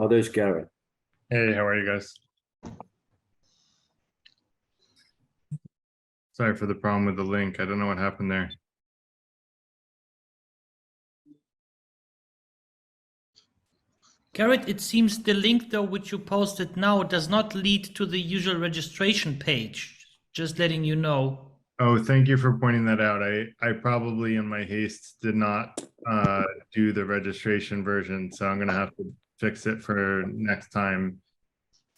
Oh, there's Garrett. Hey, how are you guys? Sorry for the problem with the link. I don't know what happened there. Garrett, it seems the link though which you posted now does not lead to the usual registration page. Just letting you know. Oh, thank you for pointing that out. I probably in my haste did not do the registration version, so I'm gonna have to fix it for next time.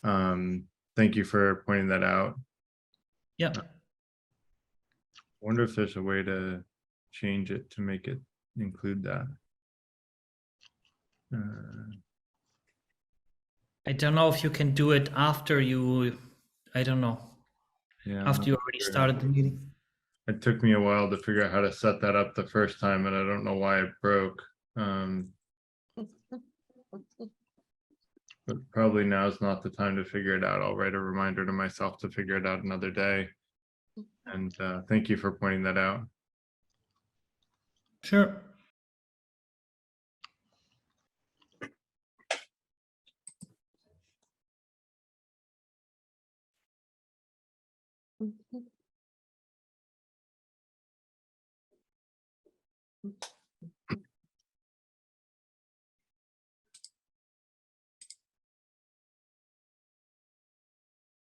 Thank you for pointing that out. Yeah. Wonder if there's a way to change it to make it include that. I don't know if you can do it after you, I don't know. Yeah, After you already started the meeting. it took me a while to figure out how to set that up the first time, and I don't know why it broke. But probably now's not the time to figure it out. I'll write a reminder to myself to figure it out another day. And thank you for pointing that out. Sure.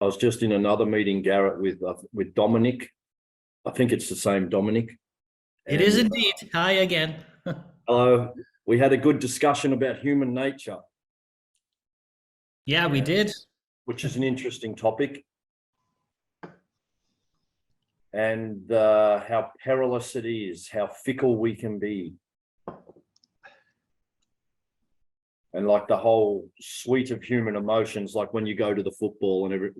I was just in another meeting, Garrett, with Dominic. I think it's the same Dominic. It is indeed. Hi again. Hello. We had a good discussion about human nature. Yeah, we did. Which is an interesting topic. And how perilous it is, how fickle we can be. And like the whole suite of human emotions, like when you go to the football and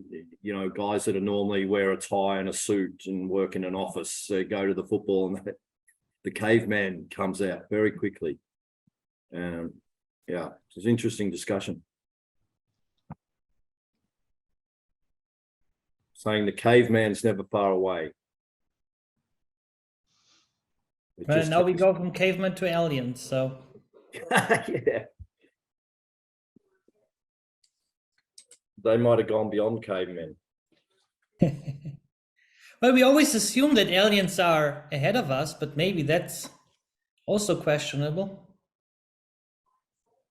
guys that are normally wear a tie and a suit and work in an office, go to the football and the caveman comes out very quickly. Yeah, it's an interesting discussion. Saying the caveman's never far away. Well, now we go from caveman to aliens, so. Yeah. They might have gone beyond cavemen. Well, we always assume that aliens are ahead of us, but maybe that's also questionable.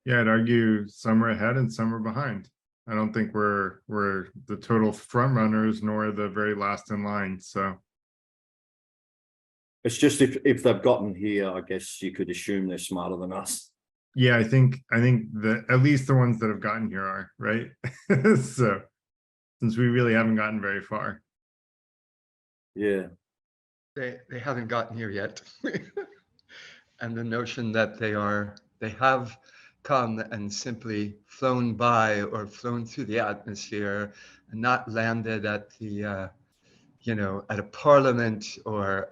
Yeah, I'd argue some are ahead and some are behind. I don't think we're the total front runners nor the very last in line. So it's just if they've gotten here, I guess you could assume they're smarter than us. Yeah, I think at least the ones that have gotten here are, right? So since we really haven't gotten very far. Yeah. They haven't gotten here yet. And the notion that they have come and simply flown by or flown through the atmosphere and not landed at the at a parliament or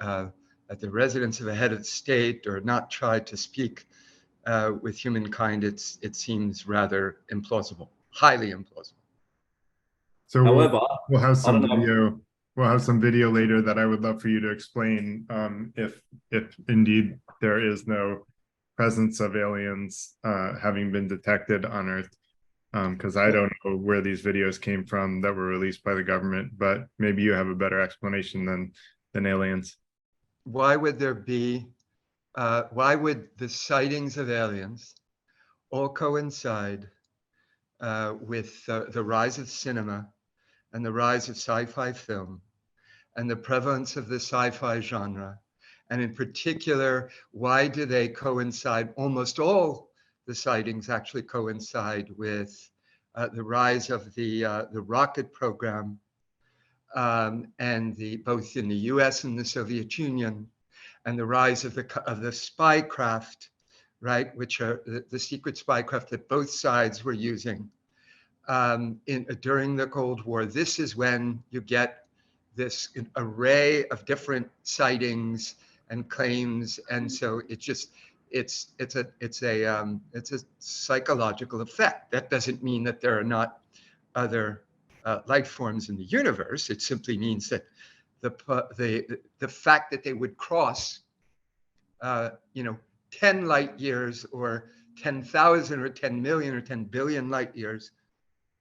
at the residence of a head of state, or not tried to speak with humankind, it seems rather implausible, highly implausible. So however, we'll have some video. We'll have some video later that I would love for you to explain if indeed there is no presence of aliens having been detected on Earth, because I don't know where these videos came from that were released by the government, but maybe you have a better explanation than aliens. Why would there be? Why would the sightings of aliens all coincide with the rise of cinema and the rise of sci-fi film and the prevalence of the sci-fi genre? And in particular, why do they coincide? Almost all the sightings actually coincide with the rise of the rocket program, and both in the US and the Soviet Union, and the rise of the spy craft, right, which are the secret spy craft that both sides were using during the Cold War. This is when you get this array of different sightings and claims, and so it's a psychological effect. That doesn't mean that there are not other life forms in the universe. It simply means that the fact that they would cross 10 light years or 10,000 or 10 million or 10 billion light years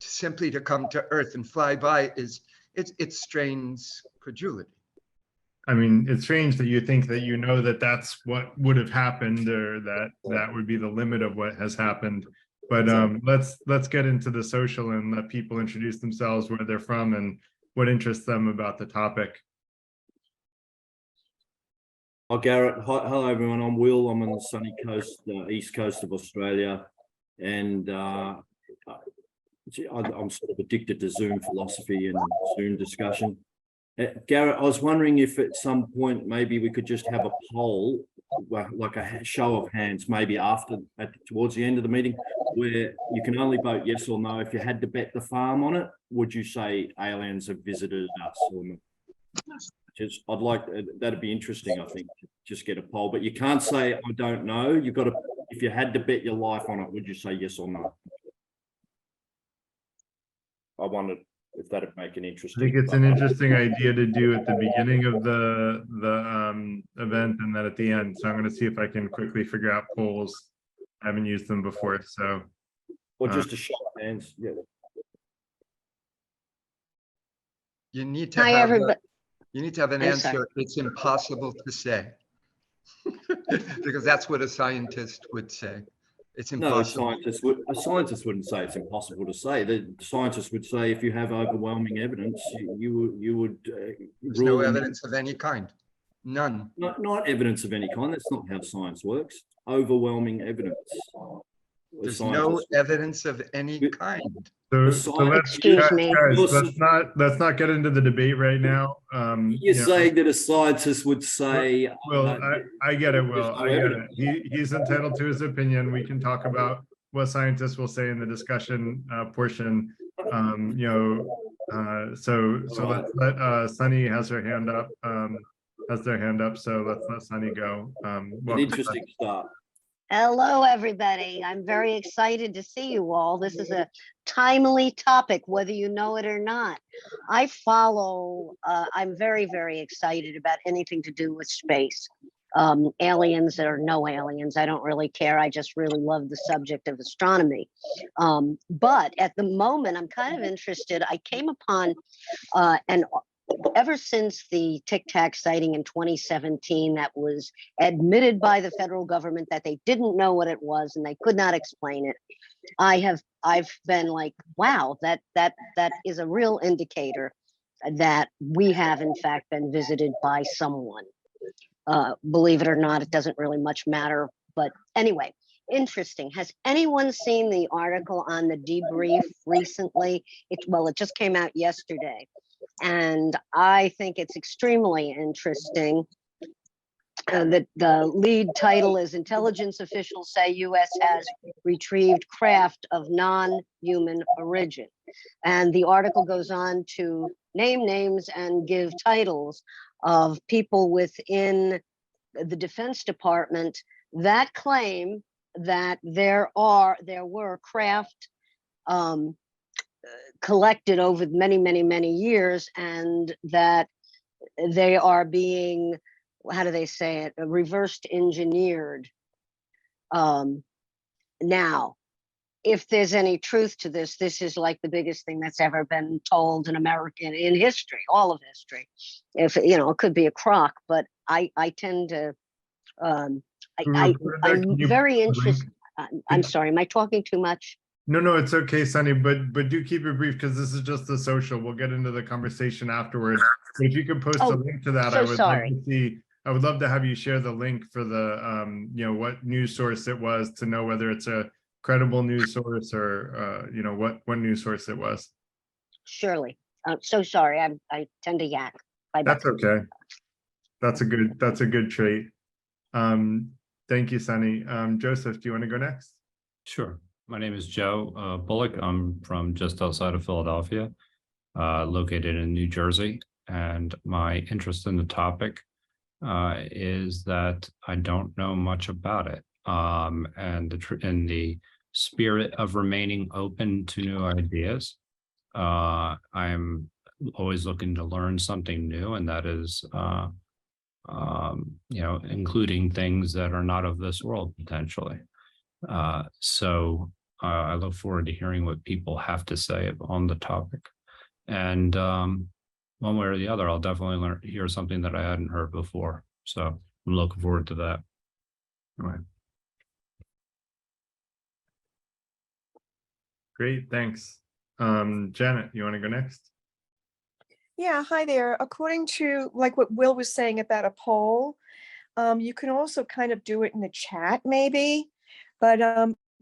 simply to come to Earth and fly by it strains credulity. I mean, it's strange that you think that you know that that's what would have happened, or that that would be the limit of what has happened. But let's get into the social and let people introduce themselves, where they're from, and what interests them about the topic. Hi, Garrett. Hi, hello, everyone. I'm Will. I'm on the sunny coast, east coast of Australia, and I'm sort of addicted to Zoom philosophy and Zoom discussion. Garrett, I was wondering if at some point maybe we could just have a poll, like a show of hands, maybe towards the end of the meeting, where you can only vote yes or no. If you had to bet the farm on it, would you say aliens have visited us or not? I'd like that'd be interesting. I think to just get a poll, but you can't say I don't know. You've got to. If you had to bet your life on it, would you say yes or no? I wondered if that'd make an interesting. I think it's an interesting idea to do at the beginning of the event and then at the end. So I'm going to see if I can quickly figure out polls. I haven't used them before, so. Or just a show of hands. Yeah. You need to Hi, have everybody. you need to have an I'm answer. sorry. It's impossible to say. Because that's what a scientist would say. It's No, impossible. a scientist wouldn't say it's impossible to say. The scientist would say if you have overwhelming evidence, you would There's rule no them evidence of any kind. None. not evidence of any kind. That's not how science works. Overwhelming evidence. There's no evidence of any kind. So let's, Excuse me. guys, let's not get into the debate right now. You're You know, saying that a scientist would say. Will, I get it, Will. there's no I get it. evidence. He's entitled to his opinion. We can talk about what scientists will say in the discussion portion. You know, so let's let Sunny has her hand up. Has their hand up. So let's let Sunny go. An Welcome. interesting start. Hello, everybody. I'm very excited to see you all. This is a timely topic, whether you know it or not. I'm very, very excited about anything to do with space. Aliens or no aliens, I don't really care. I just really love the subject of astronomy. But at the moment, I'm kind of interested. I came upon ever since the Tic Tac sighting in 2017, that was admitted by the federal government that they didn't know what it was and they could not explain it. I've been like, wow, that is a real indicator that we have in fact been visited by someone. Believe it or not, it doesn't really much matter. But anyway, interesting. Has anyone seen the article on the debrief recently? It just came out yesterday. And I think it's extremely interesting that the lead title is Intelligence Officials Say U.S. Has Retrieved Craft of Non-Human Origin. And the article goes on to name names and give titles of people within the Defense Department that claim that there were craft collected over many, many, many years, and that they are being, how do they say it, reversed engineered. Now, if there's any truth to this, this is like the biggest thing that's ever been told in American in history, all of history. If you know, it could be a crock, but I tend to I'm very interested. I'm sorry, am I talking too much? No, it's okay, Sunny, but do keep it brief because this is just the social. We'll get into the conversation afterwards. But if you could post a link to that, so I would sorry. love to see. I would love to have you share the link for the you know, what news source it was, to know whether it's a credible news source or you know, what news source it was. Surely. So sorry, I tend to yak. Bye-bye. That's okay. That's a good trait. Thank you, Sunny. Joseph, do you want to go next? Sure. My name is Joe Bullock. I'm from just outside of Philadelphia, located in New Jersey. And my interest in the topic is that I don't know much about it. And in the spirit of remaining open to new ideas, I'm always looking to learn something new, and that is, you know, including things that are not of this world potentially. So I look forward to hearing what people have to say on the topic. And one way or the other, I'll definitely hear something that I hadn't heard before. So I'm looking forward to that. Anyway. Great, thanks. Janet, you want to go next? Yeah, hi there. According to like what Will was saying about a poll, you can also kind of do it in the chat maybe. But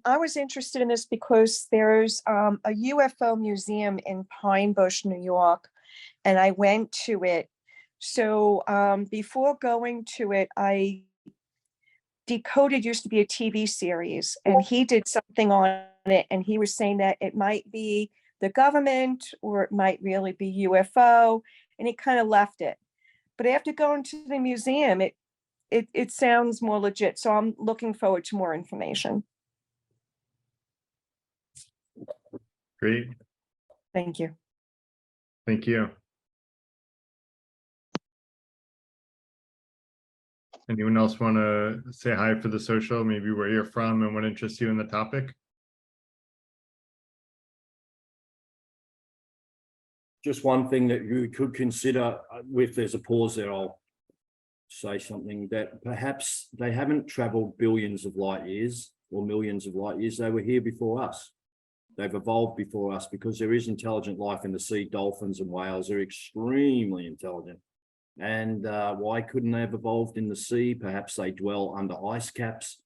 I was interested in this because there's a UFO museum in Pine Bush, New York, and I went to it. So before going to it, Decoded used to be a TV series, and he did something on it, and he was saying that it might be the government or it might really be UFO, and he kind of left it. But after going to the museum, it sounds more legit. So I'm looking forward to more information. Great, Thank you. thank you. Anyone else want to say hi for the social, maybe where you're from and what interests you in the topic? Just one thing that you could consider, if there's a pause there, I'll say something, that perhaps they haven't traveled billions of light years or millions of light years. They were here before us. They've evolved before us, because there is intelligent life in the sea. Dolphins and whales are extremely intelligent. And why couldn't they have evolved in the sea? Perhaps they dwell under ice caps.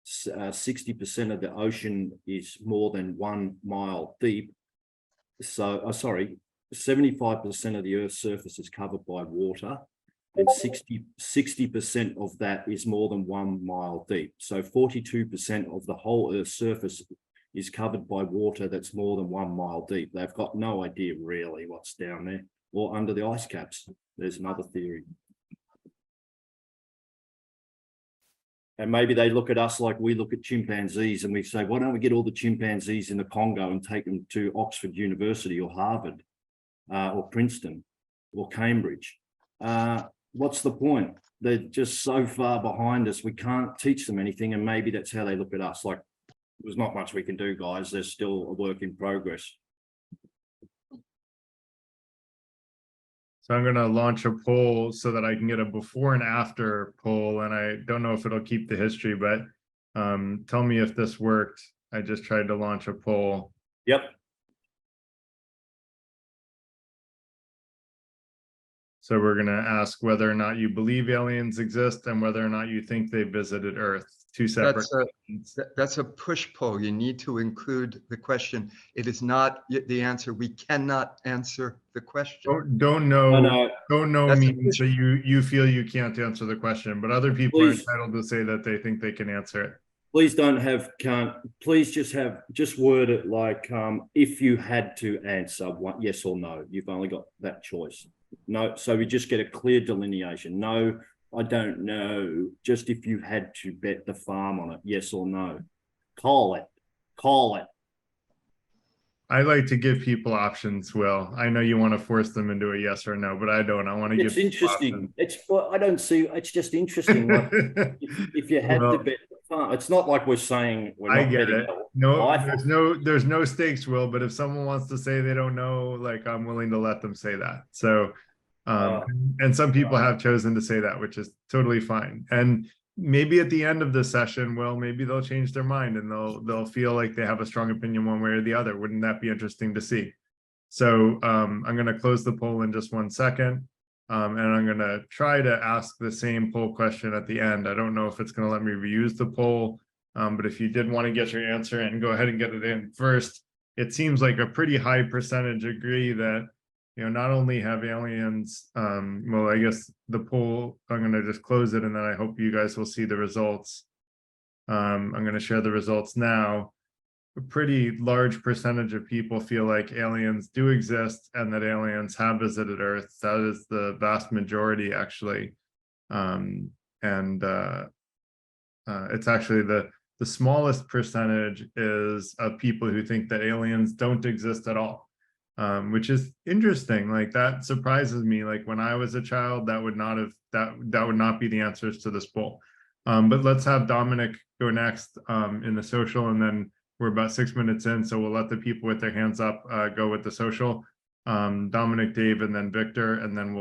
60% of the ocean is more than 1 mile deep. So, 75% of the Earth's surface is covered by water, and 60% of that is more than 1 mile deep. So 42% of the whole Earth's surface is covered by water that's more than 1 mile deep. They've got no idea really what's down there or under the ice caps. There's another theory. And maybe they look at us like we look at chimpanzees, and we say, why don't we get all the chimpanzees in the Congo and take them to Oxford University or Harvard or Princeton or Cambridge? What's the point? They're just so far behind us. We can't teach them anything. And maybe that's how they look at us. Like, there's not much we can do, guys. There's still a work in progress. So I'm going to launch a poll so that I can get a before and after poll, and I don't know if it'll keep the history, but tell me if this worked. I just tried to launch a poll. Yep. So we're going to ask whether or not you believe aliens exist and whether or not you think they visited Earth. Two separate questions. That's a push poll. You need to include the question. It is not the answer. We cannot answer the question. Don't know That's means that you feel you can't answer the question, but other people are Please. entitled to say that they think they can answer it. Please don't have can't. Please just word it like if you had to answer one, yes or no. You've only got that choice. No, so we just get a clear delineation. No, I don't know. Just if you had to bet the farm on it, yes or no. Call it. Call it. I like to give people options, Will. I know you want to force them into a yes or no, but I don't. I want to give. It's interesting. It's well, I don't see. It's just interesting. Like, if you had to bet the farm, it's not like we're saying we're not I get betting. it. No, there's no stakes, Will. But if someone wants to say they don't know, like, I'm willing to let them say that. So, and some people have chosen to say that, which is totally fine. And maybe at the end of the session, well, maybe they'll change their mind and they'll feel like they have a strong opinion one way or the other. Wouldn't that be interesting to see? So I'm going to close the poll in just 1 second. And I'm going to try to ask the same poll question at the end. I don't know if it's going to let me reuse the poll, but if you did want to get your answer in, go ahead and get it in first. It seems like a pretty high percentage agree that, you know, not only have aliens, well, I guess the poll, I'm going to just close it and then I hope you guys will see the results. I'm going to share the results now. A pretty large percentage of people feel like aliens do exist and that aliens have visited Earth. That is the vast majority, actually. It's actually the smallest percentage is of people who think that aliens don't exist at all. Which is interesting. Like, that surprises me. Like, when I was a child, that would not be the answers to this poll. But let's have Dominic go next in the social, and then we're about 6 minutes in, so we'll let the people with their hands up go with the social. Dominic, Dave, and then Victor, and then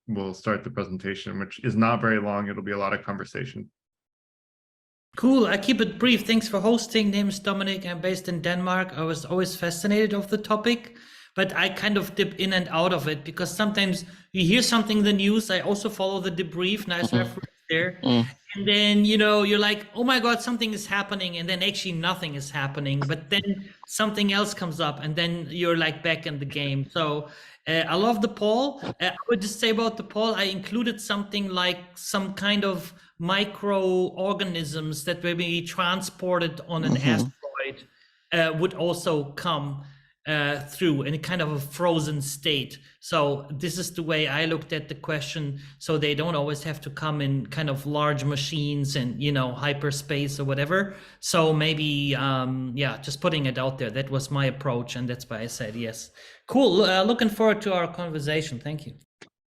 we'll start the presentation, which is not very long. It'll be a lot of conversation. Cool. I keep it brief. Thanks for hosting. Name is Dominic. I'm based in Denmark. I was always fascinated of the topic, but I kind of dip in and out of it because sometimes you hear something in the news. I also follow the debrief. Nice reference there. And then, you know, you're like, oh my God, something is happening. And then actually nothing is happening. But then something else comes up and then you're like back in the game. So I love the poll. I would just say about the poll, I included something like some kind of microorganisms that were being transported on an asteroid would also come through in a kind of a frozen state. So this is the way I looked at the question. So they don't always have to come in kind of large machines and, you know, hyperspace or whatever. So maybe, yeah, just putting it out there. That was my approach. And that's why I said yes. Cool. Looking forward to our conversation. Thank you.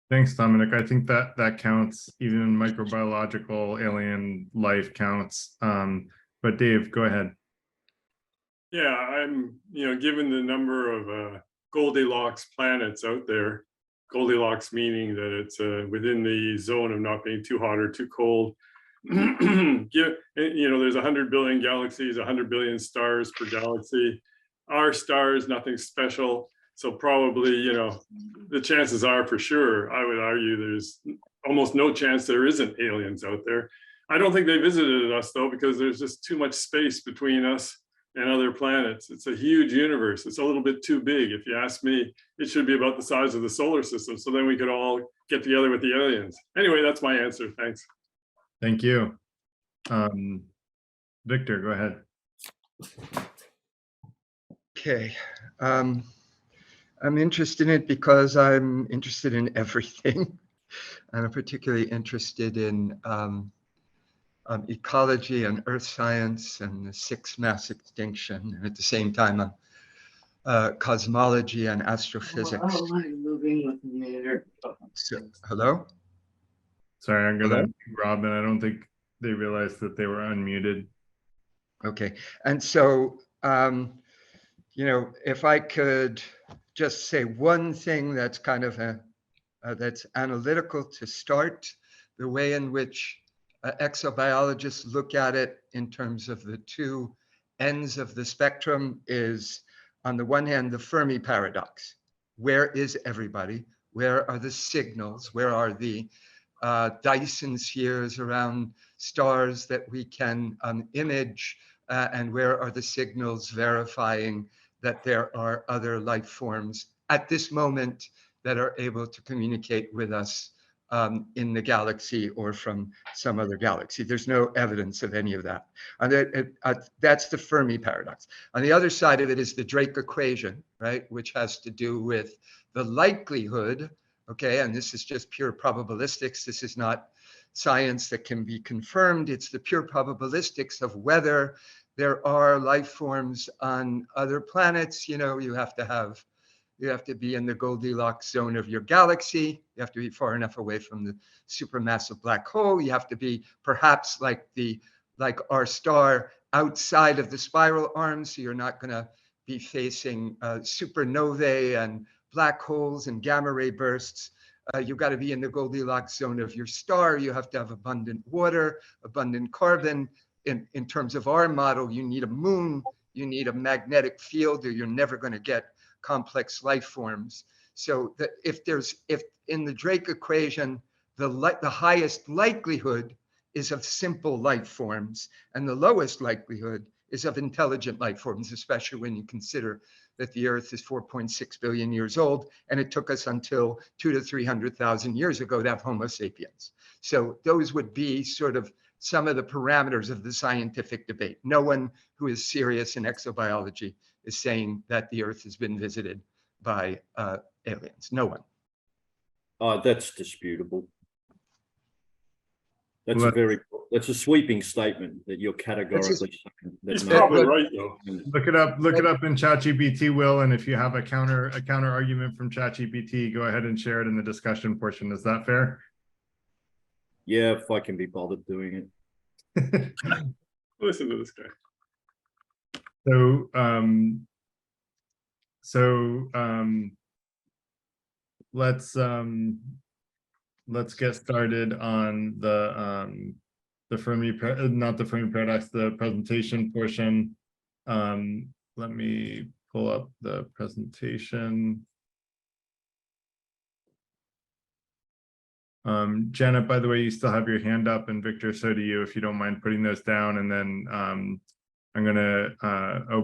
Thanks, Dominic. I think that counts. Even microbiological alien life counts. But Dave, go ahead. Yeah, I'm, given the number of Goldilocks planets out there, Goldilocks meaning that it's within the zone of not being too hot or too cold. There's 100 billion galaxies, 100 billion stars per galaxy. Our star is nothing special. So probably, the chances are for sure, I would argue there's almost no chance there isn't aliens out there. I don't think they visited us though, because there's just too much space between us and other planets. It's a huge universe. It's a little bit too big. If you ask me, it should be about the size of the solar system. So then we could all get together with the aliens. Anyway, that's my answer. Thanks. Thank you. Victor, go ahead. Okay. I'm interested in it because I'm interested in everything. And I'm particularly interested in ecology and earth science and the sixth mass extinction. And at the same time, cosmology and astrophysics. So, hello? Sorry, I'm going to Robin. I don't think they realized that they were unmuted. Okay. And so, if I could just say one thing that's kind of that's analytical to start, the way in which exobiologists look at it in terms of the two ends of the spectrum is, on the one hand, the Fermi paradox. Where is everybody? Where are the signals? Where are the Dyson spheres around stars that we can image? And where are the signals verifying that there are other life forms at this moment that are able to communicate with us in the galaxy or from some other galaxy? There's no evidence of any of that. And that's the Fermi paradox. On the other side of it is the Drake equation, right? Which has to do with the likelihood, okay? And this is just pure probabilistics. This is not science that can be confirmed. It's the pure probabilistics of whether there are life forms on other planets. You have to be in the Goldilocks zone of your galaxy. You have to be far enough away from the supermassive black hole. You have to be perhaps like our star outside of the spiral arm. So you're not going to be facing supernovae and black holes and gamma ray bursts. You've got to be in the Goldilocks zone of your star. You have to have abundant water, abundant carbon. In terms of our model, you need a moon, you need a magnetic field, or you're never going to get complex life forms. So that if in the Drake equation, the highest likelihood is of simple life forms, and the lowest likelihood is of intelligent life forms, especially when you consider that the Earth is 4.6 billion years old, and it took us until 200,000 to 300,000 years ago to have Homo sapiens. So those would be sort of some of the parameters of the scientific debate. No one who is serious in exobiology is saying that the Earth has been visited by aliens. No one. That's disputable. That's a sweeping statement that you're categorically saying. He's probably right though. Look it up in ChatGPT, Will, and if you have a counter argument from ChatGPT, go ahead and share it in the discussion portion. Is that fair? Yeah, if I can be bothered doing it. Listen to this guy. So, let's get started on the not the Fermi paradox, the presentation portion. Let me pull up the presentation. Janet, by the way, you still have your hand up, and Victor, so do you, if you don't mind putting those down. And then I'm gonna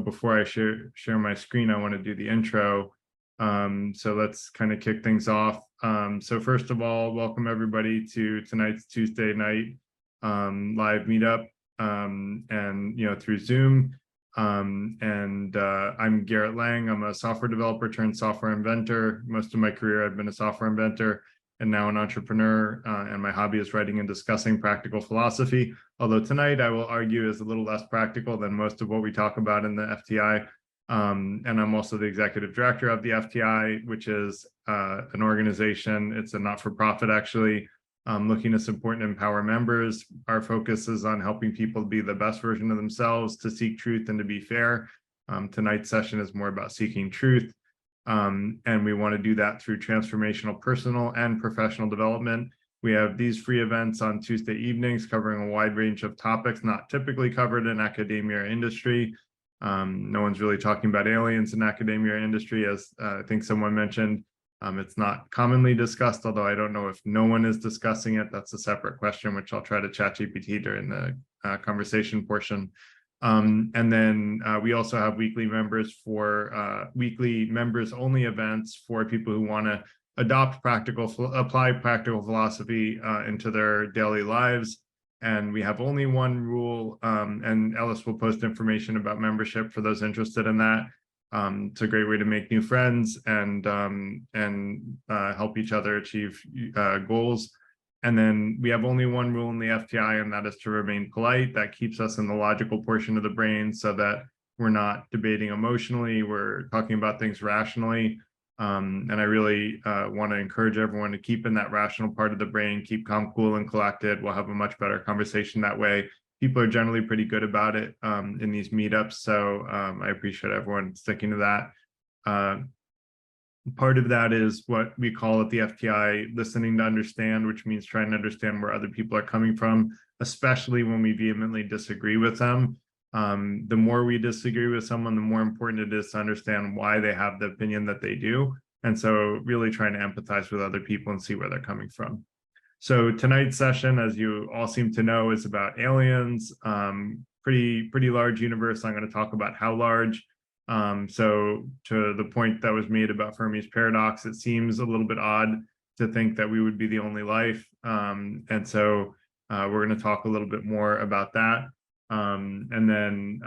before I share my screen, I want to do the intro. So let's kind of kick things off. So first of all, welcome everybody to tonight's Tuesday night live meetup, and through Zoom. I'm Garrett Lang. I'm a software developer turned software inventor. Most of my career I've been a software inventor and now an entrepreneur, and my hobby is writing and discussing practical philosophy. Although tonight I will argue is a little less practical than most of what we talk about in the FTI. And I'm also the executive director of the FTI, which is an organization. It's a not-for-profit, actually, looking to support and empower members. Our focus is on helping people be the best version of themselves, to seek truth and to be fair. Tonight's session is more about seeking truth. And we want to do that through transformational personal and professional development. We have these free events on Tuesday evenings covering a wide range of topics not typically covered in academia or industry. No one's really talking about aliens in academia or industry, as I think someone mentioned. It's not commonly discussed, although I don't know if no one is discussing it. That's a separate question, which I'll try to chat GPT during the conversation portion. And then we also have weekly members for weekly members only events for people who want to apply practical philosophy into their daily lives. And we have only one rule, and Ellis will post information about membership for those interested in that. It's a great way to make new friends and help each other achieve goals. And then we have only one rule in the FTI, and that is to remain polite. That keeps us in the logical portion of the brain so that we're not debating emotionally, we're talking about things rationally. And I really want to encourage everyone to keep in that rational part of the brain, keep calm, cool, and collected. We'll have a much better conversation that way. People are generally pretty good about it in these meetups. So I appreciate everyone sticking to that. Part of that is what we call at the FTI listening to understand, which means trying to understand where other people are coming from, especially when we vehemently disagree with them. The more we disagree with someone, the more important it is to understand why they have the opinion that they do. And so really trying to empathize with other people and see where they're coming from. So tonight's session, as you all seem to know, is about aliens. Pretty large universe. I'm going to talk about how large. So to the point that was made about Fermi's paradox, it seems a little bit odd to think that we would be the only life. And so we're going to talk a little bit more about that. And then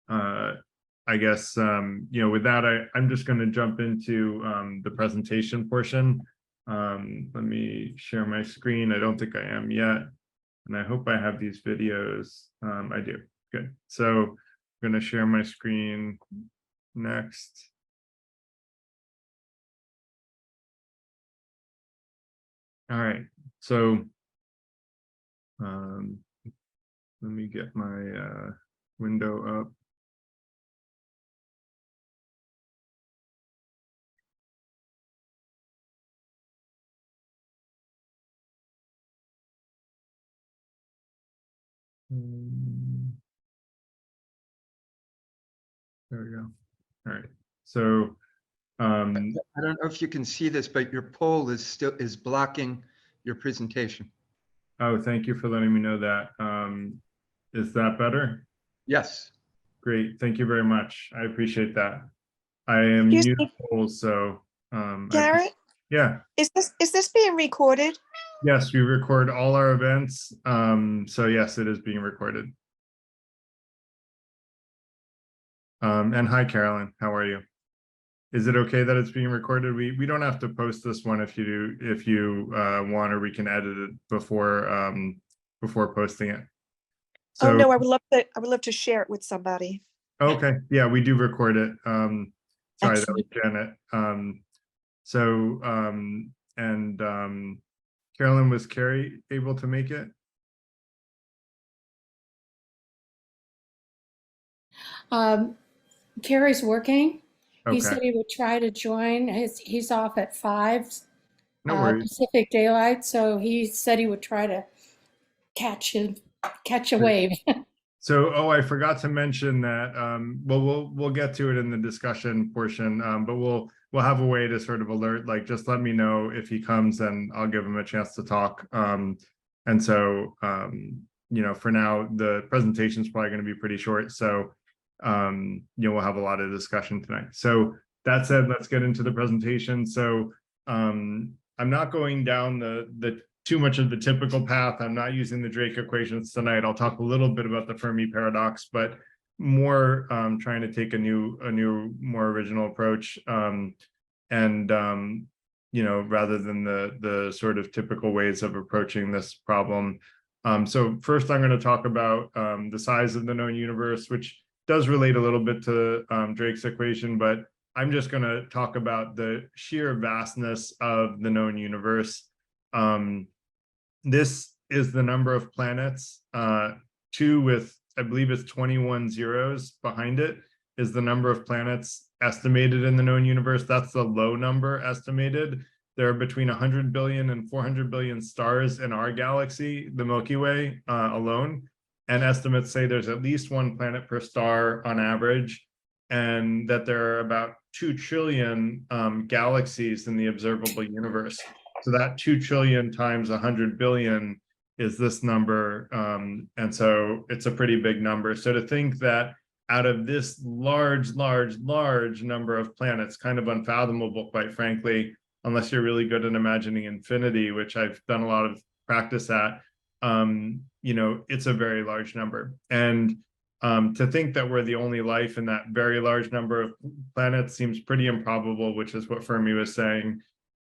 I guess, with that, I'm just going to jump into the presentation portion. Let me share my screen. I don't think I am yet. And I hope I have these videos. I do. Good. So I'm going to share my screen next. All right. So let me get my window up. There we go. All right. So I don't know if you can see this, but your poll is blocking your presentation. oh, thank you for letting me know that. Is that better? Yes. Great. Thank you very much. I appreciate that. I am Excuse new me. to polls, so Garrett, yeah. is this being recorded? Yes, we record all our events. So yes, it is being recorded. And hi, Carolyn, how are you? Is it okay that it's being recorded? We don't have to post this one if you want, or we can edit it before posting it. So, Oh no, I would love to share it with somebody. okay, yeah, we do record it. Sorry, that was Excellent. Janet. Carolyn, was Carrie able to make it? Carrie's working. He Okay, said he would try to join. He's off at 5 no worries. Pacific Daylight, so he said he would try to catch a wave. So, oh, I forgot to mention that, well, we'll get to it in the discussion portion, but we'll have a way to sort of alert, like, just let me know if he comes and I'll give him a chance to talk. And so, you know, for now, the presentation is probably going to be pretty short. So, you know, we'll have a lot of discussion tonight. So that said, let's get into the presentation. So, I'm not going down the too much of the typical path. I'm not using the Drake equations tonight. I'll talk a little bit about the Fermi paradox, but more trying to take a new, more original approach. You know, rather than the sort of typical ways of approaching this problem. So first, I'm going to talk about the size of the known universe, which does relate a little bit to Drake's equation, but I'm just going to talk about the sheer vastness of the known universe. This is the number of planets, 2 with, I believe it's 21 zeros behind it, is the number of planets estimated in the known universe. That's the low number estimated. There are between 100 billion and 400 billion stars in our galaxy, the Milky Way alone. And estimates say there's at least 1 planet per star on average, and that there are about 2 trillion galaxies in the observable universe. So that 2 trillion times 100 billion is this number. And so it's a pretty big number. So to think that out of this large number of planets, kind of unfathomable, quite frankly, unless you're really good at imagining infinity, which I've done a lot of practice at, you know, it's a very large number. And to think that we're the only life in that very large number of planets seems pretty improbable, which is what Fermi was saying.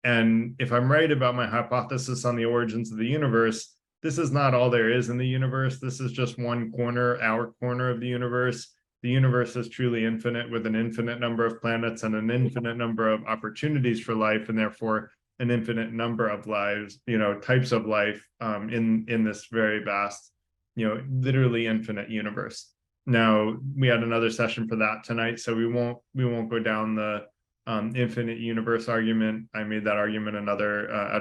And if I'm right about my hypothesis on the origins of the universe, this is not all there is in the universe. This is just one corner, our corner of the universe. The universe is truly infinite, with an infinite number of planets and an infinite number of opportunities for life, and therefore an infinite number of lives, you know, types of life in this very vast, you know, literally infinite universe. Now, we had another session for that tonight, so we won't go down the infinite universe argument. I made that argument at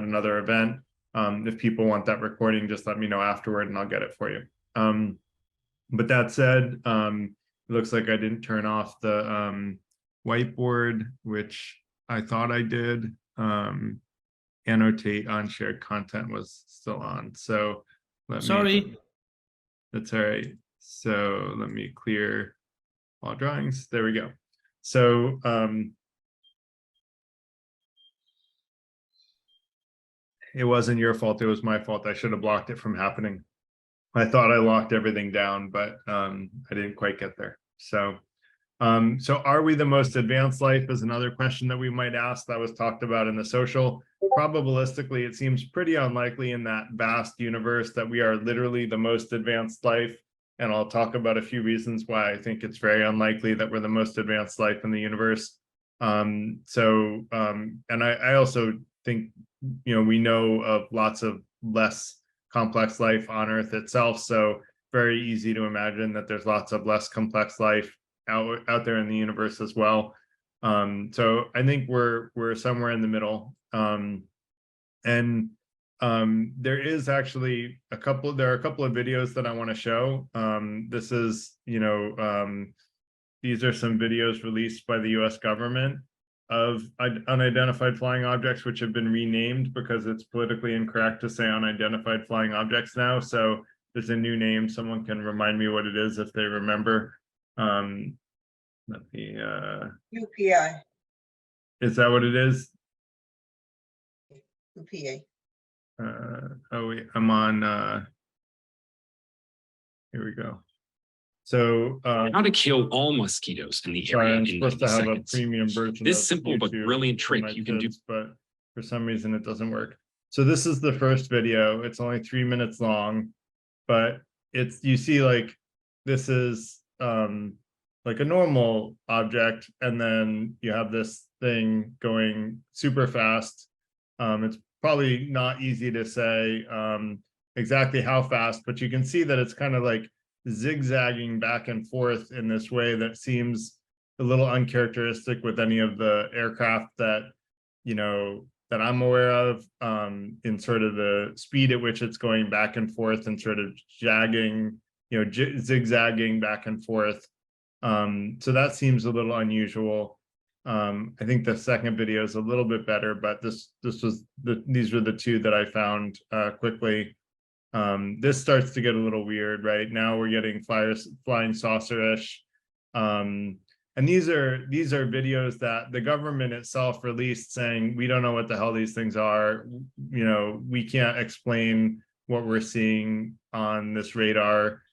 another event. If people want that recording, just let me know afterward and I'll get it for you. But that said, it looks like I didn't turn off the whiteboard, which I thought I did. Annotate on shared content was still on. So Sorry. That's all right. So let me clear all drawings. There we go. So it wasn't your fault, it was my fault. I should have blocked it from happening. I thought I locked everything down, but I didn't quite get there. So are we the most advanced life is another question that we might ask that was talked about in the social. Probabilistically, it seems pretty unlikely in that vast universe that we are literally the most advanced life. And I'll talk about a few reasons why I think it's very unlikely that we're the most advanced life in the universe. And I also think, you know, we know of lots of less complex life on Earth itself. So very easy to imagine that there's lots of less complex life out there in the universe as well. So I think we're somewhere in the middle. There is actually there are a couple of videos that I want to show. This is, you know, these are some videos released by the US government of unidentified flying objects, which have been renamed because it's politically incorrect to say unidentified flying objects now. So there's a new name. Someone can remind me what it is if they remember. Let me UPI. Is that what it is? UPA. Oh wait, I'm on here we go. So how to kill all mosquitoes in the sorry, area I'm in supposed 90 to have seconds. a premium version. This simple but YouTube brilliant for my trick you can do. kids, but for some reason it doesn't work. So this is the first video. It's only 3 minutes long, but you see, like, this is like a normal object, and then you have this thing going super fast. It's probably not easy to say exactly how fast, but you can see that it's kind of like zigzagging back and forth in this way that seems a little uncharacteristic with any of the aircraft that, you know, that I'm aware of, in sort of the speed at which it's going back and forth and sort of jagging, you know, zigzagging back and forth. So that seems a little unusual. I think the second video is a little bit better, but these were the two that I found quickly. This starts to get a little weird, right? Now we're getting flying saucer-ish. And these are videos that the government itself released saying, we don't know what the hell these things are. You know, we can't explain what we're seeing on this radar.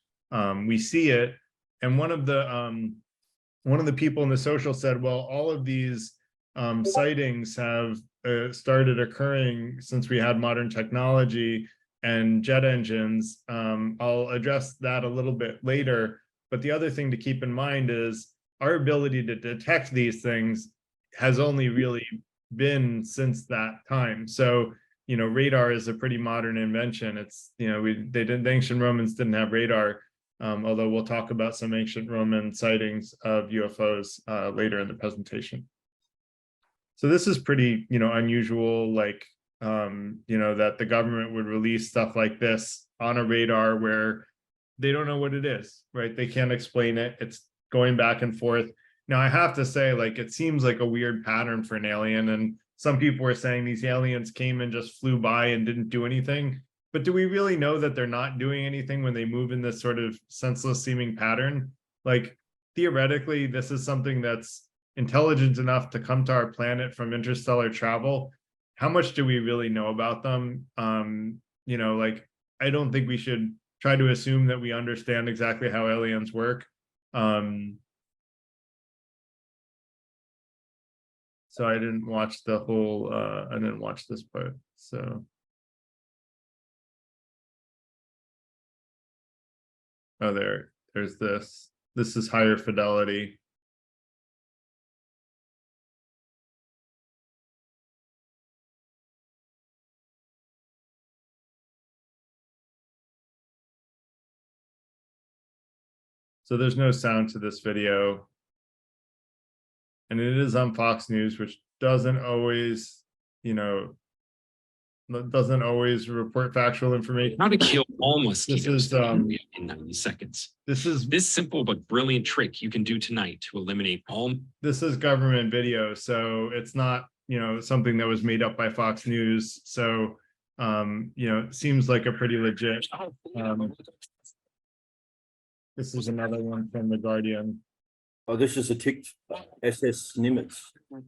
We see it. And one of the people in the social said, well, all of these sightings have started occurring since we had modern technology and jet engines. I'll address that a little bit later. But the other thing to keep in mind is our ability to detect these things has only really been since that time. So, you know, radar is a pretty modern invention. It's, you know, the ancient Romans didn't have radar, although we'll talk about some ancient Roman sightings of UFOs later in the presentation. So this is pretty, you know, unusual, like, you know, that the government would release stuff like this on a radar where they don't know what it is, right? They can't explain it. It's going back and forth. Now, I have to say, like, it seems like a weird pattern for an alien. And some people were saying these aliens came and just flew by and didn't do anything. But do we really know that they're not doing anything when they move in this sort of senseless seeming pattern? Like, theoretically, this is something that's intelligent enough to come to our planet from interstellar travel. How much do we really know about them? You know, like, I don't think we should try to assume that we understand exactly how aliens work. So I didn't watch the whole, I didn't watch this part, so. Oh, there's this. This is higher fidelity. So there's no sound to this video. And it is on Fox News, which doesn't always, you know, doesn't always report factual information. How to kill all mosquitoes is, in 90 seconds. This simple but brilliant trick you can do tonight to eliminate all. This is government video, so it's not, you know, something that was made up by Fox News. So, you know, it seems like a pretty legit. This is another one from The Guardian. Oh, this is a ticked SS Nimitz. That's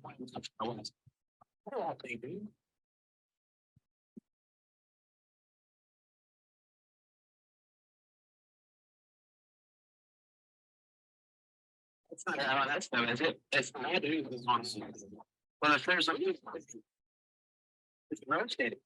not it. That's not it. Well, if there's a it's rotating.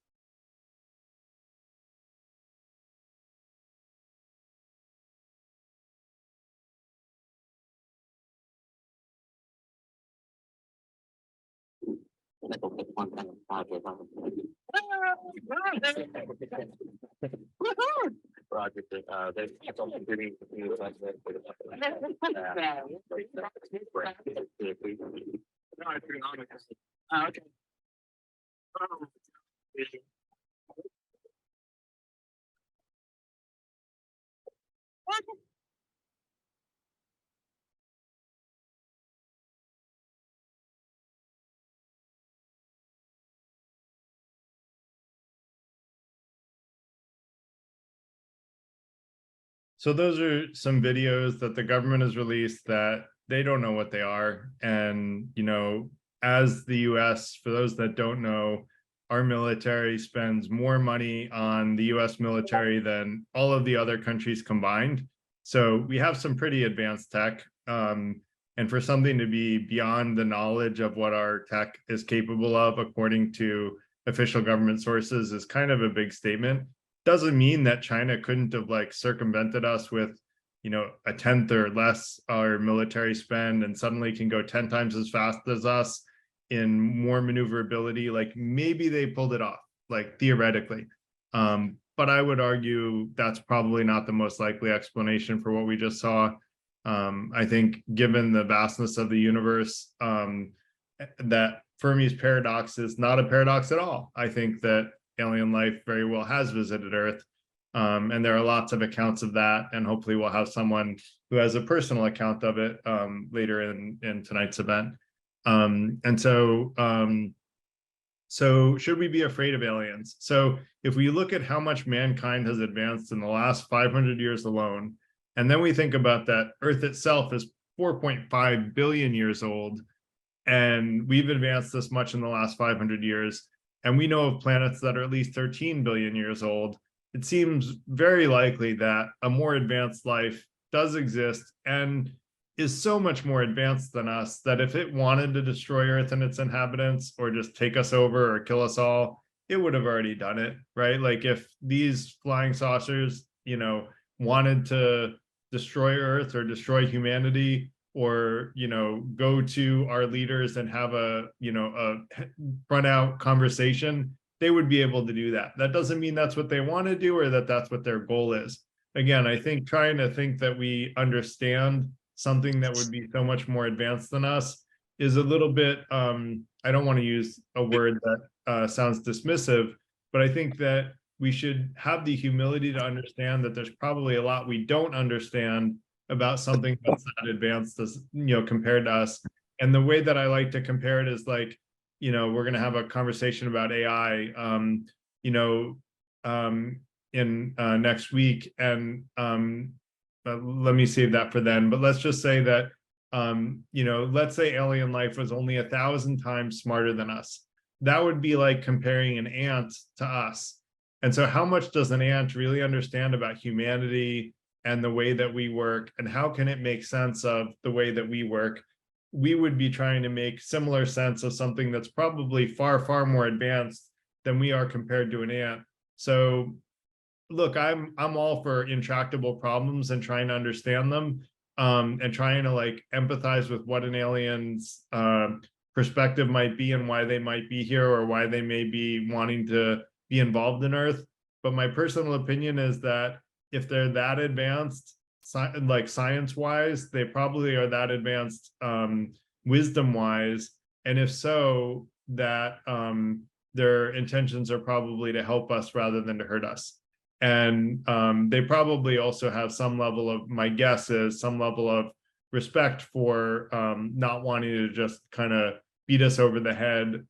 So those are some videos that the government has released that they don't know what they are. And, you know, as the US, for those that don't know, our military spends more money on the US military than all of the other countries combined. So we have some pretty advanced tech. And for something to be beyond the knowledge of what our tech is capable of, according to official government sources, is kind of a big statement. Doesn't mean that China couldn't have like circumvented us with, you know, a tenth or less our military spend and suddenly can go 10 times as fast as us in more maneuverability. Like maybe they pulled it off, like theoretically. but I would argue that's probably not the most likely explanation for what we just saw. I think given the vastness of the universe, that Fermi's paradox is not a paradox at all. I think that alien life very well has visited Earth. And there are lots of accounts of that, and hopefully we'll have someone who has a personal account of it later in tonight's event. So should we be afraid of aliens? So if we look at how much mankind has advanced in the last 500 years alone, and then we think about that Earth itself is 4.5 billion years old, and we've advanced this much in the last 500 years, and we know of planets that are at least 13 billion years old, it seems very likely that a more advanced life does exist and is so much more advanced than us that if it wanted to destroy Earth and its inhabitants, or just take us over or kill us all, it would have already done it, right? Like if these flying saucers, you know, wanted to destroy Earth or destroy humanity, or, you know, go to our leaders and have a, you know, a run out conversation, they would be able to do that. That doesn't mean that's what they want to do or that that's what their goal is. Again, I think trying to think that we understand something that would be so much more advanced than us is a little bit, I don't want to use a word that sounds dismissive, but I think that we should have the humility to understand that there's probably a lot we don't understand about something that's that advanced as, you know, compared to us. And the way that I like to compare it is like, you know, we're going to have a conversation about AI, you know, in next week, and let me save that for then. But let's just say that, you know, let's say alien life was only 1,000 times smarter than us. That would be like comparing an ant to us. And so how much does an ant really understand about humanity and the way that we work, and how can it make sense of the way that we work? We would be trying to make similar sense of something that's probably far, far more advanced than we are compared to an ant. So look, I'm all for intractable problems and trying to understand them, and trying to like empathize with what an alien's perspective might be and why they might be here, or why they may be wanting to be involved in Earth. But my personal opinion is that if they're that advanced, like science-wise, they probably are that advanced wisdom-wise. And if so, that their intentions are probably to help us rather than to hurt us. And they probably also have some level of, my guess is, some level of respect for not wanting to just kind of beat us over the head.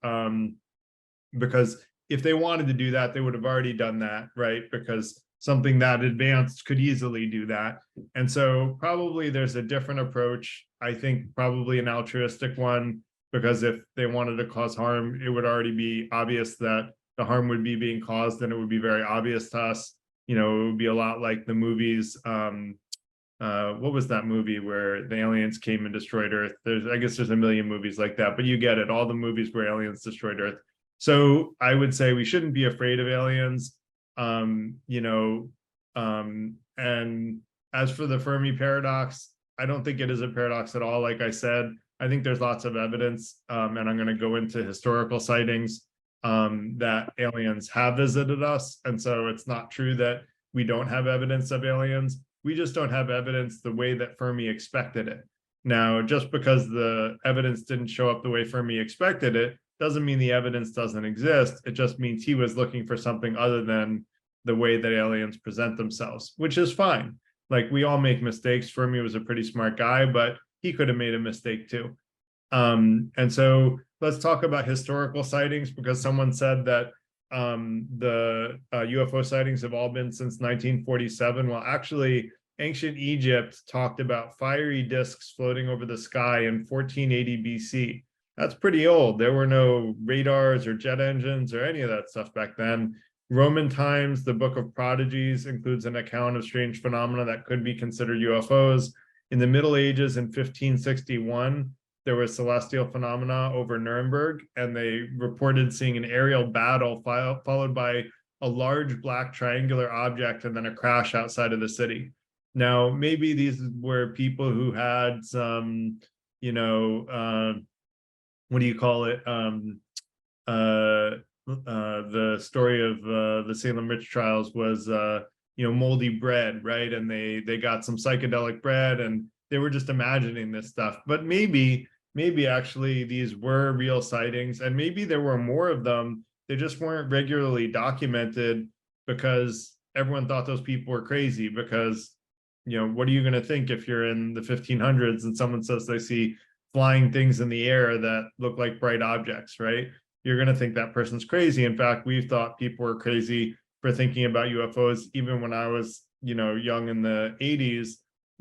Because if they wanted to do that, they would have already done that, right? Because something that advanced could easily do that. And so probably there's a different approach. I think probably an altruistic one, because if they wanted to cause harm, it would already be obvious that the harm would be being caused, and it would be very obvious to us. You know, it would be a lot like the movies. What was that movie where the aliens came and destroyed Earth? I guess there's a million movies like that, but you get it. All the movies where aliens destroyed Earth. So I would say we shouldn't be afraid of aliens. You know, and as for the Fermi paradox, I don't think it is a paradox at all. Like I said, I think there's lots of evidence, and I'm going to go into historical sightings, that aliens have visited us. And so it's not true that we don't have evidence of aliens. We just don't have evidence the way that Fermi expected it. Now, just because the evidence didn't show up the way Fermi expected it, doesn't mean the evidence doesn't exist. It just means he was looking for something other than the way that aliens present themselves, which is fine. Like, we all make mistakes. Fermi was a pretty smart guy, but he could have made a mistake too. And so let's talk about historical sightings, because someone said that the UFO sightings have all been since 1947. Well, actually, ancient Egypt talked about fiery discs floating over the sky in 1480 BC. That's pretty old. There were no radars or jet engines or any of that stuff back then. Roman times, the Book of Prodigies includes an account of strange phenomena that could be considered UFOs. In the Middle Ages, in 1561, there was celestial phenomena over Nuremberg, and they reported seeing an aerial battle followed by a large black triangular object and then a crash outside of the city. Now, maybe these were people who had some, you know, what do you call it? the story of the Salem witch trials was moldy bread, right? And they got some psychedelic bread and they were just imagining this stuff. But maybe actually these were real sightings, and maybe there were more of them. They just weren't regularly documented because everyone thought those people were crazy. Because what are you going to think if you're in the 1500s and someone says they see flying things in the air that look like bright objects, right? You're going to think that person's crazy. In fact, we've thought people were crazy for thinking about UFOs even when I was young in the 80s.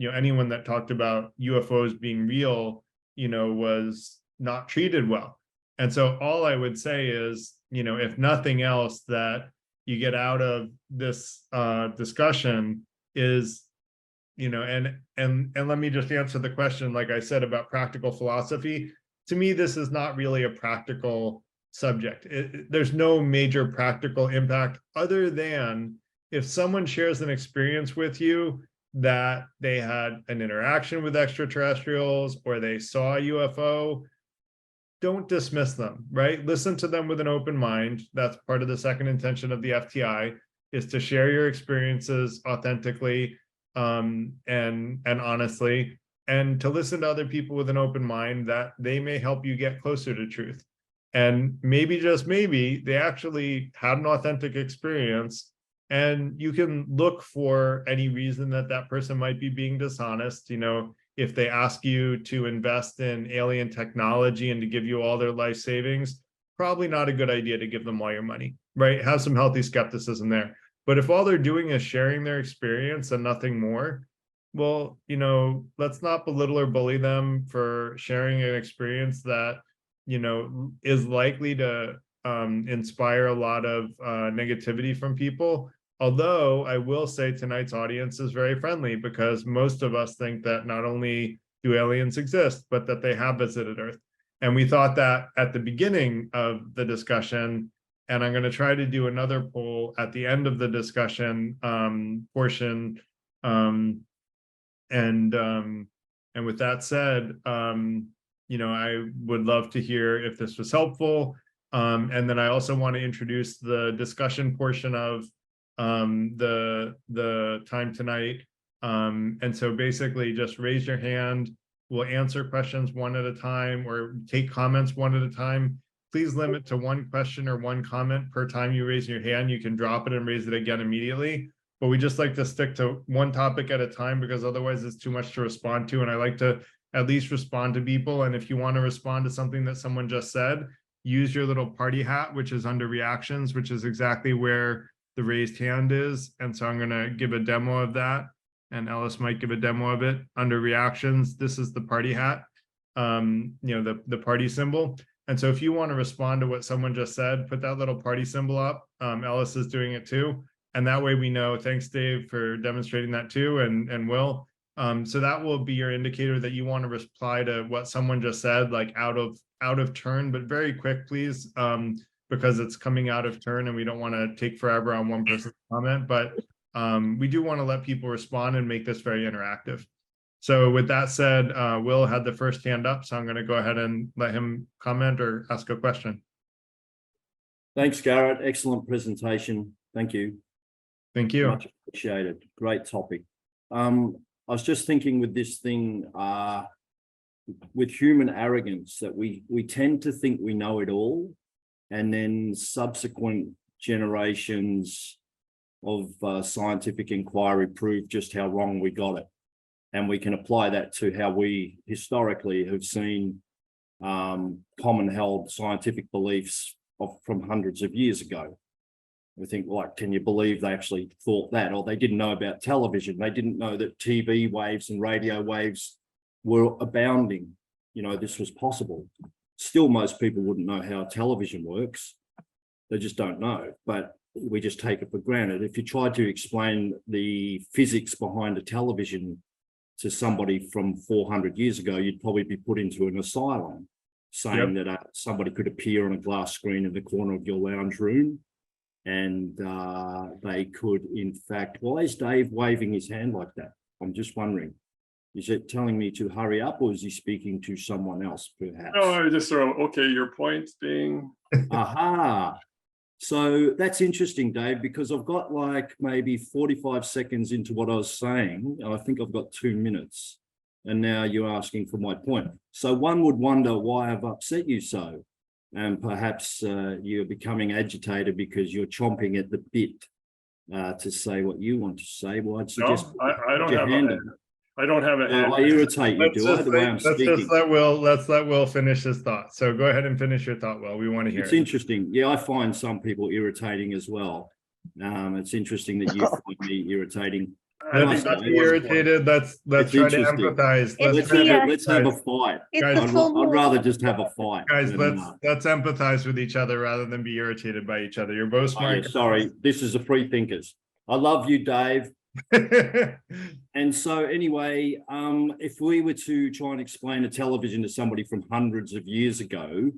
Anyone that talked about UFOs being real was not treated well. And so all I would say is, if nothing else that you get out of this discussion is, and let me just answer the question, like I said, about practical philosophy. To me, this is not really a practical subject. There's no major practical impact other than if someone shares an experience with you that they had an interaction with extraterrestrials or they saw a UFO, don't dismiss them, right? Listen to them with an open mind. That's part of the second intention of the FTI, is to share your experiences authentically and honestly, and to listen to other people with an open mind that they may help you get closer to truth. And maybe, just maybe, they actually had an authentic experience, and you can look for any reason that that person might be being dishonest. If they ask you to invest in alien technology and to give you all their life savings, probably not a good idea to give them all your money, right? Have some healthy skepticism there. But if all they're doing is sharing their experience and nothing more, well, let's not belittle or bully them for sharing an experience that is likely to inspire a lot of negativity from people. Although I will say tonight's audience is very friendly, because most of us think that not only do aliens exist, but that they have visited Earth. And we thought that at the beginning of the discussion, and I'm going to try to do another poll at the end of the discussion portion. And with that said, I would love to hear if this was helpful. And then I also want to introduce the discussion portion of the time tonight. And so basically just raise your hand. We'll answer questions one at a time, or take comments one at a time. Please limit to one question or one comment per time you raise your hand. You can drop it and raise it again immediately. But we just like to stick to one topic at a time, because otherwise it's too much to respond to. And I like to at least respond to people. And if you want to respond to something that someone just said, use your little party hat, which is under reactions, which is exactly where the raised hand is. And so I'm going to give a demo of that, and Ellis might give a demo of it. Under reactions, this is the party hat, the party symbol. And so if you want to respond to what someone just said, put that little party symbol up. Ellis is doing it too. And that way we know. Thanks, Dave, for demonstrating that too, and Will. So that will be your indicator that you want to reply to what someone just said, like out of turn, but very quick, please, because it's coming out of turn and we don't want to take forever on one person's comment. But we do want to let people respond and make this very interactive. So with that said, Will had the first hand up, so I'm going to go ahead and let him comment or ask a question. Thanks, Garrett. Excellent presentation. Thank you. Thank you. Much appreciated. Great topic. I was just thinking with this thing, with human arrogance, that we tend to think we know it all, and then subsequent generations of scientific inquiry prove just how wrong we got it. And we can apply that to how we historically have seen common held scientific beliefs from hundreds of years ago. We think, like, can you believe they actually thought that? Or they didn't know about television. They didn't know that TV waves and radio waves were abounding. This was possible. Still, most people wouldn't know how television works. They just don't know, but we just take it for granted. If you tried to explain the physics behind a television to somebody from 400 years ago, you'd probably be put into an asylum, saying that somebody could appear on a glass screen in the corner of your lounge room, and they could, in fact, why is Dave waving his hand like that? I'm just wondering, is it telling me to hurry up, or is he speaking to someone else, perhaps? No, I just sort of, okay, your point being. Aha. So that's interesting, Dave, because I've got like maybe 45 seconds into what I was saying. I think I've got 2 minutes. And now you're asking for my point. So one would wonder why I've upset you so. And perhaps you're becoming agitated because you're chomping at the bit to say what you want to say. Well, I'd suggest I don't your have hand a, up. I don't have a hand. I irritate you, do I? The way I'm let's speaking. just let Will finish his thought. So go ahead and finish your thought, Will. We want to hear It's it. interesting. Yeah, I find some people irritating as well. It's interesting that you find me irritating. I Nice, think that's Dave. more Irritated. Let's It's try to interesting. empathize. It's Let's have a guys, fight. It's Guys, the full I'd moon. rather just have a fight. guys, than, let's empathize with each other rather than be irritated by each other. You're both oh, smart. yeah, sorry, this is the free thinkers. I love you, Dave. guys. And so anyway, if we were to try and explain a television to somebody from hundreds of years ago,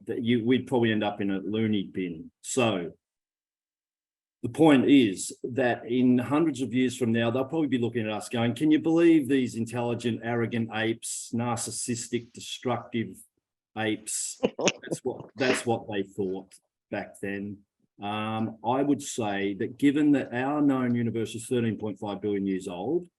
we'd probably end up in a loony bin. So the point is that in hundreds of years from now, they'll probably be looking at us going, can you believe these intelligent, arrogant apes, narcissistic, destructive apes? That's what they thought back then. I would say that given that our known universe is 13.5 billion years old,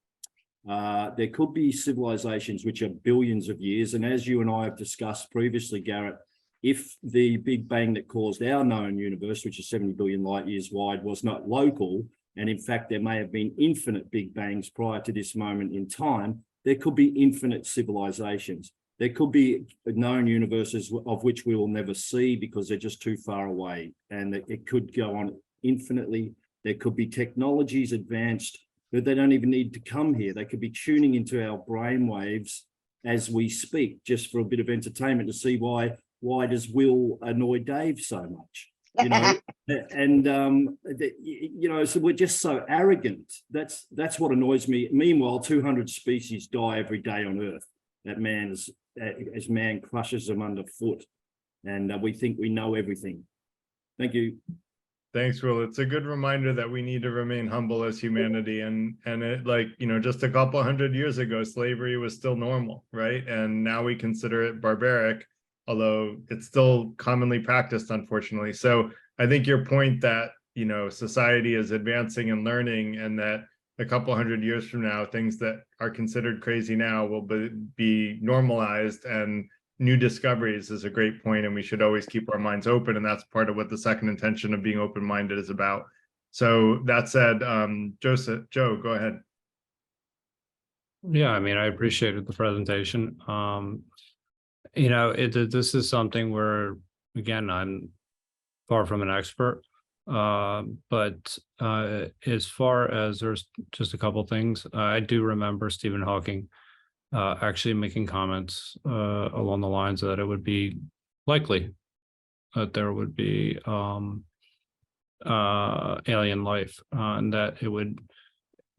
there could be civilizations which are billions of years. And as you and I have discussed previously, Garrett, if the Big Bang that caused our known universe, which is 70 billion light years wide, was not local, and in fact, there may have been infinite Big Bangs prior to this moment in time, there could be infinite civilizations. There could be known universes of which we will never see because they're just too far away, and it could go on infinitely. There could be technologies advanced that they don't even need to come here. They could be tuning into our brain waves as we speak, just for a bit of entertainment to see why does Will annoy Dave so much, you know? And you know, so we're just so arrogant. That's what annoys me. Meanwhile, 200 species die every day on Earth. That as man crushes them underfoot, and we think we know everything. Thank you. Thanks, Will. It's a good reminder that we need to remain humble as humanity, and it, like, you know, just a couple hundred years ago, slavery was still normal, right? And now we consider it barbaric, although it's still commonly practiced, unfortunately. So I think your point that, you know, society is advancing and learning, and that a couple hundred years from now, things that are considered crazy now will be normalized, and new discoveries is a great point, and we should always keep our minds open, and that's part of what the second intention of being open-minded is about. So that said, Joe, go ahead. Yeah, I mean, I appreciated the presentation. You know, this is something where, again, I'm far from an expert, but as far as there's just a couple things, I do remember Stephen Hawking actually making comments along the lines that it would be likely that there would be alien life, and that it would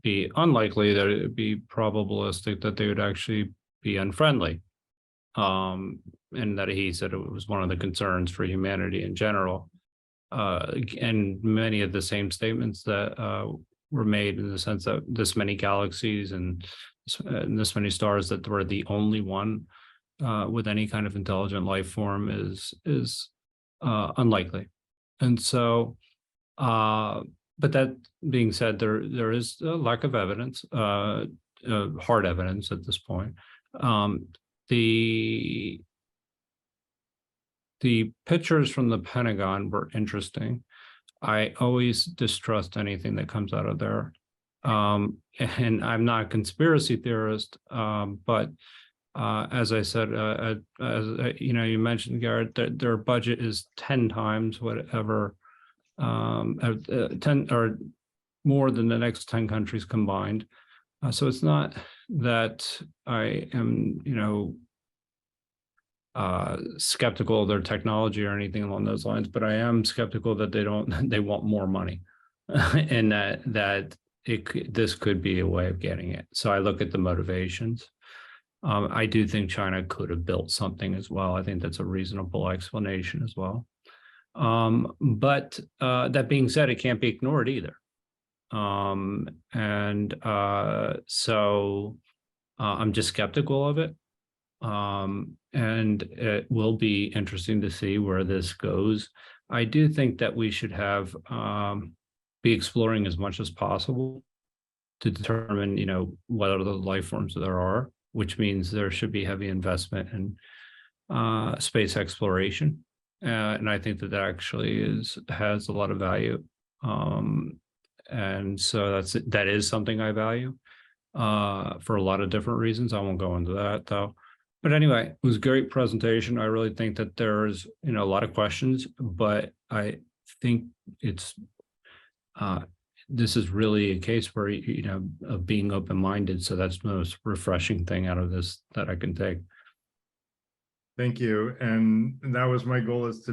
be unlikely that it would be probabilistic that they would actually be unfriendly. And that he said it was one of the concerns for humanity in general. And many of the same statements that were made, in the sense that this many galaxies and this many stars, that we're the only one with any kind of intelligent life form is unlikely. And so, but that being said, there is a lack of evidence, hard evidence at this point. The pictures from the Pentagon were interesting. I always distrust anything that comes out of there. And I'm not a conspiracy theorist, but as I said, you know, you mentioned, Garrett, that their budget is 10 times whatever, 10 or more than the next 10 countries combined. So it's not that I am, you know, skeptical of their technology or anything along those lines, but I am skeptical that they want more money, and that this could be a way of getting it. So I look at the motivations. I do think China could have built something as well. I think that's a reasonable explanation as well. But that being said, it can't be ignored either. So I'm just skeptical of it. And it will be interesting to see where this goes. I do think that we should have be exploring as much as possible to determine, what other life forms there are, which means there should be heavy investment in space exploration. And I think that actually has a lot of value. And so that is something I value for a lot of different reasons. I won't go into that though. But anyway, it was a great presentation. I really think that there's, a lot of questions, but I think this is really a case where, of being open-minded. So that's the most refreshing thing out of this that I can take. Thank you. And that was my goal, is to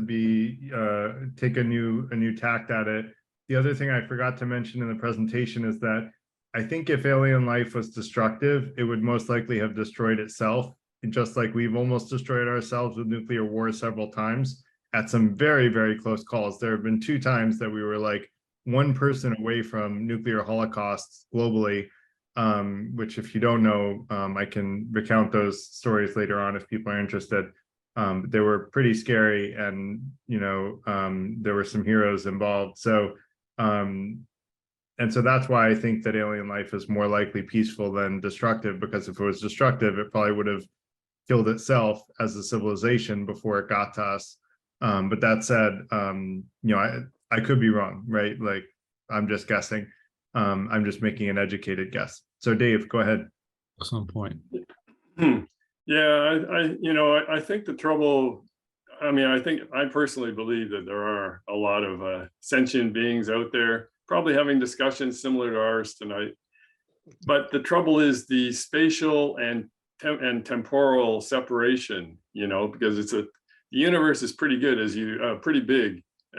take a new tact at it. The other thing I forgot to mention in the presentation is that I think if alien life was destructive, it would most likely have destroyed itself, just like we've almost destroyed ourselves with nuclear war several times at some very, very close calls. There have been 2 times that we were like one person away from nuclear holocausts globally, which if you don't know, I can recount those stories later on if people are interested. They were pretty scary, and there were some heroes involved. So and so that's why I think that alien life is more likely peaceful than destructive, because if it was destructive, it probably would have killed itself as a civilization before it got to us. But that said, I could be wrong, right? Like, I'm just guessing. I'm just making an educated guess. So Dave, go ahead. At some point. Yeah, I think the trouble, I personally believe that there are a lot of sentient beings out there, probably having discussions similar to ours tonight. But the trouble is the spatial and temporal separation, because the universe is pretty big,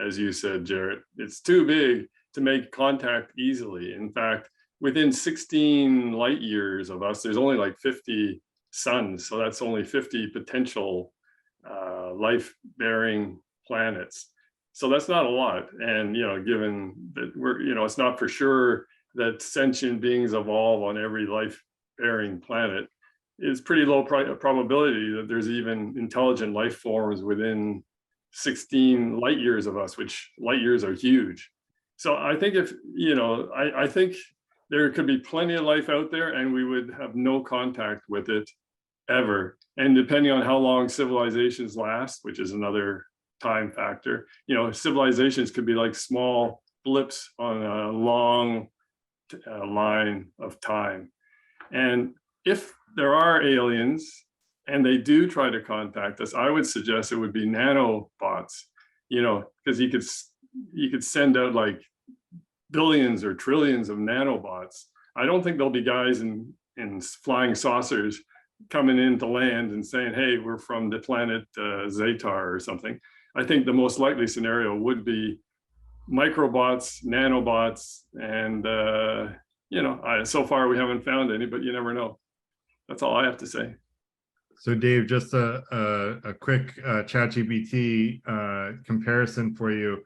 as you said, Garrett. It's too big to make contact easily. In fact, within 16 light years of us, there's only like 50 suns. So that's only 50 potential life-bearing planets. So that's not a lot. And, given that it's not for sure that sentient beings evolve on every life-bearing planet, it's pretty low probability that there's even intelligent life forms within 16 light years of us, which light years are huge. So I think I think there could be plenty of life out there, and we would have no contact with it ever. And depending on how long civilizations last, which is another time factor, civilizations could be like small blips on a long line of time. And if there are aliens and they do try to contact us, I would suggest it would be nanobots, because you could send out like billions or trillions of nanobots. I don't think there'll be guys in flying saucers coming into land and saying, hey, we're from the planet Zetar or something. I think the most likely scenario would be microbots, nanobots, and so far we haven't found any, but you never know. That's all I have to say. So Dave, just a quick ChatGPT comparison for you.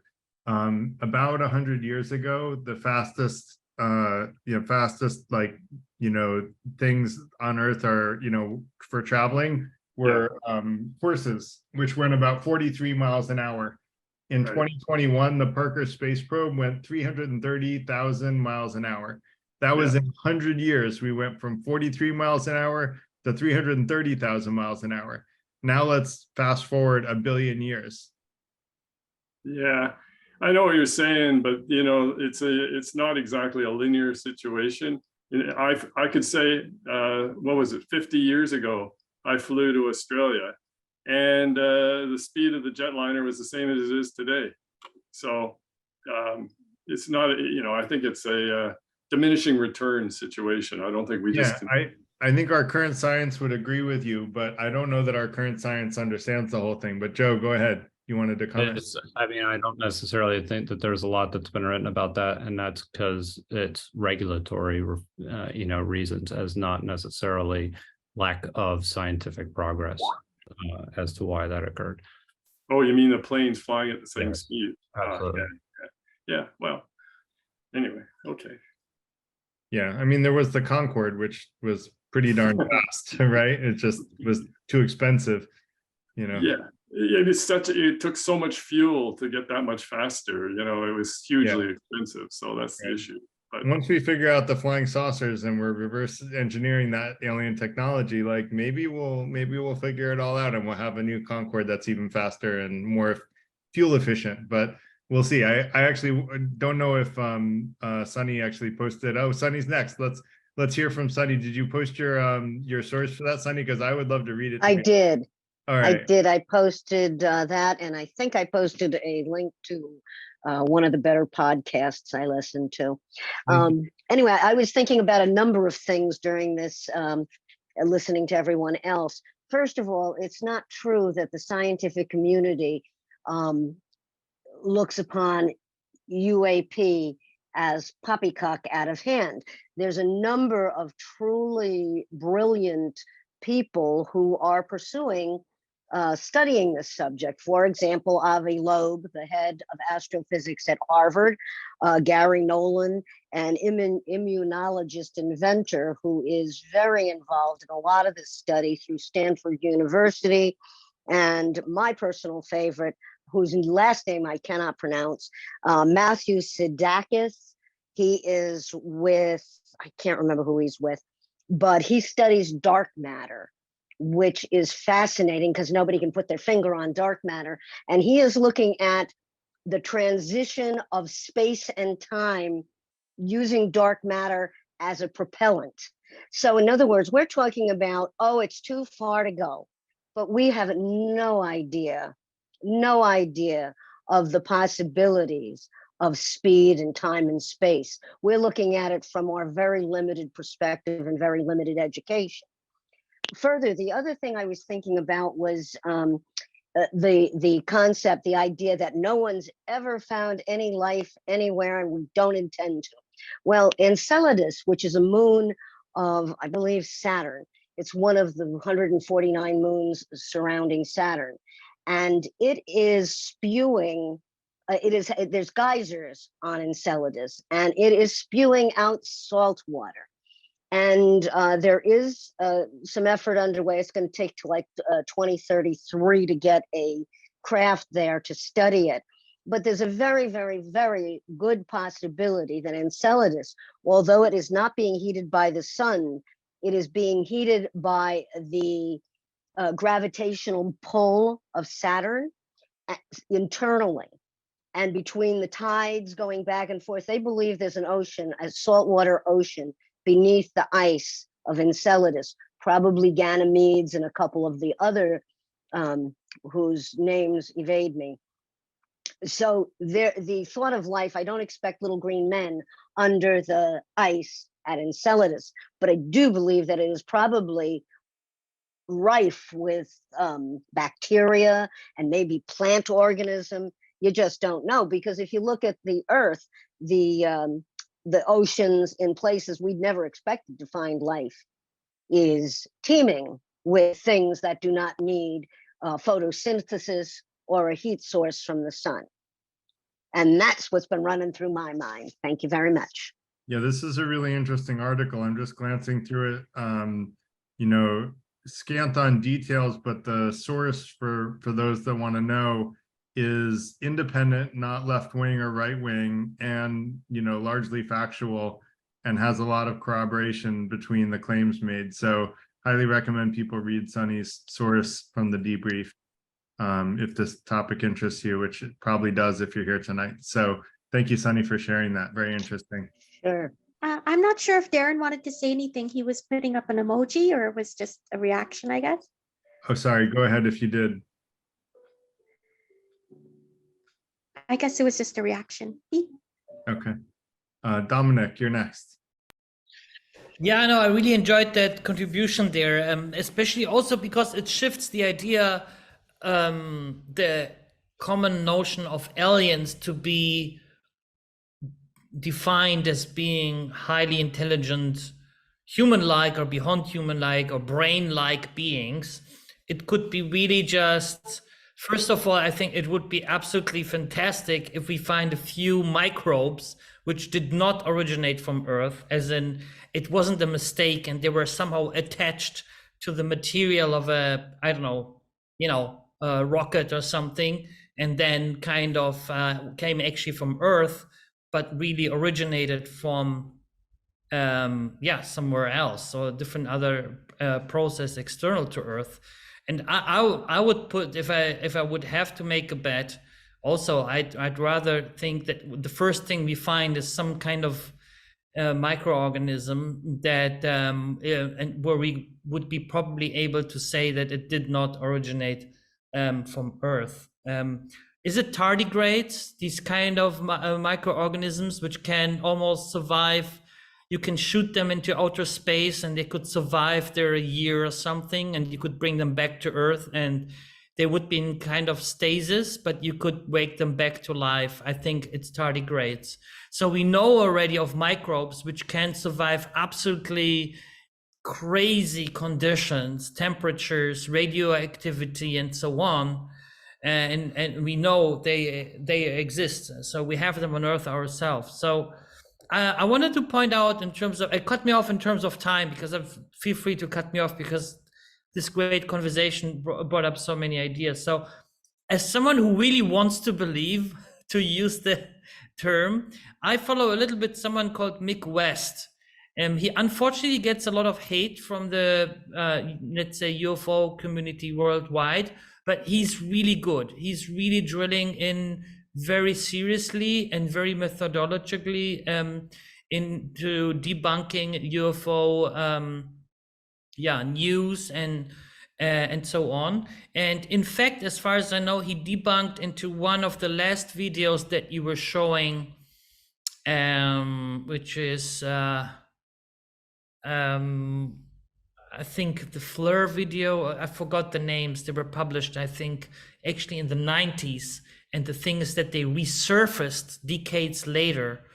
About 100 years ago, the fastest things on Earth are, for traveling were horses, which went about 43 miles an hour. In 2021, the Parker space probe went 330,000 miles an hour. That was in 100 years. We went from 43 miles an hour to 330,000 miles an hour. Now let's fast forward 1 billion years. Yeah, I know what you're saying, but it's not exactly a linear situation. I could say, what was it, 50 years ago, I flew to Australia, and the speed of the jetliner was the same as it is today. So it's not, I think it's a diminishing return situation. I don't think we just. I think our current science would agree with you, but I don't know that our current science understands the whole thing. But Joe, go ahead. You wanted to comment? I don't necessarily think that there's a lot that's been written about that, and that's because it's regulatory, reasons, as not necessarily lack of scientific progress as to why that occurred. Oh, you mean the planes flying at the same speed? Absolutely. Yeah. Well, anyway, okay. Yeah, I mean, there was the Concorde, which was pretty darn fast, right? It just was too expensive, Yeah, it took so much fuel to get that much faster, you know, it was hugely expensive. So that's the Right. issue. But Once we figure out the flying saucers and we're reverse engineering that alien technology, like maybe we'll figure it all out and we'll have a new Concorde that's even faster and more fuel efficient. But we'll see. I actually don't know if Sunny actually posted. Oh, Sunny's next. Let's hear from Sunny. Did you post your source for that, Sunny? Because I would love to read it. I did. All I right. did. I posted that, and I think I posted a link to one of the better podcasts I listen to. Anyway, I was thinking about a number of things during this, listening to everyone else. First of all, it's not true that the scientific community looks upon UAP as poppycock out of hand. There's a number of truly brilliant people who are pursuing studying this subject. For example, Avi Loeb, the head of astrophysics at Harvard, Gary Nolan, an immunologist inventor who is very involved in a lot of this study through Stanford University, and my personal favorite, whose last name I cannot pronounce, Matthew Sidakis. He is with, I can't remember who he's with, but he studies dark matter, which is fascinating because nobody can put their finger on dark matter. And he is looking at the transition of space and time using dark matter as a propellant. So in other words, we're talking about, oh, it's too far to go, but we have no idea of the possibilities of speed and time and space. We're looking at it from our very limited perspective and very limited education. Further, the other thing I was thinking about was the concept, the idea that no one's ever found any life anywhere and we don't intend to. Well, Enceladus, which is a moon of, I believe, Saturn, it's one of the 149 moons surrounding Saturn, and it is spewing, there's geysers on Enceladus, and it is spewing out salt water. And there is some effort underway. It's going to take to like 2033 to get a craft there to study it. But there's a very, very, very good possibility that Enceladus, although it is not being heated by the sun, it is being heated by the gravitational pull of Saturn internally. And between the tides going back and forth, they believe there's an ocean, a saltwater ocean, beneath the ice of Enceladus, probably Ganymedes and a couple of the other whose names evade me. So the thought of life, I don't expect little green men under the ice at Enceladus, but I do believe that it is probably rife with bacteria and maybe plant organism. You just don't know, because if you look at the Earth, the oceans in places we'd never expected to find life is teeming with things that do not need photosynthesis or a heat source from the sun. And that's what's been running through my mind. Thank you very much. Yeah, this is a really interesting article. I'm just glancing through it. You know, scant on details, but the source for those that want to know is independent, not left wing or right wing, and you know, largely factual, and has a lot of corroboration between the claims made. So highly recommend people read Sunny's source from the debrief if this topic interests you, which it probably does if you're here tonight. So thank you, Sunny, for sharing that. Very interesting. Sure. I'm not sure if Darren wanted to say anything. He was putting up an emoji, or it was just a reaction, I guess. Oh, sorry. Go ahead if you did. I guess it was just a reaction. Okay. Dominic, you're next. Yeah, no, I really enjoyed that contribution there, especially also because it shifts the idea, the common notion of aliens to be defined as being highly intelligent, human-like or beyond human-like or brain-like beings. It could be really just, first of all, I think it would be absolutely fantastic if we find a few microbes which did not originate from Earth, as in it wasn't a mistake and they were somehow attached to the material of a, I don't know, you know, rocket or something, and then kind of came actually from Earth, but really originated from somewhere else, or a different other process external to Earth. And I would put, if I would have to make a bet, also I'd rather think that the first thing we find is some kind of microorganism that and where we would be probably able to say that it did not originate from Earth. Is it tardigrades, these kind of microorganisms which can almost survive? You can shoot them into outer space and they could survive there a year or something, and you could bring them back to Earth and they would be in kind of stasis, but you could wake them back to life. I think it's tardigrades. So we know already of microbes which can survive absolutely crazy conditions, temperatures, radioactivity, and so on. And we know they exist. So we have them on Earth ourselves. So I wanted to point out, in terms of, it cut me off in terms of time, because feel free to cut me off, because this great conversation brought up so many ideas. So as someone who really wants to believe, to use the term, I follow a little bit someone called Mick West. He unfortunately gets a lot of hate from the, let's say, UFO community worldwide, but he's really good. He's really drilling in very seriously and very methodologically into debunking UFO news and so on. And in fact, as far as I know, he debunked into one of the last videos that you were showing, which is I think the FLIR video. I forgot the names. They were published, I think, actually in the 90s. And the thing is that they resurfaced decades later,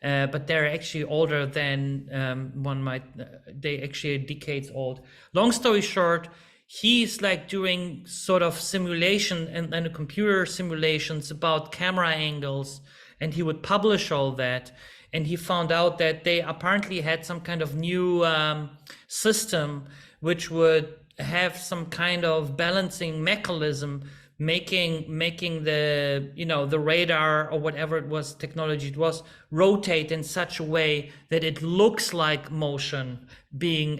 but they're actually older than they actually are decades old. Long story short, he's like doing sort of simulation and computer simulations about camera angles, and he would publish all that. And he found out that they apparently had some kind of new system which would have some kind of balancing mechanism, making the, the radar or whatever it was, technology it was, rotate in such a way that it looks like motion being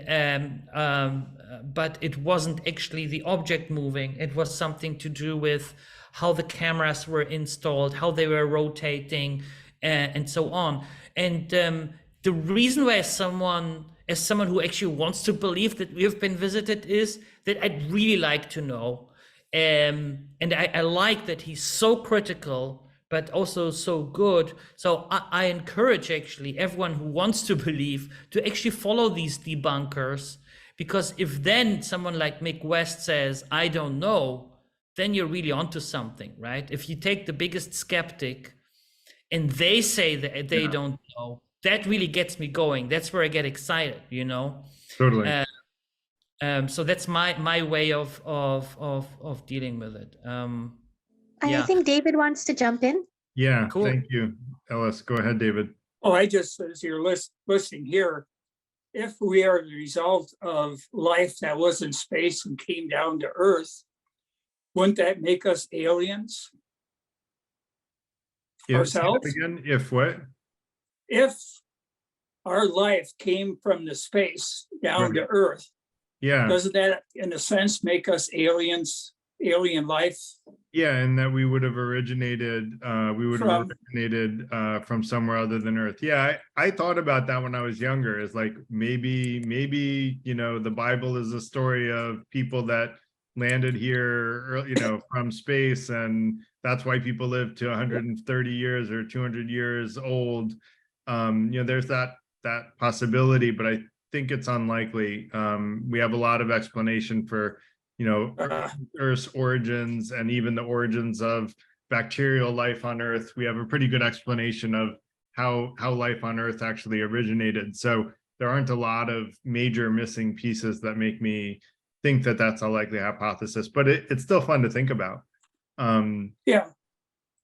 but it wasn't actually the object moving. It was something to do with how the cameras were installed, how they were rotating, and so on. And the reason why as someone who actually wants to believe that we have been visited is that I'd really like to know. And I like that he's so critical, but also so good. So I encourage actually everyone who wants to believe to actually follow these debunkers, because if then someone like Mick West says, I don't know, then you're really onto something, right? If you take the biggest skeptic and they say that they don't know, that really gets me going. That's where I get excited, Totally. So that's my way of dealing with it. I think David wants to jump in. Yeah, Cool. Thank you, Ellis. Go ahead, David. Oh, I just, as you're listening here, if we are the result of life that was in space and came down to Earth, wouldn't that make us aliens? Ourselves? Again, if what? If our life came from the space down to Earth, doesn't that, in a sense, make us aliens, alien life? Yeah, and that we would have originated, from somewhere other than Earth. Yeah, I thought about that when I was younger. It's like maybe the Bible is a story of people that landed here, from space, and that's why people live to 130 years or 200 years old. There's that possibility, but I think it's unlikely. We have a lot of explanation for Earth's origins, and even the origins of bacterial life on Earth. We have a pretty good explanation of how life on Earth actually originated. So there aren't a lot of major missing pieces that make me think that that's a likely hypothesis, but it's still fun to think about.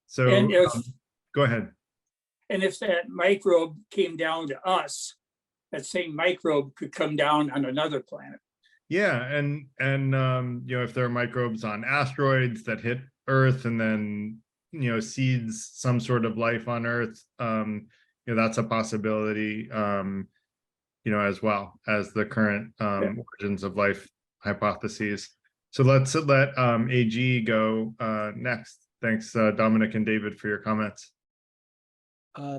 So go ahead. And if that microbe came down to us, that same microbe could come down on another planet. Yeah, and you know, if there are microbes on asteroids that hit Earth and then, you know, seeds some sort of life on Earth, you know, that's a possibility, you know, as well as the current origins of life hypotheses. So let's let AG go next. Thanks, Dominic and David, for your comments.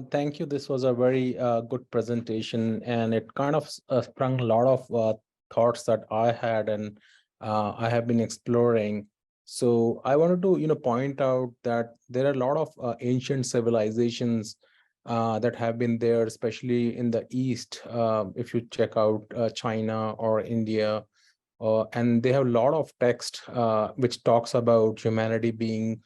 Thank you. This was a very good presentation, and it kind of sprung a lot of thoughts that I had and I have been exploring. So I wanted to, you know, point out that there are a lot of ancient civilizations that have been there, especially in the East. If you check out China or India, and they have a lot of text which talks about humanity being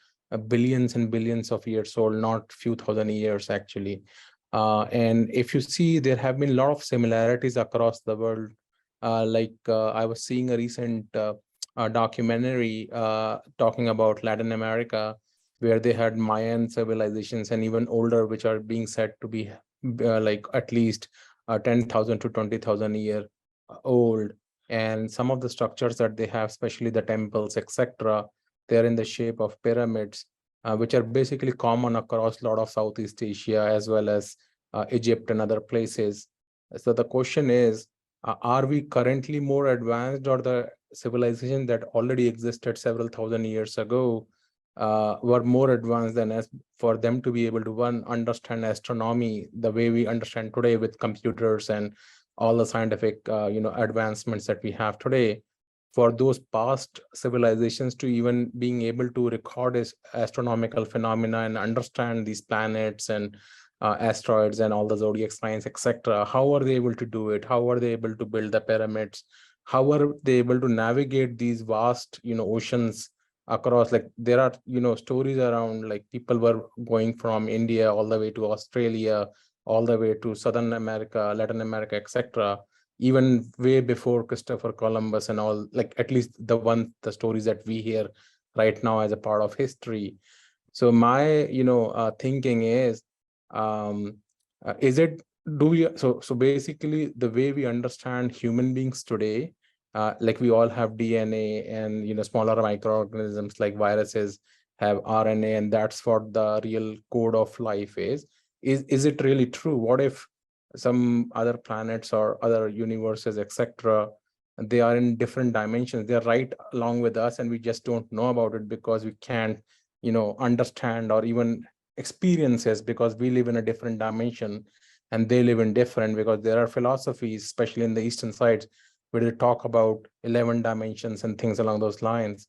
billions and billions of years old, not few thousand years actually. And if you see, there have been a lot of similarities across the world. I was seeing a recent documentary talking about Latin America, where they had Mayan civilizations and even older, which are being said to be like at least 10,000 to 20,000 year old. And some of the structures that they have, especially the temples, etc., they're in the shape of pyramids, which are basically common across a lot of Southeast Asia as well as Egypt and other places. So the question is, are we currently more advanced, or the civilization that already existed several thousand years ago were more advanced than us for them to be able to, one, understand astronomy the way we understand today with computers and all the scientific you know, advancements that we have today, for those past civilizations to even being able to record astronomical phenomena and understand these planets and asteroids and all the zodiac signs, etc. How are they able to do it? How are they able to build the pyramids? How are they able to navigate these vast, you know, oceans across? Like, there are, you know, stories around, like, people were going from India all the way to Australia, all the way to Southern America, Latin America, etc., even way before Christopher Columbus and all, like, at least the stories that we hear right now as a part of history. So my, you know, thinking is it, do we, so basically the way we understand human beings today, like, we all have DNA, and, you know, smaller microorganisms like viruses have RNA, and that's what the real code of life is it really true? What if some other planets or other universes, etc., they are in different dimensions, they're right along with us, and we just don't know about it because we can't, you know, understand or even experiences, because we live in a different dimension and they live in different, because there are philosophies, especially in the eastern sides, where they talk about 11 dimensions and things along those lines.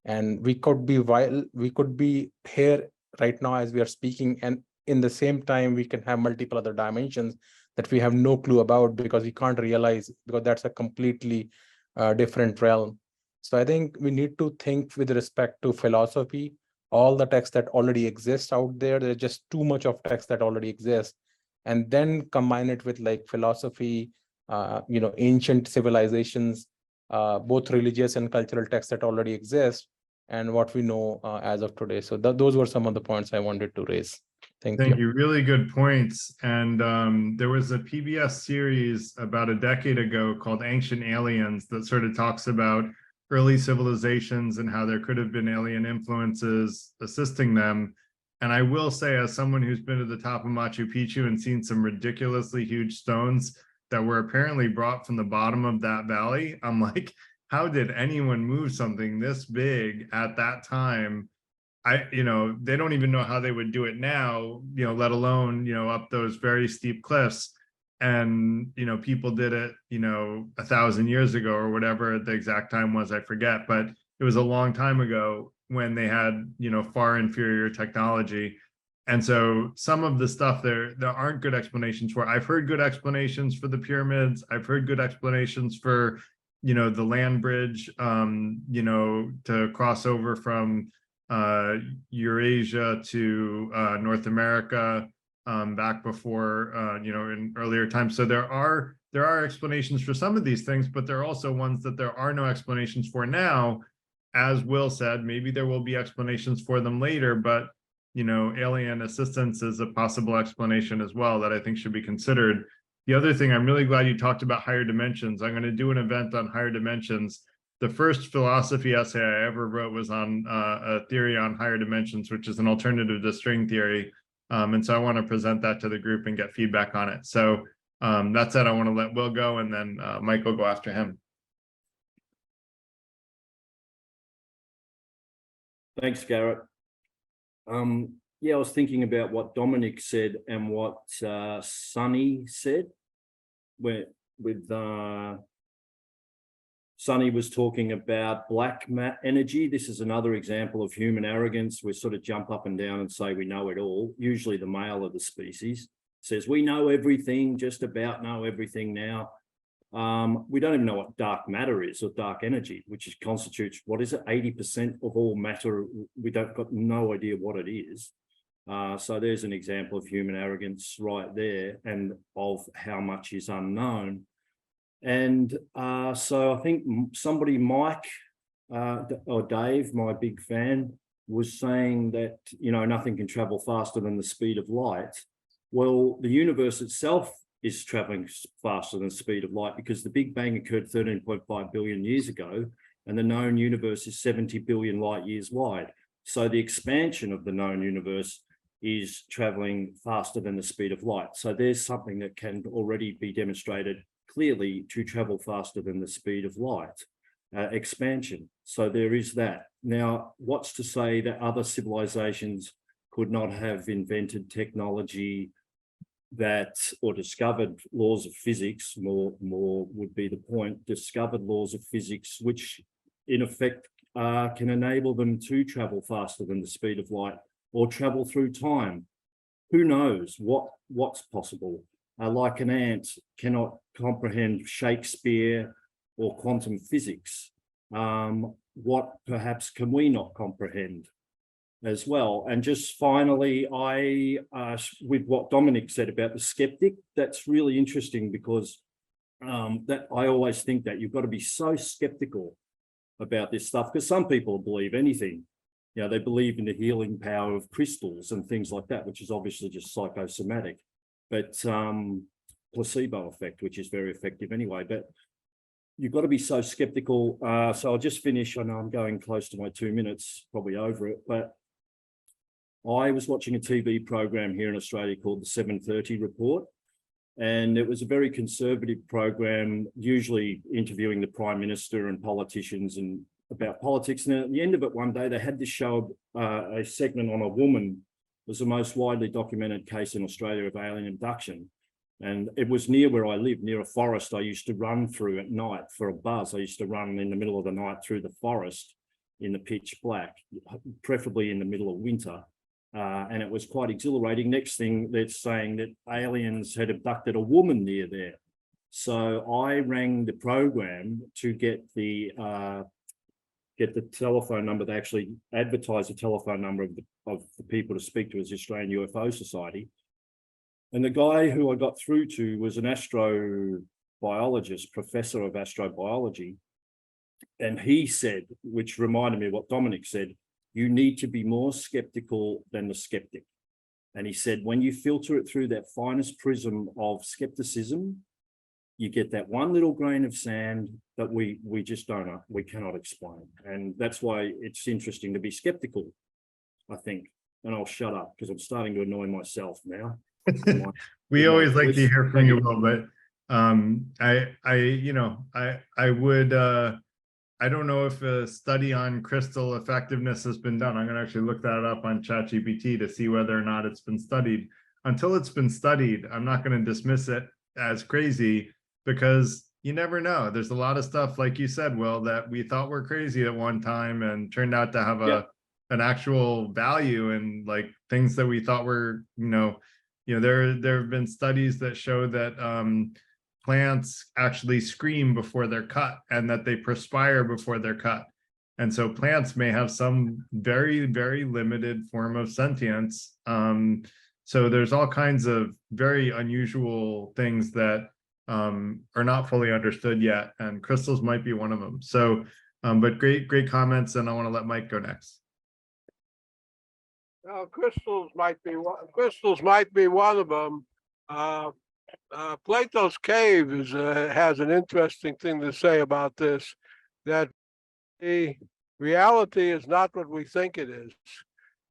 And we could be here right now as we are speaking, and in the same time we can have multiple other dimensions that we have no clue about, because we can't realize, because that's a completely different realm. So I think we need to think with respect to philosophy, all the text that already exists out there. There's just too much of text that already exists, and then combine it with, like, philosophy, you know, ancient civilizations, both religious and cultural texts that already exist, and what we know as of today. So those were some of the points I wanted to raise. Thank you. Really good points. And there was a PBS series about a decade ago called Ancient Aliens that sort of talks about early civilizations and how there could have been alien influences assisting them. And I will say, as someone who's been to the top of Machu Picchu and seen some ridiculously huge stones that were apparently brought from the bottom of that valley, I'm like, how did anyone move something this big at that time? You know, they don't even know how they would do it now, you know, let alone, you know, up those very steep cliffs. And, you know, people did it, you know, 1,000 years ago or whatever the exact time was, I forget, but it was a long time ago when they had, you know, far inferior technology. And so some of the stuff there aren't good explanations for. I've heard good explanations for the pyramids. I've heard good explanations for, you know, the land bridge, you know, to cross over from Eurasia to North America back before, you know, in earlier times. So there are explanations for some of these things, but there are also ones that there are no explanations for now. As Will said, maybe there will be explanations for them later, but, you know, alien assistance is a possible explanation as well that I think should be considered. The other thing, I'm really glad you talked about higher dimensions. I'm going to do an event on higher dimensions. The first philosophy essay I ever wrote was on a theory on higher dimensions, which is an alternative to string theory. And so I want to present that to the group and get feedback on it. So that said, I want to let Will go, and then Mike will go after him. Thanks, Garrett. Yeah, I was thinking about what Dominic said and what Sonny said. Sonny was talking about black energy. This is another example of human arrogance. We sort of jump up and down and say we know it all. Usually the male of the species says we know everything, just about know everything now. We don't even know what dark matter is, or dark energy, which constitutes, what is it, 80% of all matter. We got no idea what it is. So there's an example of human arrogance right there, and of how much is unknown. And so I think somebody, Mike or Dave, my big fan, was saying that, you know, nothing can travel faster than the speed of light. Well, the universe itself is traveling faster than the speed of light, because the Big Bang occurred 13.5 billion years ago, and the known universe is 70 billion light years wide. So the expansion of the known universe is traveling faster than the speed of light. So there's something that can already be demonstrated clearly to travel faster than the speed of light, expansion. So there is that. Now, what's to say that other civilizations could not have invented technology that, or discovered laws of physics, more would be the point, discovered laws of physics, which in effect can enable them to travel faster than the speed of light, or travel through time. Who knows what's possible? Like an ant cannot comprehend Shakespeare or quantum physics. What perhaps can we not comprehend as well? And just finally, with what Dominic said about the skeptic, that's really interesting, because that I always think that you've got to be so skeptical about this stuff, because some people believe anything. You know, they believe in the healing power of crystals and things like that, which is obviously just psychosomatic, but placebo effect, which is very effective anyway. But you've got to be so skeptical. So I'll just finish. I know I'm going close to my 2 minutes, probably over it, but I was watching a TV program here in Australia called the 7:30 Report, and it was a very conservative program, usually interviewing the Prime Minister and politicians and about politics. And at the end of it one day, they had to show a segment on a woman. It was the most widely documented case in Australia of alien abduction. And it was near where I live, near a forest I used to run through at night for a buzz. I used to run in the middle of the night through the forest in the pitch black, preferably in the middle of winter. And it was quite exhilarating. Next thing, they're saying that aliens had abducted a woman near there. So I rang the program to get the telephone number. They actually advertised the telephone number of the people to speak to as the Australian UFO Society. And the guy who I got through to was an astrobiologist, professor of astrobiology. And he said, which reminded me of what Dominic said, you need to be more skeptical than the skeptic. And he said, when you filter it through that finest prism of skepticism, you get that one little grain of sand that we just don't know, we cannot explain. And that's why it's interesting to be skeptical, I think. And I'll shut up because I'm starting to annoy myself now. We always like to hear from you, Will, but I don't know if a study on crystal effectiveness has been done. I'm going to actually look that up on ChatGPT to see whether or not it's been studied. Until it's been studied, I'm not going to dismiss it as crazy, because you never know. There's a lot of stuff, like you said, Will, that we thought were crazy at one time and turned out to have an actual value, and like things that we thought were, there have been studies that show that plants actually scream before they're cut, and that they perspire before they're cut. And so plants may have some very, very limited form of sentience. So there's all kinds of very unusual things that are not fully understood yet, and crystals might be one of them. So, but great comments, and I want to let Mike go next. Well, crystals might be one of them. Plato's Cave has an interesting thing to say about this, that the reality is not what we think it is.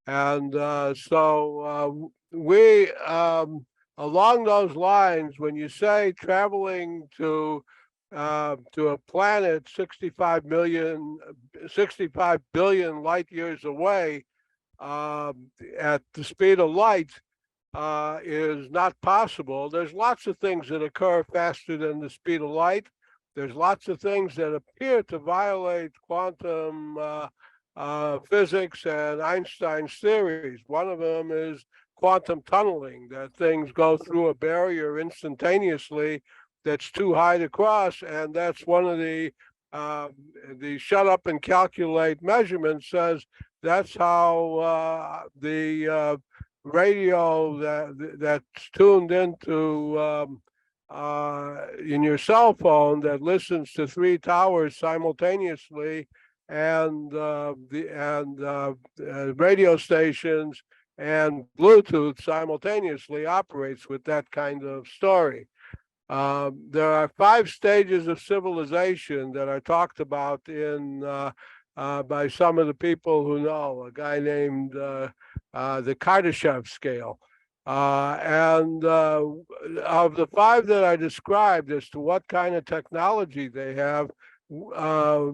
And so we, along those lines, when you say traveling to a planet 65 billion light years away at the speed of light, is not possible. There's lots of things that occur faster than the speed of light. There's lots of things that appear to violate quantum physics and Einstein's theories. One of them is quantum tunneling, that things go through a barrier instantaneously that's too high to cross, and that's one of the shut up and calculate measurements says that's how the radio that's tuned into in your cell phone that listens to 3 towers simultaneously, and radio stations and Bluetooth simultaneously operates with that kind of story. There are 5 stages of civilization that are talked about in by some of the people who know, a guy named the Kardashev scale. And of the 5 that I described as to what kind of technology they have, our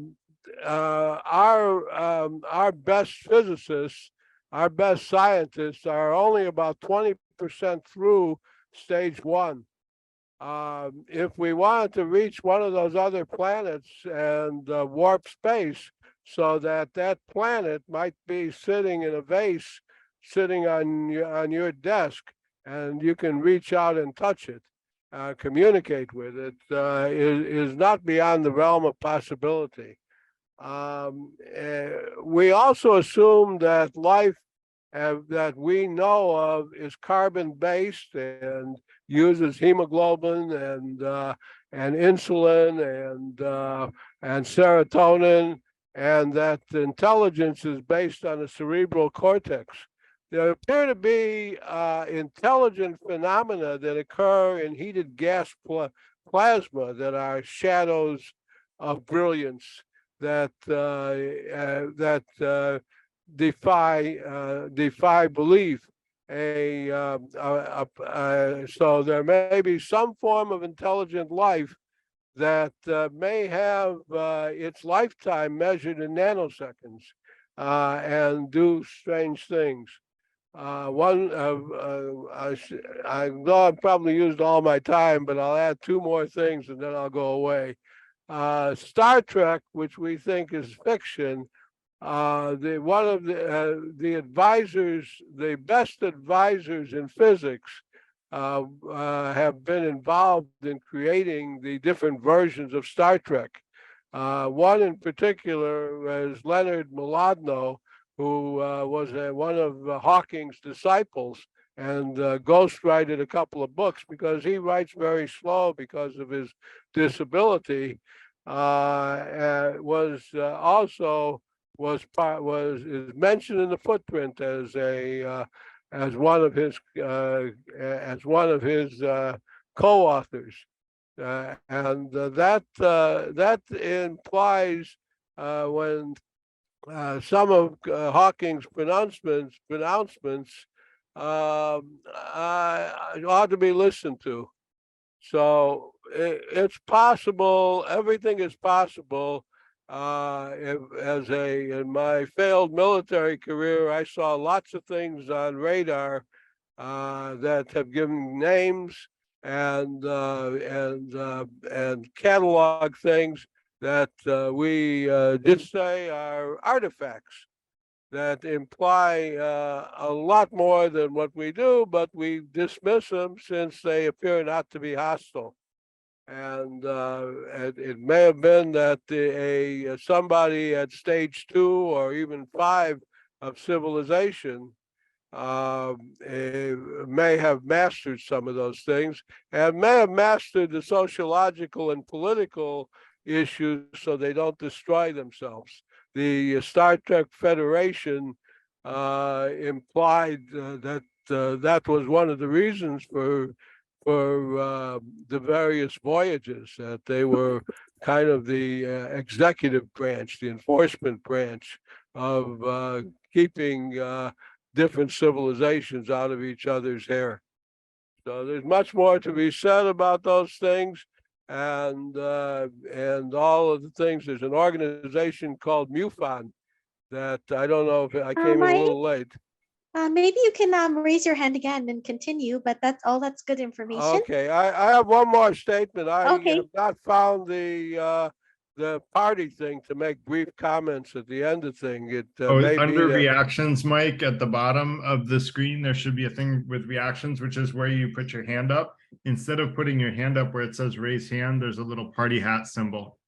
best physicists, our best scientists are only about 20% through stage 1. If we wanted to reach one of those other planets and warp space so that that planet might be sitting in a vase, sitting on your desk, and you can reach out and touch it, communicate with it, is not beyond the realm of possibility. We also assume that life that we know of is carbon-based and uses hemoglobin and insulin and serotonin, and that intelligence is based on the cerebral cortex. There appear to be intelligent phenomena that occur in heated gas plasma that are shadows of brilliance that defy belief. So there may be some form of intelligent life that may have its lifetime measured in nanoseconds and do strange things. I know I've probably used all my time, but I'll add 2 more things and then I'll go away. Star Trek, which we think is fiction, one of the advisors, the best advisors in physics, have been involved in creating the different versions of Star Trek. One in particular is Leonard Mlodinow, who was one of Hawking's disciples and ghostwrote a couple of books because he writes very slow because of his disability. Is mentioned in the footprint as one of his co-authors, and that implies when some of Hawking's pronouncements ought to be listened to. So it's possible. Everything is possible. In my failed military career, I saw lots of things on radar that have given names and catalog things that we just say are artifacts that imply a lot more than what we do, but we dismiss them since they appear not to be hostile. And it may have been that somebody at stage 2 or even 5 of civilization may have mastered some of those things and may have mastered the sociological and political issues so they don't destroy themselves. The Star Trek Federation implied that that was one of the reasons for for the various voyages, that they were kind of the executive branch, the enforcement branch of keeping different civilizations out of each other's hair. So there's much more to be said about those things, and all of the things. There's an organization called MUFON that I don't know if I came in a little late. Maybe you can raise your hand again and continue, but that's good information. Okay, I have one more statement. I Okay. have not found the party thing to make brief comments at the end of thing. It may be under that- reactions, Mike, at the bottom of the screen, there should be a thing with reactions, which is where you put your hand up. Instead of putting your hand up where it says raise hand, there's a little party hat symbol.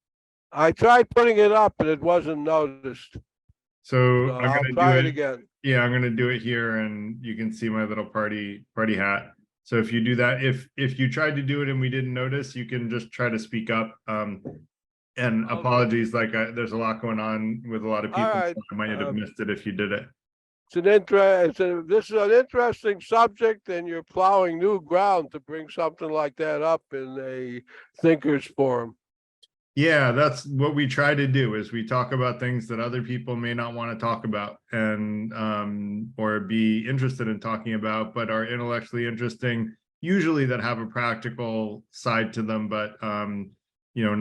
I tried putting it up and it wasn't noticed. So So I'm I'll gonna try do it it again. Yeah, I'm gonna do it here, and you can see my little party hat. So if you do that, if you tried to do it and we didn't notice, you can just try to speak up. And Okay. apologies, like there's a lot going on with a lot of people. All right, So I might have missed it if you did it. This is an interesting subject, and you're plowing new ground to bring something like that up in a thinkers forum. Yeah, that's what we try to do, is we talk about things that other people may not want to talk about, and or be interested in talking about, but are intellectually interesting, usually that have a practical side to them, but you know,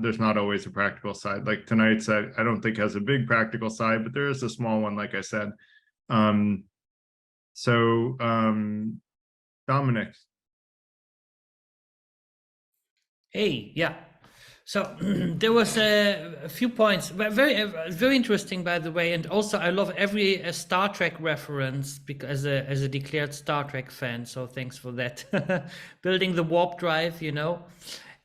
there's not always a practical side. Like tonight's, I don't think has a big practical side, but there is a small one, like I said. Dominic. Hey, yeah. So there was a few points, very interesting, by the way. And also, I love every Star Trek reference because as a declared Star Trek fan. So thanks for that. Building the warp drive, you know.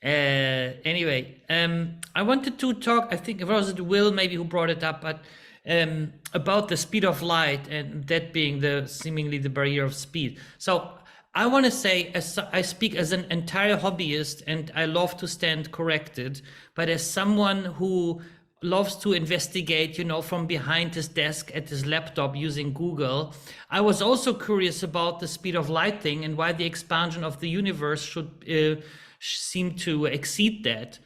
Anyway, I wanted to talk. I think it was Will maybe who brought it up, but about the speed of light and that being seemingly the barrier of speed. So I want to say, as I speak as an entire hobbyist, and I love to stand corrected, but as someone who loves to investigate, you know, from behind his desk at his laptop using Google, I was also curious about the speed of light thing and why the expansion of the universe should seem to exceed that.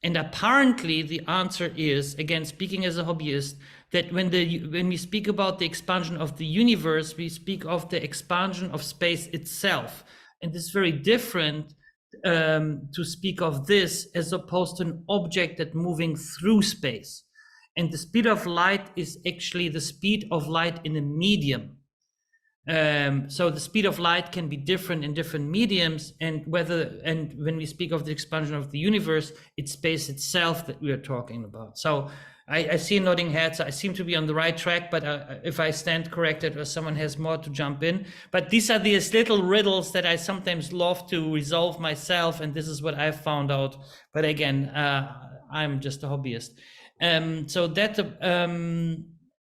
And apparently the answer is, again, speaking as a hobbyist, that when we speak about the expansion of the universe, we speak of the expansion of space itself. And it's very different to speak of this as opposed to an object that's moving through space. And the speed of light is actually the speed of light in a medium. So the speed of light can be different in different mediums, and when we speak of the expansion of the universe, it's space itself that we are talking about. So I see nodding heads. I seem to be on the right track, but if I stand corrected or someone has more to jump in. But these are these little riddles that I sometimes love to resolve myself, and this is what I've found out. But again, I'm just a hobbyist. So that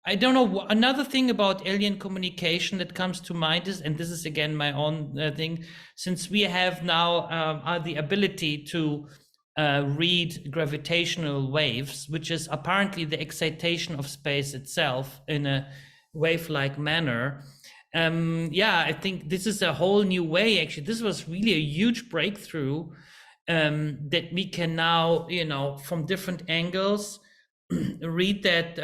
I don't know. Another thing about alien communication that comes to mind is, and this is again my own thing, since we have now the ability to read gravitational waves, which is apparently the excitation of space itself in a wave-like manner. Yeah, I think this is a whole new way. Actually, this was really a huge breakthrough that we can now, you know, from different angles, read that,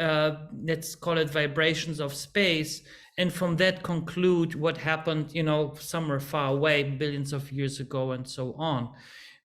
let's call it vibrations of space, and from that conclude what happened, you know, somewhere far away, billions of years ago, and so on.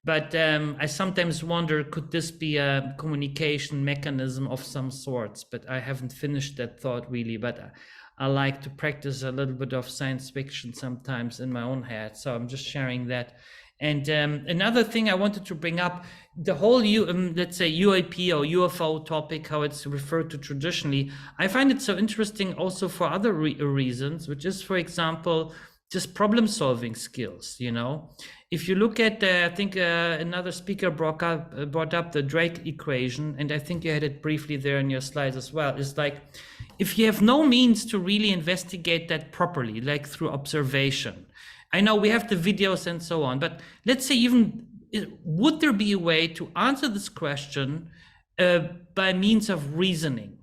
But I sometimes wonder, could this be a communication mechanism of some sorts? But I haven't finished that thought really, but I like to practice a little bit of science fiction sometimes in my own head. So I'm just sharing that. And another thing I wanted to bring up, the whole, let's say UAP or UFO topic, how it's referred to traditionally, I find it so interesting also for other reasons, which is, for example, just problem solving skills, you know. If you look at, I think another speaker brought up the Drake equation, and I think you had it briefly there in your slides as well. It's like, if you have no means to really investigate that properly, like through observation, I know we have the videos and so on, but let's say even, would there be a way to answer this question by means of reasoning?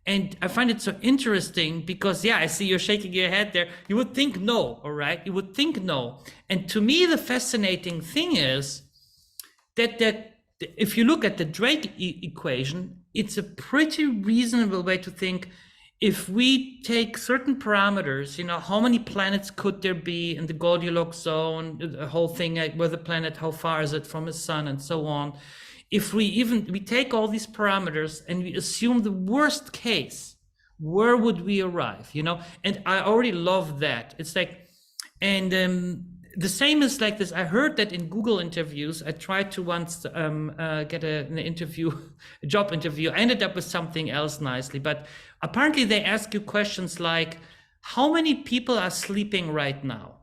And I find it so interesting because, yeah, I see you're shaking your head there. You would think no, all right? You would think no. And to me, the fascinating thing is that if you look at the Drake equation, it's a pretty reasonable way to think. If we take certain parameters, you know, how many planets could there be in the Goldilocks zone, the whole thing, like where the planet, how far is it from the sun, and so on. If we take all these parameters and we assume the worst case, where would we arrive, you know? And I already love that. It's like, and the same is like this. I heard that in Google interviews. I tried to once get an interview, a job interview. I ended up with something else nicely, but apparently they ask you questions like, how many people are sleeping right now,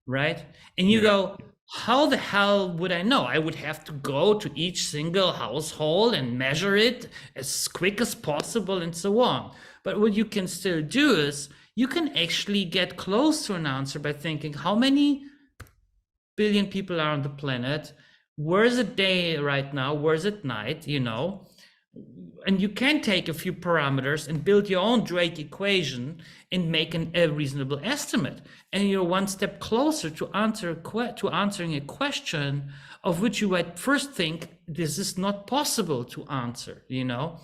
right? And you go, how the hell would I know? I would have to go to each single household and measure it as quick as possible and so on. But what you can still do is you can actually get close to an answer by thinking, how many billion people are on the planet? Where's it day right now? Where's it night? You know, and you can take a few parameters and build your own Drake equation and make a reasonable estimate. And you're one step closer to answering a question of which you at first think this is not possible to answer, you know?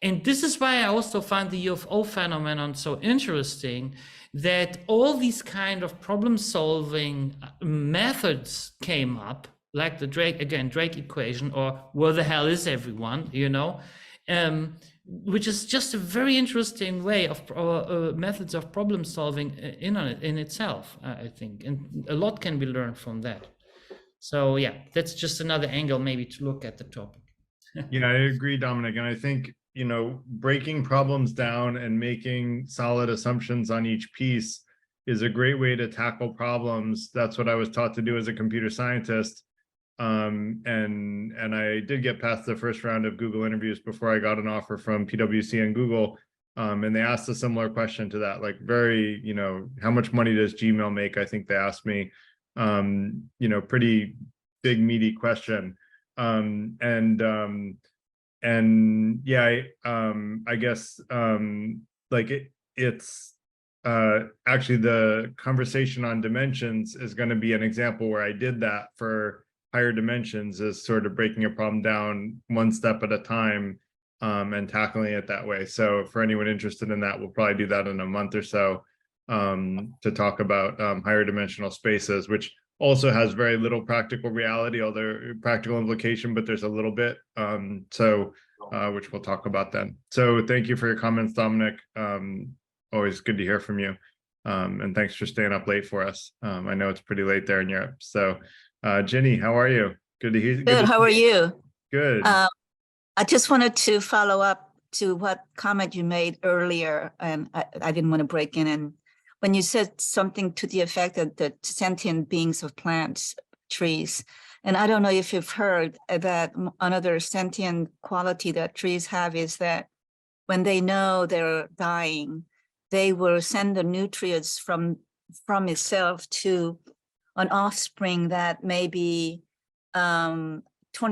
And this is why I also find the UFO phenomenon so interesting, that all these kind of problem solving methods came up, like the Drake equation, or where the hell is everyone, you know, which is just a very interesting way of methods of problem solving in itself, I think, and a lot can be learned from that. So yeah, that's just another angle maybe to look at the topic. Yeah, I agree, Dominic, and I think, you know, breaking problems down and making solid assumptions on each piece is a great way to tackle problems. That's what I was taught to do as a computer scientist. And I did get past the first round of Google interviews before I got an offer from PwC and Google. And they asked a similar question to that, like very, you know, how much money does Gmail make? I think they asked me, you know, pretty big, meaty question. And yeah, I guess like it's actually the conversation on dimensions is going to be an example where I did that for higher dimensions, is sort of breaking a problem down one step at a time and tackling it that way. So for anyone interested in that, we'll probably do that in a month or so to talk about higher dimensional spaces, which also has very little practical reality, although practical implication, but there's a little bit, which we'll talk about then. So thank you for your comments, Dominic. Always good to hear from you. And thanks for staying up late for us. I know it's pretty late there in Europe. So Ginny, how are you? Good to hear. Good, how are you? Good. I just wanted to follow up to what comment you made earlier, and I didn't want to break in. And when you said something to the effect that the sentient beings of plants, trees, and I don't know if you've heard that another sentient quality that trees have is that when they know they're dying, they will send the nutrients from itself to an offspring that may be 20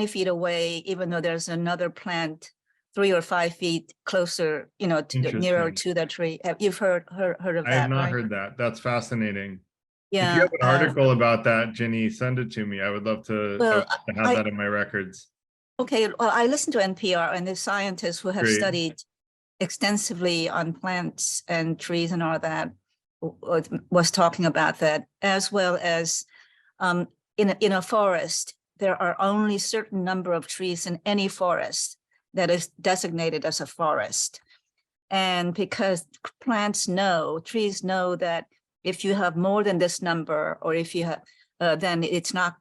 feet away, even though there's another plant 3 or 5 feet closer, you know, nearer to the tree. You've heard of that? I have not right? heard that. That's fascinating. Yeah. If you have an article about that, Ginny, send it to me. I would love to, have that in my records. Okay, well, I listen to NPR, and the scientists who have studied extensively on plants and trees and all that was talking about that, as well as in a forest, there are only certain number of trees in any forest that is designated as a forest. And because trees know that if you have more than this number, or if you have, then it's not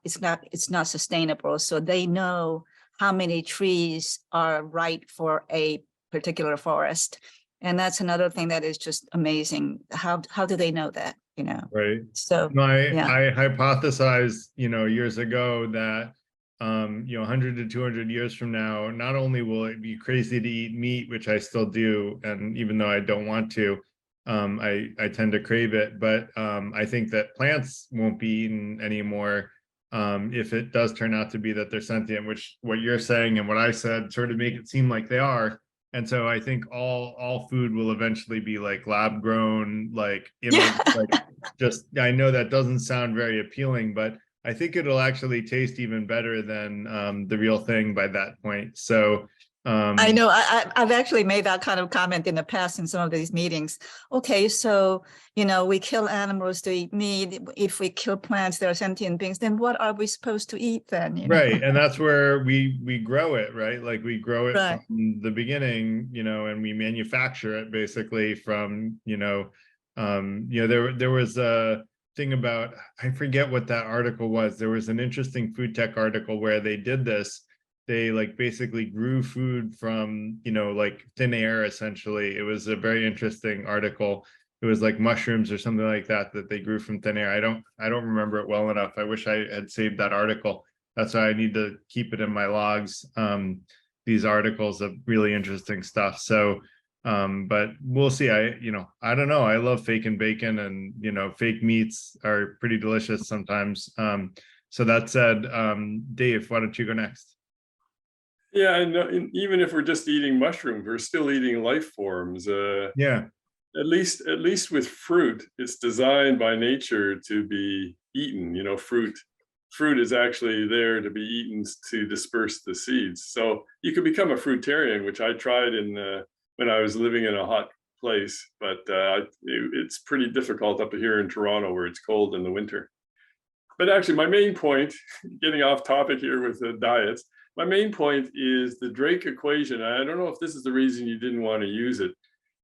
sustainable. So they know how many trees are right for a particular forest. And that's another thing that is just amazing. How do they know that, you know? Right. So I hypothesized, you know, years ago that, you know, 100 to 200 years from now, not only will it be crazy to eat meat, which I still do, and even though I don't want to, I tend to crave it, but I think that plants won't be eaten anymore if it does turn out to be that they're sentient, which what you're saying and what I said sort of make it seem like they are. And so I think all food will eventually be like lab grown, like image, like just, I know that doesn't sound very appealing, but I think it'll actually taste even better than the real thing by that point. So I know I've actually made that kind of comment in the past in some of these meetings. Okay, so, you know, we kill animals to eat meat. If we kill plants, they're sentient beings, then what are we supposed to eat then? You know? Right. And that's where we grow it, right? Like we grow it Right. from the beginning, you know, and we manufacture it basically from, there was a thing about, I forget what that article was. There was an interesting food tech article where they did this. They like basically grew food from, like thin air, essentially. It was a very interesting article. It was like mushrooms or something like that they grew from thin air. I don't remember it well enough. I wish I had saved that article. That's why I need to keep it in my logs. These articles of really interesting stuff. So, but we'll see. I don't know. I love fake and bacon, and fake meats are pretty delicious sometimes. So that said, Dave, why don't you go next? Yeah, and even if we're just eating mushrooms, we're still eating life forms. Yeah. At least with fruit, it's designed by nature to be eaten. Fruit is actually there to be eaten to disperse the seeds. So you can become a fruitarian, which I tried when I was living in a hot place, but it's pretty difficult up here in Toronto where it's cold in the winter. But actually, my main point, getting off topic here with the diets, my main point is the Drake equation. I don't know if this is the reason you didn't want to use it,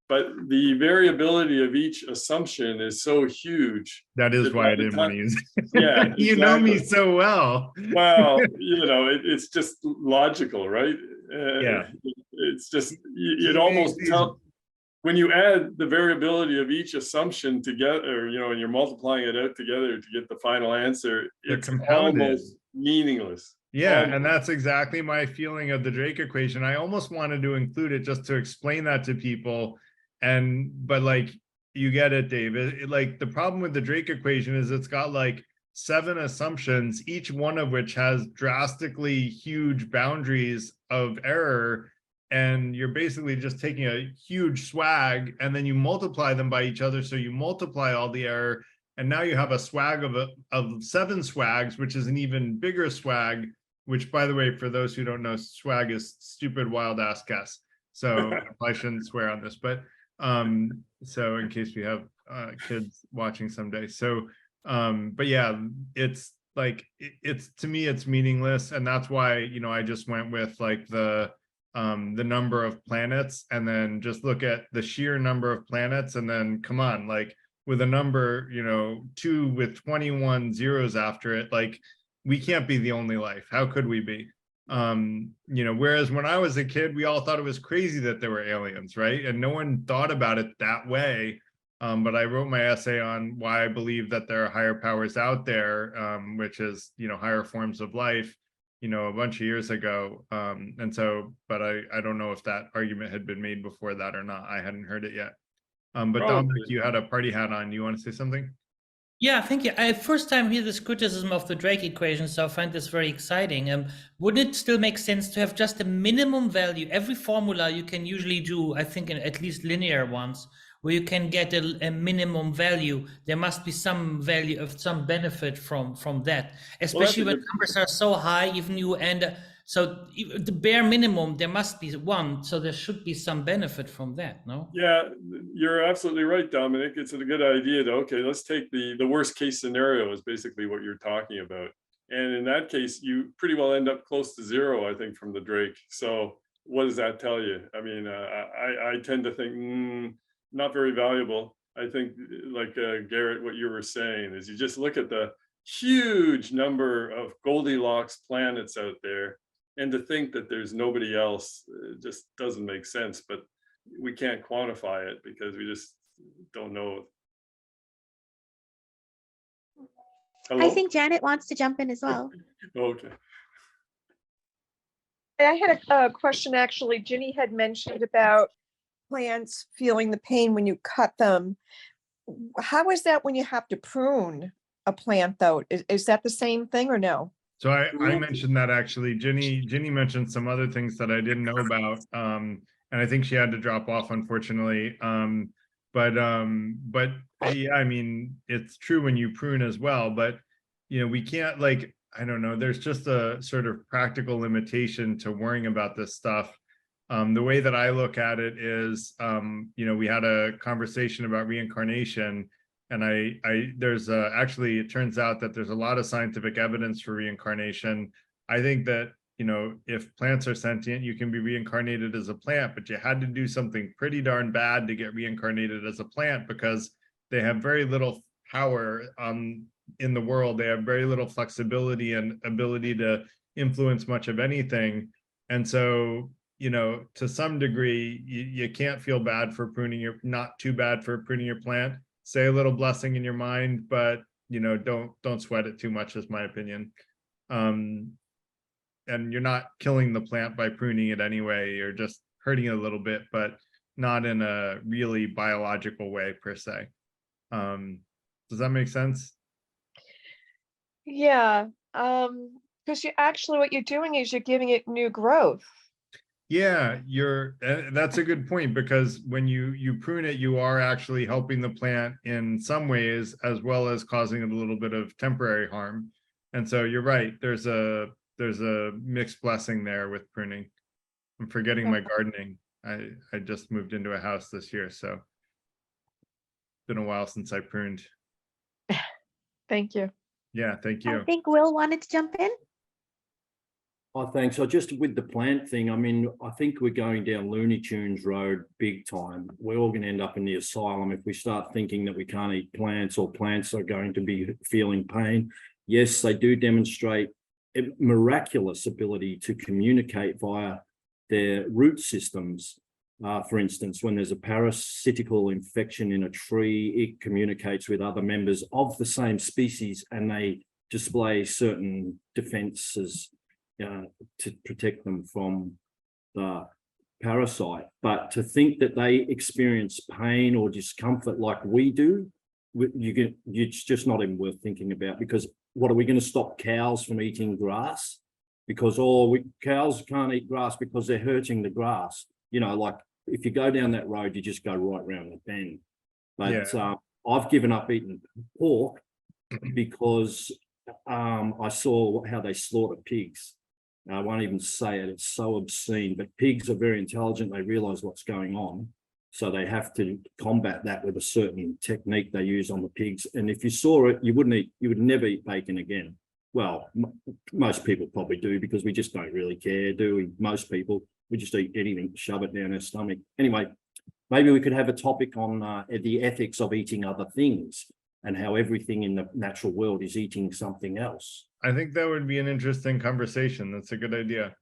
but the variability of each assumption is so huge. That is why I didn't want to use it. Yeah, exactly. You know me so well. Well, it's just logical, right? Yeah. It's just, it almost tell, when you add the variability of each assumption together, and you're multiplying it out together to get the final answer, it's almost meaningless. Yeah, and that's exactly my feeling of the Drake equation. I almost wanted to include it just to explain that to people. But like, you get it, David. Like the problem with the Drake equation is it's got like 7 assumptions, each one of which has drastically huge boundaries of error. And you're basically just taking a huge swag and then you multiply them by each other. So you multiply all the error. And now you have a swag of 7 swags, which is an even bigger swag, which, by the way, for those who don't know, swag is stupid, wild ass guess. So I shouldn't swear on this, but so in case we have kids watching someday. So but yeah, it's like it's to me it's meaningless, and that's why I just went with like the number of planets, and then just look at the sheer number of planets, and then come on, like with a number 2 with 21 zeros after it, like we can't be the only life. How could we be? Whereas when I was a kid, we all thought it was crazy that there were aliens, right? And no one thought about it that way. But I wrote my essay on why I believe that there are higher powers out there, which is, higher forms of life, a bunch of years ago. And so, but I don't know if that argument had been made before that or not. I hadn't heard it yet. But Dominic, you had a party hat on. You want to say something? Yeah, thank you. I first time hear this criticism of the Drake equation, so I find this very exciting. Wouldn't it still make sense to have just a minimum value? Every formula you can usually do, I think, in at least linear ones, where you can get a minimum value. There must be some value of some benefit from that, especially when numbers are so high. Even you end so the bare minimum, there must be one, so there should be some benefit from that, no? Yeah, you're absolutely right, Dominic. It's a good idea to, okay, let's take the worst case scenario is basically what you're talking about. And in that case, you pretty well end up close to 0, I think, from the Drake. So what does that tell you? I mean, I tend to think not very valuable. I think like Garrett, what you were saying is you just look at the huge number of Goldilocks planets out there, and to think that there's nobody else just doesn't make sense, but we can't quantify it because we just don't know. Hello? I think Janet wants to jump in as well. Okay. I had a question, actually. Ginny had mentioned about plants feeling the pain when you cut them. How is that when you have to prune a plant, though? Is that the same thing or no? So I mentioned that actually. Ginny mentioned some other things that I didn't know about. and I think she had to drop off, unfortunately. But yeah, I mean, it's true when you prune as well, but you know, we can't, like, I don't know, there's just a sort of practical limitation to worrying about this stuff. The way that I look at it is, you know, we had a conversation about reincarnation, and there's actually, it turns out that there's a lot of scientific evidence for reincarnation. I think that, you know, if plants are sentient, you can be reincarnated as a plant, but you had to do something pretty darn bad to get reincarnated as a plant, because they have very little power in the world. They have very little flexibility and ability to influence much of anything. And so, you know, to some degree, you can't feel bad for pruning your, not too bad for pruning your plant. Say a little blessing in your mind, but you know, don't sweat it too much, is my opinion. And you're not killing the plant by pruning it anyway. You're just hurting it a little bit, but not in a really biological way per se. Does that make sense? Yeah, because you actually, what you're doing is you're giving it new growth. Yeah, that's a good point, because when you prune it, you are actually helping the plant in some ways, as well as causing it a little bit of temporary harm. And so you're right, there's a mixed blessing there with pruning. I'm forgetting my gardening. I just moved into a house this year, so it's been a while since I pruned. Thank you. Yeah, thank I you. think Will wanted to jump in. Oh, thanks. So just with the plant thing, I mean, I think we're going down Looney Tunes road big time. We're all going to end up in the asylum if we start thinking that we can't eat plants, or plants are going to be feeling pain. Yes, they do demonstrate a miraculous ability to communicate via their root systems. For instance, when there's a parasitical infection in a tree, it communicates with other members of the same species, and they display certain defenses to protect them from the parasite. But to think that they experience pain or discomfort like we do, it's just not even worth thinking about. Because what are we going to stop cows from eating grass? Because cows can't eat grass because they're hurting the grass. You know, like if you go down that road, you just go right round the bend. But yeah. I've given up eating pork because I saw how they slaughter pigs. I won't even say it, it's so obscene, but pigs are very intelligent. They realize what's going on. So they have to combat that with a certain technique they use on the pigs. And if you saw it, you would never eat bacon again. Well, most people probably do, because we just don't really care, do we? Most people, we just eat anything, shove it down our stomach. Anyway, maybe we could have a topic on the ethics of eating other things, and how everything in the natural world is eating something else. I think that would be an interesting conversation. That's a good idea.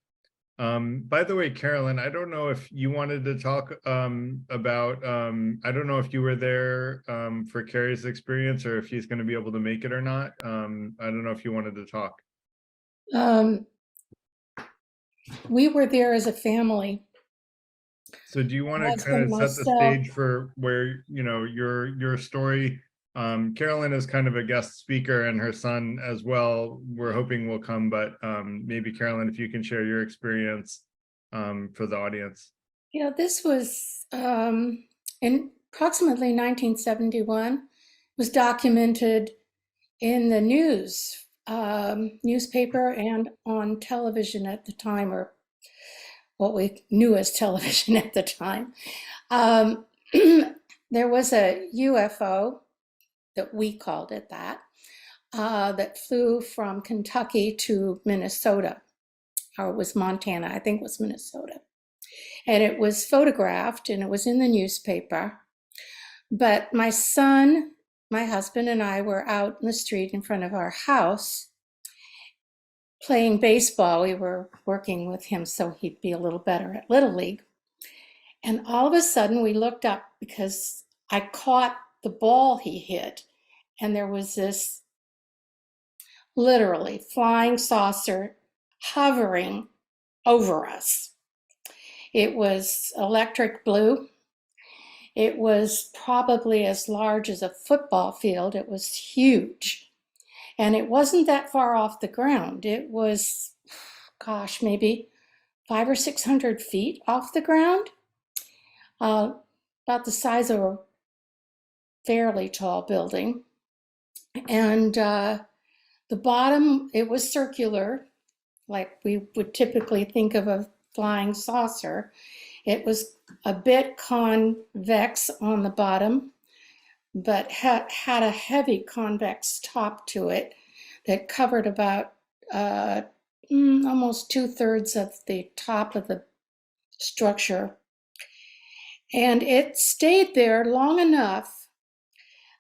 By the way, Carolyn, I don't know if you wanted to talk about, I don't know if you were there for Carrie's experience, or if he's going to be able to make it or not. I don't know if you wanted to talk. We were there as a family. So do you want to kind of set the stage for where, you know, your story? Carolyn is kind of a guest speaker, and her son as well, we're hoping will come, but maybe Carolyn, if you can share your experience for the audience. Yeah, this was in approximately 1971, was documented in the newspaper and on television at the time, or what we knew as television at the time. There was a UFO, that we called it that flew from Kentucky to Minnesota, or it was Montana, I think it was Minnesota. And it was photographed and it was in the newspaper. But my son, my husband, and I were out in the street in front of our house playing baseball. We were working with him so he'd be a little better at Little League. And all of a sudden we looked up, because I caught the ball he hit, and there was this literally flying saucer hovering over us. It was electric blue. It was probably as large as a football field. It was huge. And it wasn't that far off the ground. It was, gosh, maybe 500 or 600 feet off the ground. about the size of a fairly tall building. And the bottom, it was circular, like we would typically think of a flying saucer. It was a bit convex on the bottom, but had a heavy convex top to it that covered about almost 2/3 of the top of the structure. And it stayed there long enough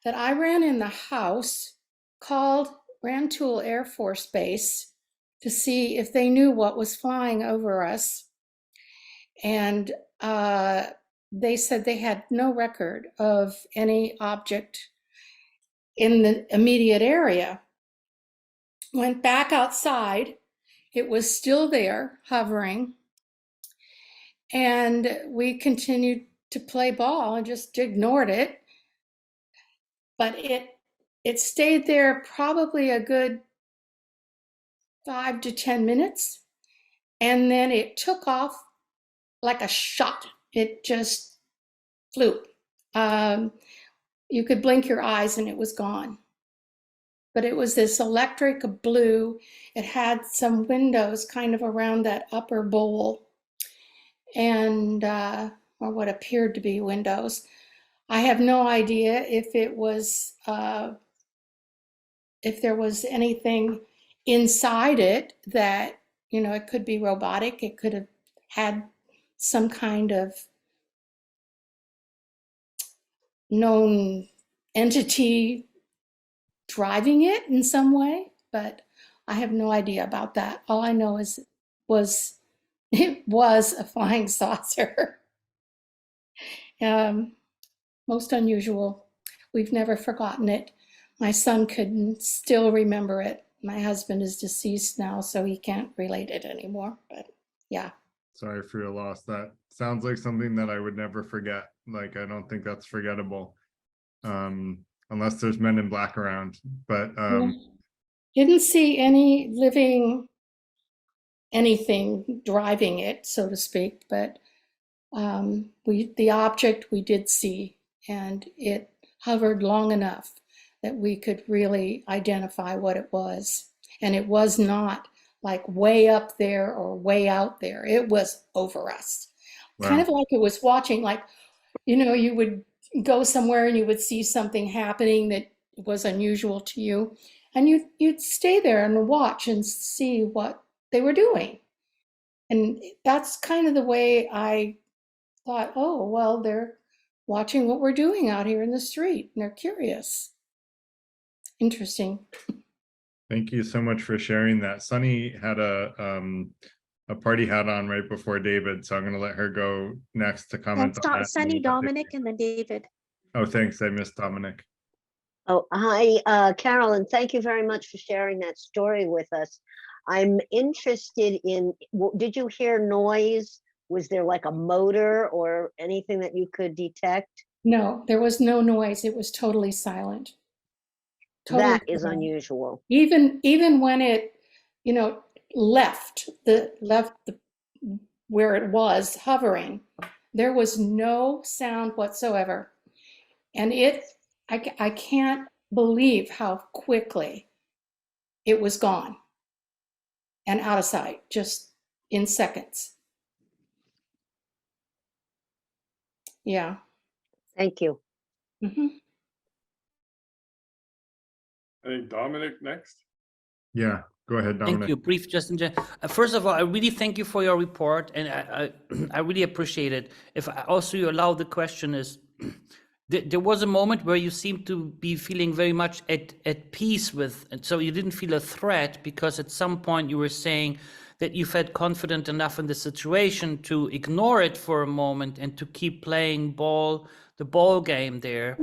that I ran in the house, called Rantoul Air Force Base to see if they knew what was flying over us. And they said they had no record of any object in the immediate area. Went back outside. It was still there, hovering. And we continued to play ball and just ignored it. But it stayed there probably a good 5 to 10 minutes. And then it took off like a shot. It just flew. You could blink your eyes and it was gone. But it was this electric blue. It had some windows kind of around that upper bowl, and or what appeared to be windows. I have no idea if it was if there was anything inside it that, you know, it could be robotic. It could have had some kind of known entity driving it in some way, but I have no idea about that. All I know is it was a flying saucer. Most unusual. We've never forgotten it. My son could still remember it. My husband is deceased now, so he can't relate it anymore, but yeah. Sorry for your loss. That sounds like something that I would never forget. Like, I don't think that's forgettable. Unless there's Men in Black around, but Didn't see any living anything driving it, so to speak, but the object we did see, and it hovered long enough that we could really identify what it was. And it was not like way up there or way out there. It was over us. Wow. Kind of like it was watching, like, you know, you would go somewhere and you would see something happening that was unusual to you, and you'd stay there and watch and see what they were doing. And that's kind of the way I thought, oh, well, they're watching what we're doing out here in the street, and they're curious. Interesting. Thank you so much for sharing that. Sunny had a party hat on right before David, so I'm going to let her go next to comment on that. Sunny, Dominic, and then David. Oh, thanks. I missed Dominic. Oh, hi, Carolyn. Thank you very much for sharing that story with us. I'm interested in, did you hear noise? Was there like a motor or anything that you could detect? No, there was no noise. It was totally silent. Totally That is silent. unusual. Even when it, you know, left where it was hovering, there was no sound whatsoever. And I can't believe how quickly it was gone and out of sight, just in seconds. Yeah. Thank you. Mm-hmm. I think Dominic next. Yeah, go ahead, Dominic. Thank you. Brief, Justin. First of all, I really thank you for your report, and I really appreciate it. If also you allow, the question is, there was a moment where you seemed to be feeling very much at peace with, and so you didn't feel a threat, because at some point you were saying that you felt confident enough in the situation to ignore it for a moment and to keep playing the ball game there.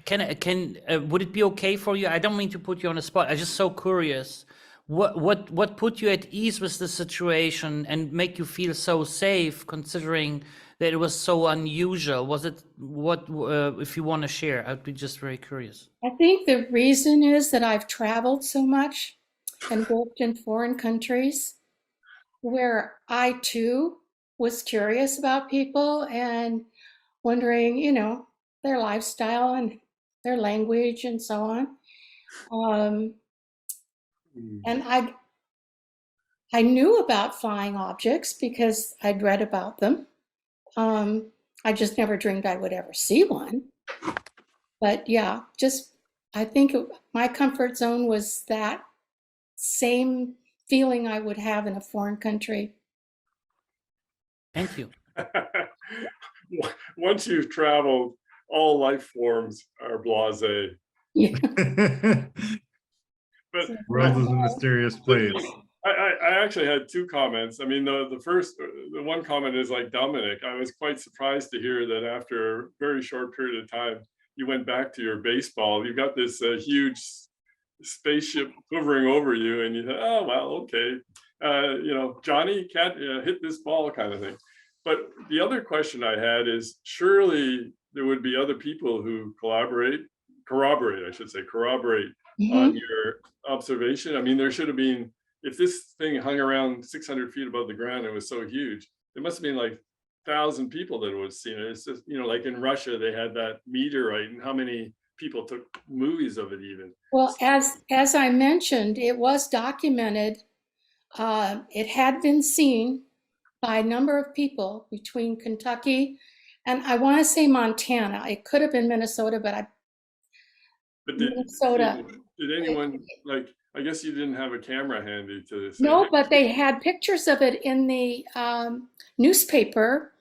Would it be okay for you? I don't mean to put you on the spot. I'm just so curious. What put you at ease with the situation and make you feel so safe, considering that it was so unusual? Was it if you want to share? I'd be just very curious. I think the reason is that I've traveled so much and worked in foreign countries, where I too was curious about people, and wondering, you know, their lifestyle and their language and so on. And I knew about flying objects because I'd read about them. I just never dreamed I would ever see one. But yeah, just I think my comfort zone was that same feeling I would have in a foreign country. Thank you. Once you've traveled, all life forms are blasé. Yeah. But World is a mysterious place. I actually had two comments. I mean, the one comment is like Dominic. I was quite surprised to hear that after a very short period of time, you went back to your baseball. You got this huge spaceship hovering over you, and you thought, oh well, okay, you know, Johnny, can't hit this ball, kind of thing. But the other question I had is, surely there would be other people who corroborate on your observation. I mean, there should have been, if this thing hung around 600 feet above the ground, it was so huge, there must have been like 1,000 people that would have seen it. It's just, you know, like in Russia, they had that meteorite, and how many people took movies of it even. Well, as I mentioned, it was documented. It had been seen by a number of people between Kentucky and I want to say Montana. It could have been Minnesota, but Minnesota. Did anyone, like, I guess you didn't have a camera handy to say, No, hey, but they had pictures of it in the newspaper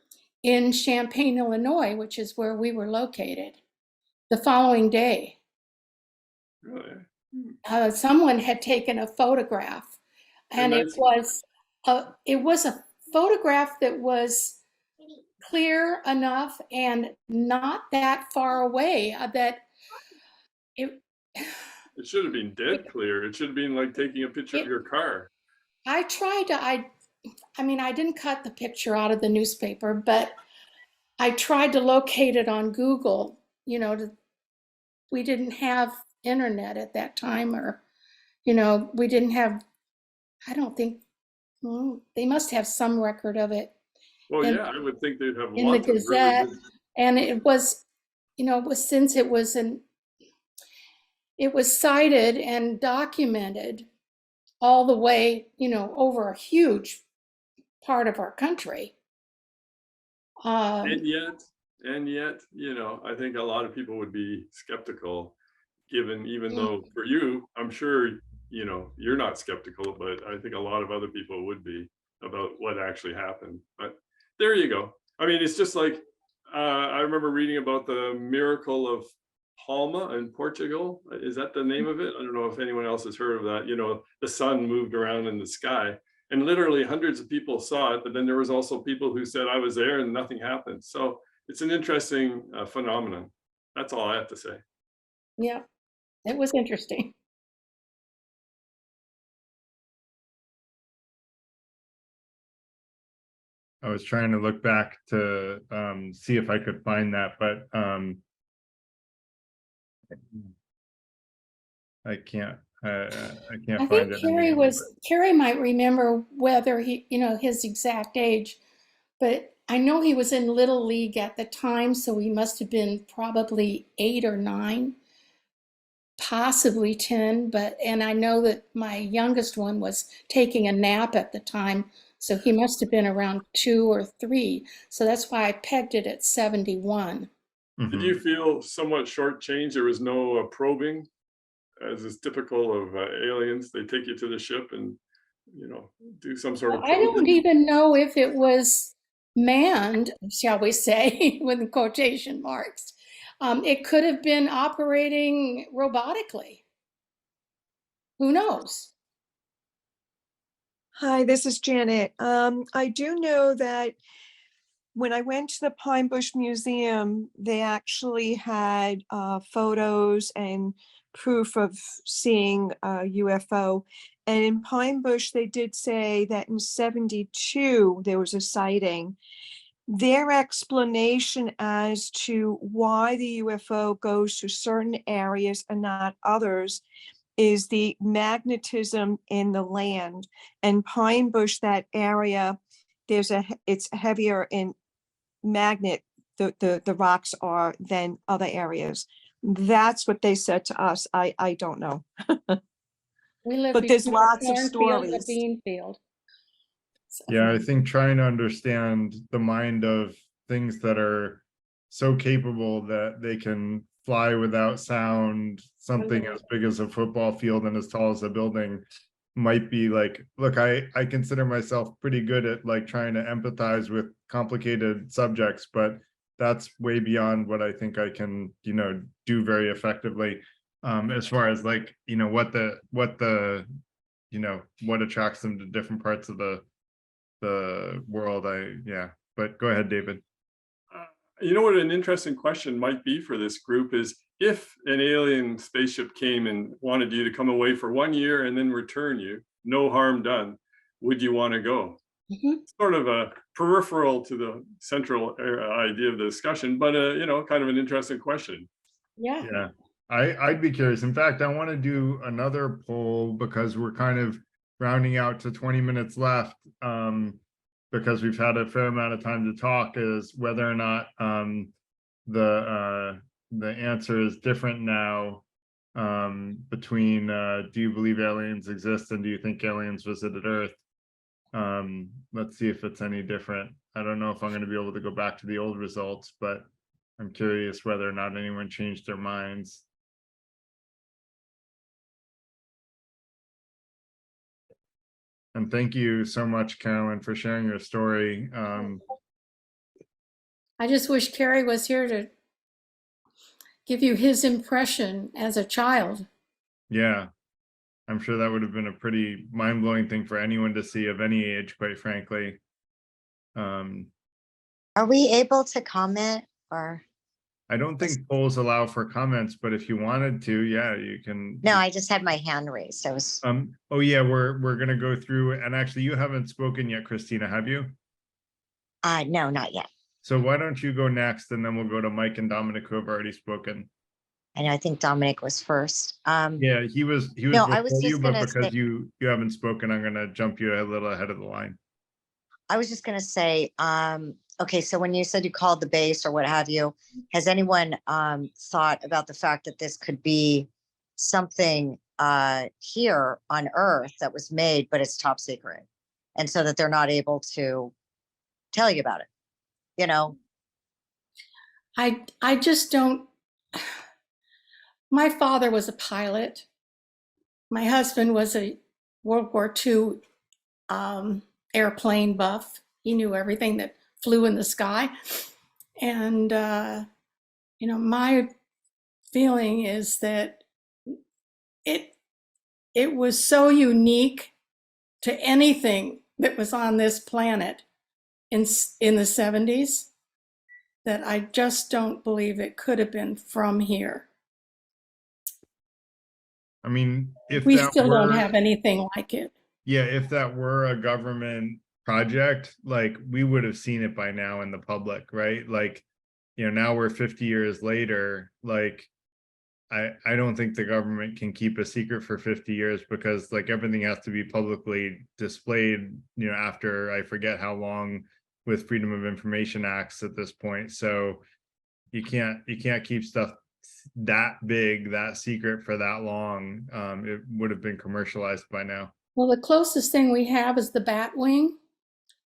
in Champaign, Illinois, which is where we were located, the following day. really? Someone had taken a photograph, and it was a photograph that was clear enough and not that far away that it should have been dead clear. It should have been like taking a picture of your car. I tried to, I mean, I didn't cut the picture out of the newspaper, but I tried to locate it on Google, you know, we didn't have internet at that time, or, you know, we didn't have, I don't think, well, they must have some record of it. Well, yeah, I would think they'd have In the lots of Gazette, really good. and it was, you know, since it was cited and documented all the way, you know, over a huge part of our country. And yet, you know, I think a lot of people would be skeptical, even though for you, I'm sure, you know, you're not skeptical, but I think a lot of other people would be about what actually happened. But there you go. I mean, it's just like, I remember reading about the miracle of Palma in Portugal. Is that the name of it? I don't know if anyone else has heard of that. You know, the sun moved around in the sky, and literally hundreds of people saw it, but then there was also people who said, I was there and nothing happened. So it's an interesting phenomenon. That's all I have to say. Yeah, it was interesting. I was trying to look back to see if I could find that, but I can't. I can't find it. Carrie might remember whether he, you know, his exact age, but I know he was in Little League at the time, so he must have been probably 8 or 9, possibly 10. And I know that my youngest one was taking a nap at the time, so he must have been around 2 or 3. So that's why I pegged it at 71. Did you feel somewhat shortchanged? There was no probing, as is typical of aliens. They take you to the ship and, you know, do some sort of probing. I don't even know if it was manned, shall we say, with quotation marks. It could have been operating robotically. Who knows? Hi, this is Janet. I do know that when I went to the Pine Bush Museum, they actually had photos and proof of seeing a UFO. And in Pine Bush, they did say that in 72, there was a sighting. Their explanation as to why the UFO goes to certain areas and not others is the magnetism in the land. And Pine Bush, that area, it's heavier in magnet the rocks are than other areas. That's what they said to us. I don't know. We live But there's between a lots of cornfield and a stories. bean field. So, Yeah, I think trying to understand the mind of things that are so capable that they can fly without sound, something as big as a football field and as tall as a building, might be like, look, I consider myself pretty good at like trying to empathize with complicated subjects, but that's way beyond what I think I can, do very effectively. As far as like, what attracts them to different parts of the world. But go ahead, David. You know what an interesting question might be for this group is, if an alien spaceship came and wanted you to come away for 1 year and then return you, no harm done, would you want to go? Sort of a peripheral to the central idea of the discussion, but kind of an interesting question. Yeah. I'd be curious. In fact, I want to do another poll because we're kind of rounding out to 20 minutes left, because we've had a fair amount of time to talk, is whether or not the answer is different now, between do you believe aliens exist and do you think aliens visited Earth? Let's see if it's any different. I don't know if I'm going to be able to go back to the old results, but I'm curious whether or not anyone changed their minds. And thank you so much, Carolyn, for sharing your story. I just wish Kerry was here to give you his impression as a child. Yeah, I'm sure that would have been a pretty mind-blowing thing for anyone to see of any age, quite frankly. Are we able to comment or? I don't think polls allow for comments, but if you wanted to, yeah, you can. No, I just had my hand raised. I was. Oh yeah, we're gonna go through, and actually you haven't spoken yet, Christina, have you? No, not yet. So why don't you go next, and then we'll go to Mike and Dominic, who have already spoken. I know, I think Dominic was first. Yeah, he was No, I was before you, just but gonna because say, you haven't spoken, I'm gonna jump you a little ahead of the line. I was just gonna say, okay, so when you said you called the base or what have you, has anyone thought about the fact that this could be something here on Earth that was made, but it's top secret, and so that they're not able to tell you about it? I just don't. My father was a pilot. My husband was a World War II airplane buff. He knew everything that flew in the sky. And, my feeling is that it was so unique to anything that was on this planet in the 70s that I just don't believe it could have been from here. I mean, if we that still were, don't have anything like it. Yeah, if that were a government project, like we would have seen it by now in the public, right? Like, now we're 50 years later, like I don't think the government can keep a secret for 50 years because like everything has to be publicly displayed, after I forget how long with Freedom of Information Acts at this point. So you can't keep stuff that big, that secret for that long. It would have been commercialized by now. Well, the closest thing we have is the Batwing,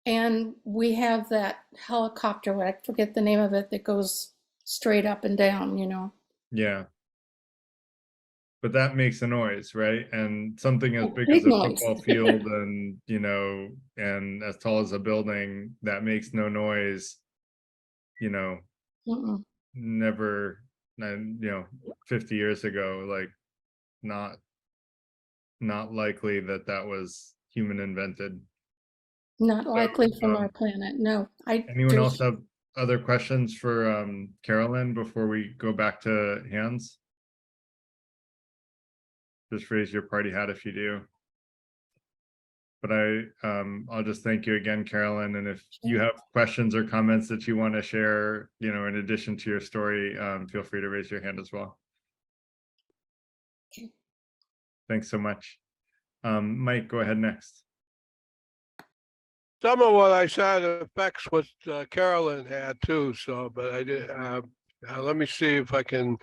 and we have that helicopter, I forget the name of it, that goes straight up and down, Yeah. But that makes a noise, right? And something as big big as a noise. football field and, and as tall as a building that makes no noise, Mm-mm. never, 50 years ago, like not likely that was human invented. Not likely from our planet, no. Anyone else have other questions for Carolyn before we go back to hands? Just raise your party hat if you do. But I'll just thank you again, Carolyn. And if you have questions or comments that you want to share, in addition to your story, feel free to raise your hand as well. Okay. Thanks so much. Mike, go ahead next. some of what I said affects what Carolyn had too. So, but I did. Let me see if I can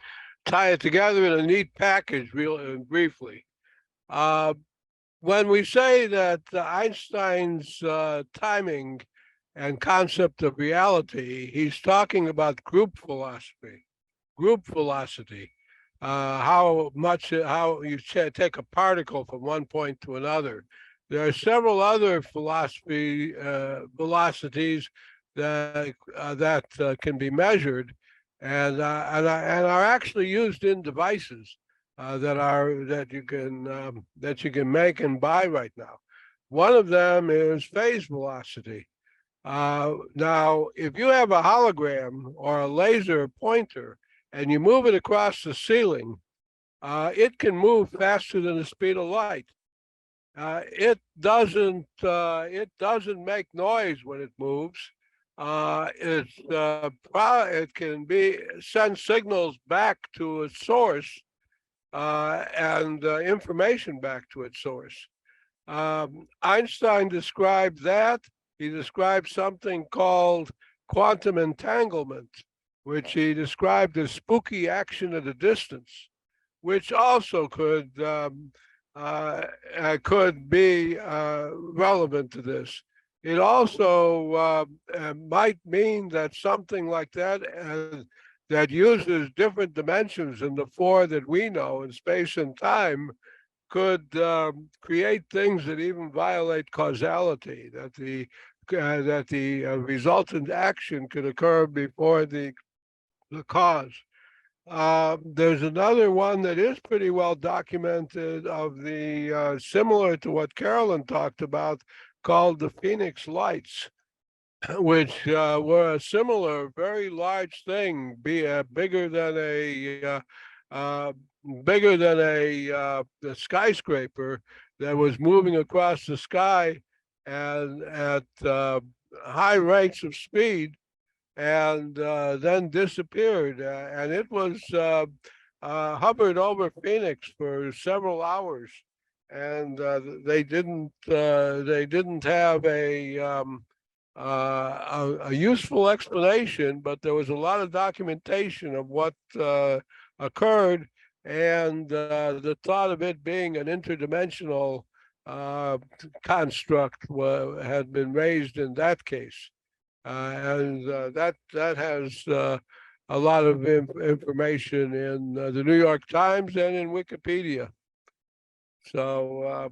tie it together in a neat package, real briefly. When we say that Einstein's timing and concept of reality, he's talking about group philosophy, group velocity. How you take a particle from one point to another. There are several other velocities that can be measured, and are actually used in devices that you can make and buy right now. One of them is phase velocity. Now, if you have a hologram or a laser pointer and you move it across the ceiling, it can move faster than the speed of light. It doesn't make noise when it moves. It can send signals back to its source and information back to its source. Einstein described that. He described something called quantum entanglement, which he described as spooky action at a distance, which also could be relevant to this. It also might mean that something like that that uses different dimensions than the four that we know in space and time could create things that even violate causality, that the resultant action could occur before the cause. There's another one that is pretty well documented of the similar to what Carolyn talked about, called the Phoenix Lights, which were a similar, very large thing, bigger than a skyscraper that was moving across the sky and at high rates of speed, and then disappeared. And it was hovered over Phoenix for several hours, and they didn't have a useful explanation, but there was a lot of documentation of what occurred, and the thought of it being an interdimensional construct had been raised in that case. And that has a lot of information in the New York Times and in Wikipedia. So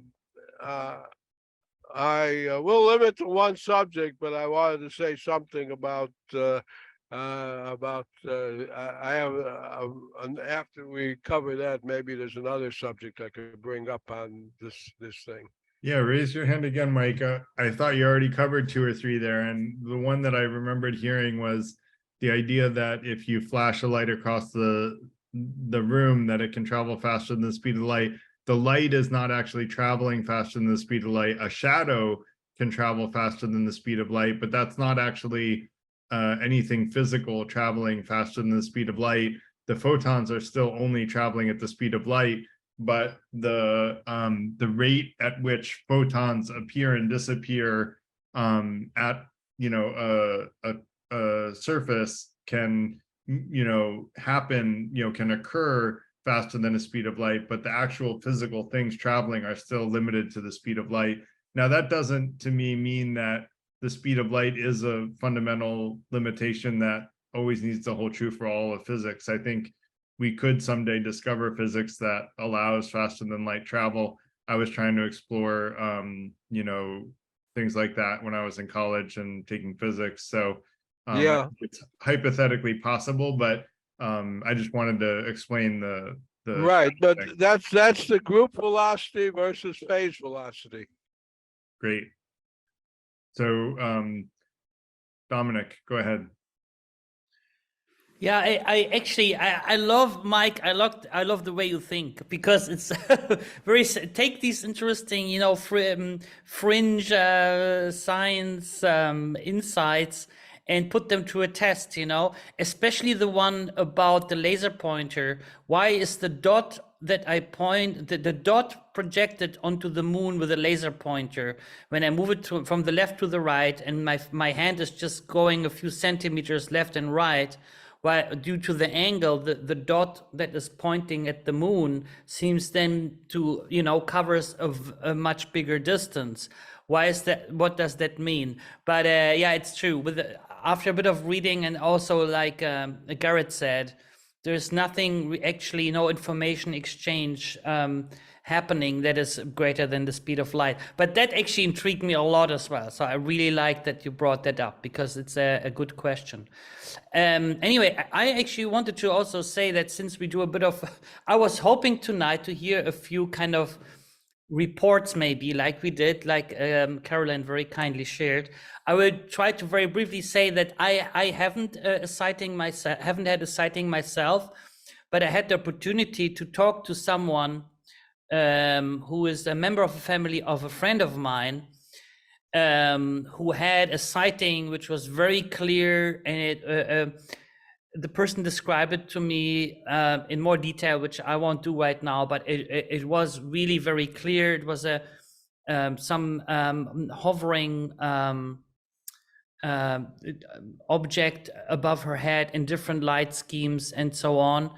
I will limit to one subject, but I wanted to say something about I have after we cover that, maybe there's another subject I could bring up on this thing. Yeah, raise your hand again, Mike. I thought you already covered 2 or 3 there, and the one that I remembered hearing was the idea that if you flash a light across the room, that it can travel faster than the speed of light. The light is not actually traveling faster than the speed of light. A shadow can travel faster than the speed of light, but that's not actually anything physical traveling faster than the speed of light. The photons are still only traveling at the speed of light, but the rate at which photons appear and disappear at a surface can happen, can occur faster than the speed of light, but the actual physical things traveling are still limited to the speed of light. Now, that doesn't to me mean that the speed of light is a fundamental limitation that always needs to hold true for all of physics. I think we could someday discover physics that allows faster than light travel. I was trying to explore, things like that when I was in college and taking physics. So yeah, it's hypothetically possible, but I just wanted to explain the right, but thing. That's the group velocity versus phase velocity. Great. So Dominic, go ahead. Yeah, I love Mike. I love the way you think, because it's very take these interesting fringe science insights and put them to a test, you know, especially the one about the laser pointer. Why is the dot that I point, the dot projected onto the moon with a laser pointer, when I move it from the left to the right, and my hand is just going a few centimeters left and right, while due to the angle, the dot that is pointing at the moon seems then to, you know, covers a much bigger distance. Why is that? What does that mean? But yeah, it's true. After a bit of reading, and also like Garrett said, there's nothing actually, no information exchange happening that is greater than the speed of light. But that actually intrigued me a lot as well. So I really like that you brought that up, because it's a good question. Anyway, I actually wanted to also say that since we do a bit of, I was hoping tonight to hear a few kind of reports, maybe like we did, like Caroline very kindly shared. I would try to very briefly say that I haven't had a sighting myself, but I had the opportunity to talk to someone who is a member of a family of a friend of mine, who had a sighting which was very clear, and the person described it to me in more detail, which I won't do right now, but it was really very clear. It was some hovering object above her head in different light schemes and so on.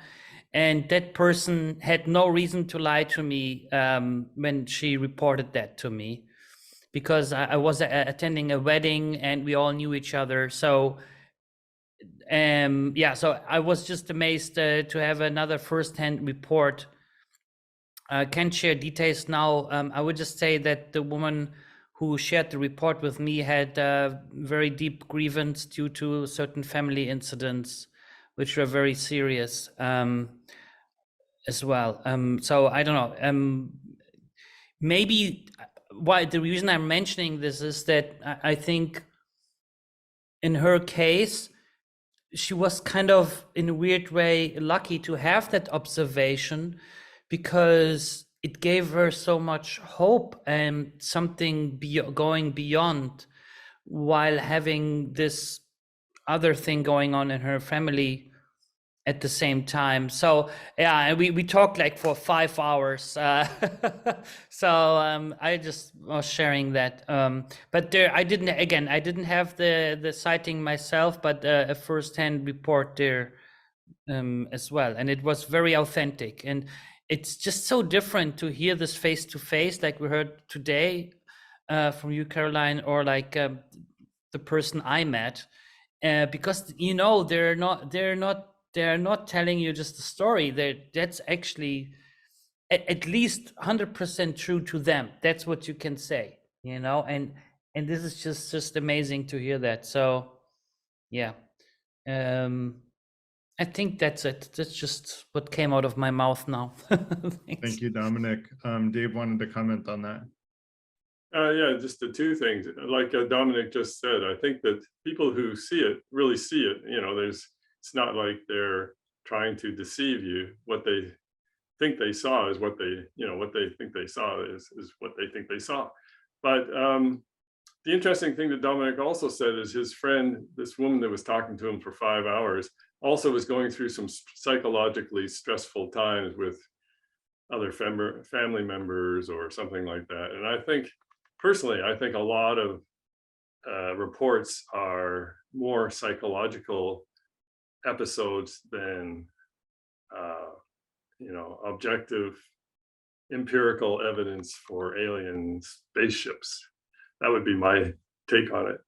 And that person had no reason to lie to me when she reported that to me, because I was attending a wedding and we all knew each other. So yeah, so I was just amazed to have another first-hand report. I can't share details now. I would just say that the woman who shared the report with me had very deep grievance due to certain family incidents, which were very serious as well. So I don't know. Maybe why the reason I'm mentioning this is that I think in her case, she was kind of in a weird way lucky to have that observation, because it gave her so much hope and something going beyond, while having this other thing going on in her family at the same time. So yeah, we talked like for 5 hours. So I just was sharing that. But there, I didn't have the sighting myself, but a first-hand report there as well, and it was very authentic. And it's just so different to hear this face to face, like we heard today from you, Caroline, or like the person I met, because you know they're not telling you just a story. That's actually at least 100% true to them. That's what you can say, you know. And this is just amazing to hear that. So yeah, I think that's it. That's just what came out of my mouth now. Thank you, Dominic. Dave wanted to comment on that. Yeah, just the two things. Like Dominic just said, I think that people who see it really see it. You know, it's not like they're trying to deceive you. What they think they saw is what they, what they think they saw is what they think they saw. But the interesting thing that Dominic also said is his friend, this woman that was talking to him for 5 hours, also was going through some psychologically stressful times with other family members or something like that. And I think, personally, I think a lot of reports are more psychological episodes than, objective empirical evidence for alien spaceships. That would be my take on it.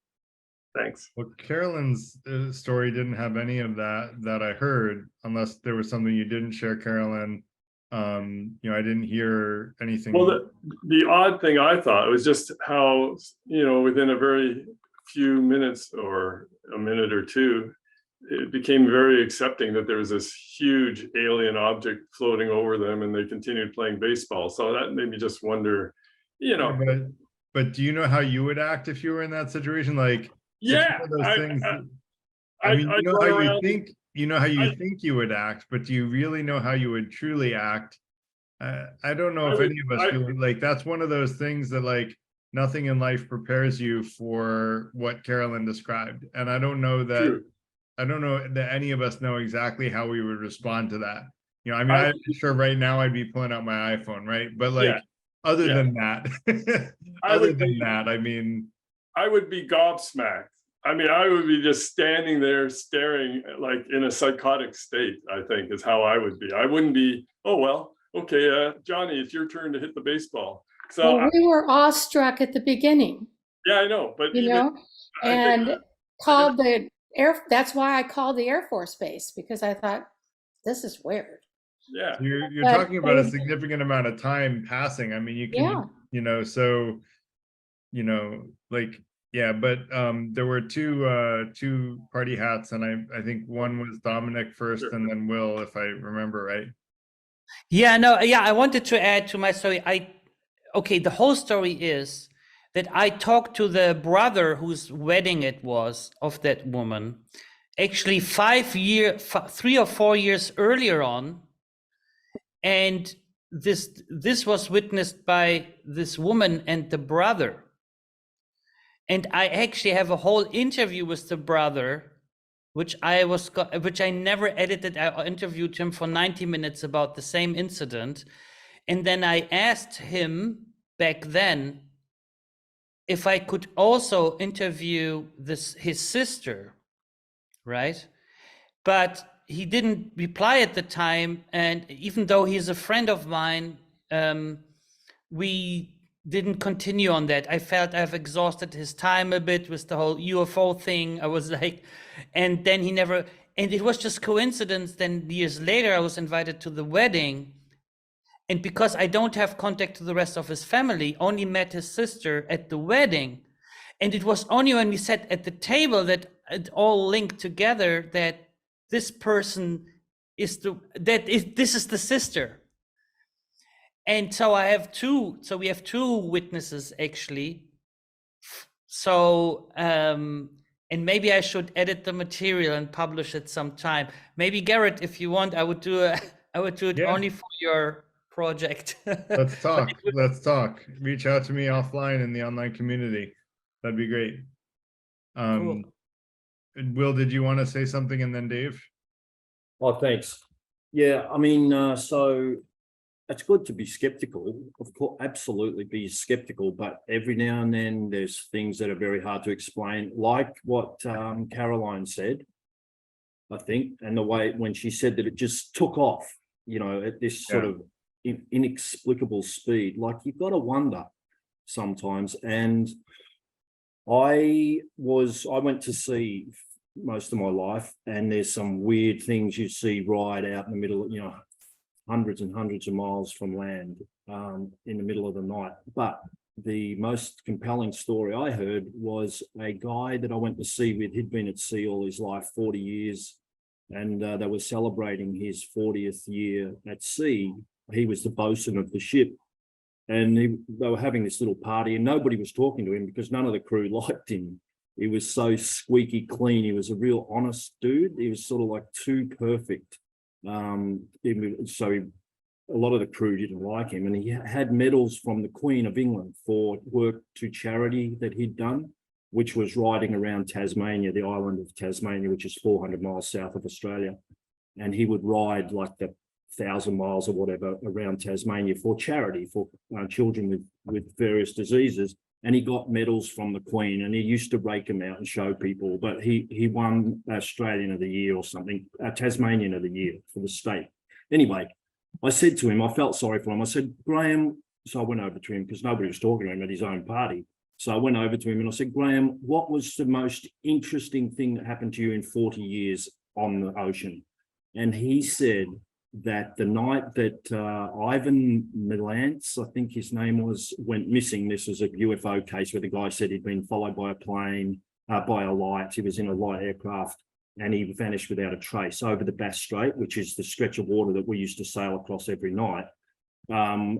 Thanks. Well, Carolyn's story didn't have any of that I heard, unless there was something you didn't share, Carolyn. I didn't hear anything. Well, the odd thing I thought was just how, within a very few minutes or a minute or two, it became very accepting that there was this huge alien object floating over them, and they continued playing baseball. So that made me just wonder, But do you know how you would act if you were in that situation? Like, yeah, those things. I mean, you know how you think. You know how you think you would act, but do you really know how you would truly act? I don't know if any of us feel like that's one of those things that, like, nothing in life prepares you for what Carolyn described. And I don't know that any of us know exactly how we would respond to that. You know, I mean, I'm sure right now I'd be pulling out my iPhone, right? But like, other than that, I mean, I would be gobsmacked. I mean, I would be just standing there staring like in a psychotic state, I think is how I would be. I wouldn't be, oh, well, okay, Johnny, it's your turn to hit the baseball. So well, we were awestruck at the beginning. Yeah, I know, but you know, and called the air. That's why I called the Air Force Base, because I thought this is weird. Yeah, you're talking about a significant amount of time passing. I mean, you can, you know, so, you know, like, yeah, but there were two party hats, and I think one was Dominic first, and then Will, if I remember right. Yeah, no, yeah, I wanted to add to my story. Okay, the whole story is that I talked to the brother whose wedding it was of that woman, actually 3 or 4 years earlier on, and this was witnessed by this woman and the brother. And I actually have a whole interview with the brother, which I never edited. I interviewed him for 90 minutes about the same incident. And then I asked him back then if I could also interview his sister, right? But he didn't reply at the time. And even though he's a friend of mine, we didn't continue on that. I felt I've exhausted his time a bit with the whole UFO thing. I was like, and then he never, and it was just coincidence. Then years later, I was invited to the wedding. And because I don't have contact to the rest of his family, only met his sister at the wedding. And it was only when we sat at the table that it all linked together that this person is this is the sister. And so we have two witnesses actually. So, and maybe I should edit the material and publish it sometime. Maybe Garrett, if you want, I would do it only for your project. Let's talk. Reach out to me offline in the online community. That'd be great. Cool. Will, did you want to say something, and then Dave? Oh, thanks. Yeah, I mean, so it's good to be skeptical, of course, absolutely be skeptical, but every now and then there's things that are very hard to explain, like what Caroline said, I think, and the way when she said that it just took off, you know, at this sort of inexplicable speed. Like, you've got to wonder sometimes. And I went to sea most of my life, and there's some weird things you see right out in the middle, you know, hundreds and hundreds of miles from land, in the middle of the night. But the most compelling story I heard was a guy that I went to sea with. He'd been at sea all his life, 40 years, and they were celebrating his 40th year at sea. He was the bosun of the ship, and they were having this little party, and nobody was talking to him because none of the crew liked him. He was so squeaky clean. He was a real honest dude. He was sort of like too perfect. So a lot of the crew didn't like him, and he had medals from the Queen of England for work to charity that he'd done, which was riding around Tasmania, the island of Tasmania, which is 400 miles south of Australia. And he would ride like the 1,000 miles or whatever around Tasmania for charity for children with various diseases. And he got medals from the Queen, and he used to rake them out and show people. But he won Australian of the Year or something, Tasmanian of the Year for the state. Anyway, I said to him, I felt sorry for him. I said, Graham, so I went over to him because nobody was talking to him at his own party. So I went over to him and I said, Graham, what was the most interesting thing that happened to you in 40 years on the ocean? And he said that the night that Ivan Milantz, I think his name was, went missing. This was a UFO case where the guy said he'd been followed by a plane, by a light. He was in a light aircraft, and he vanished without a trace over the Bass Strait, which is the stretch of water that we used to sail across every night.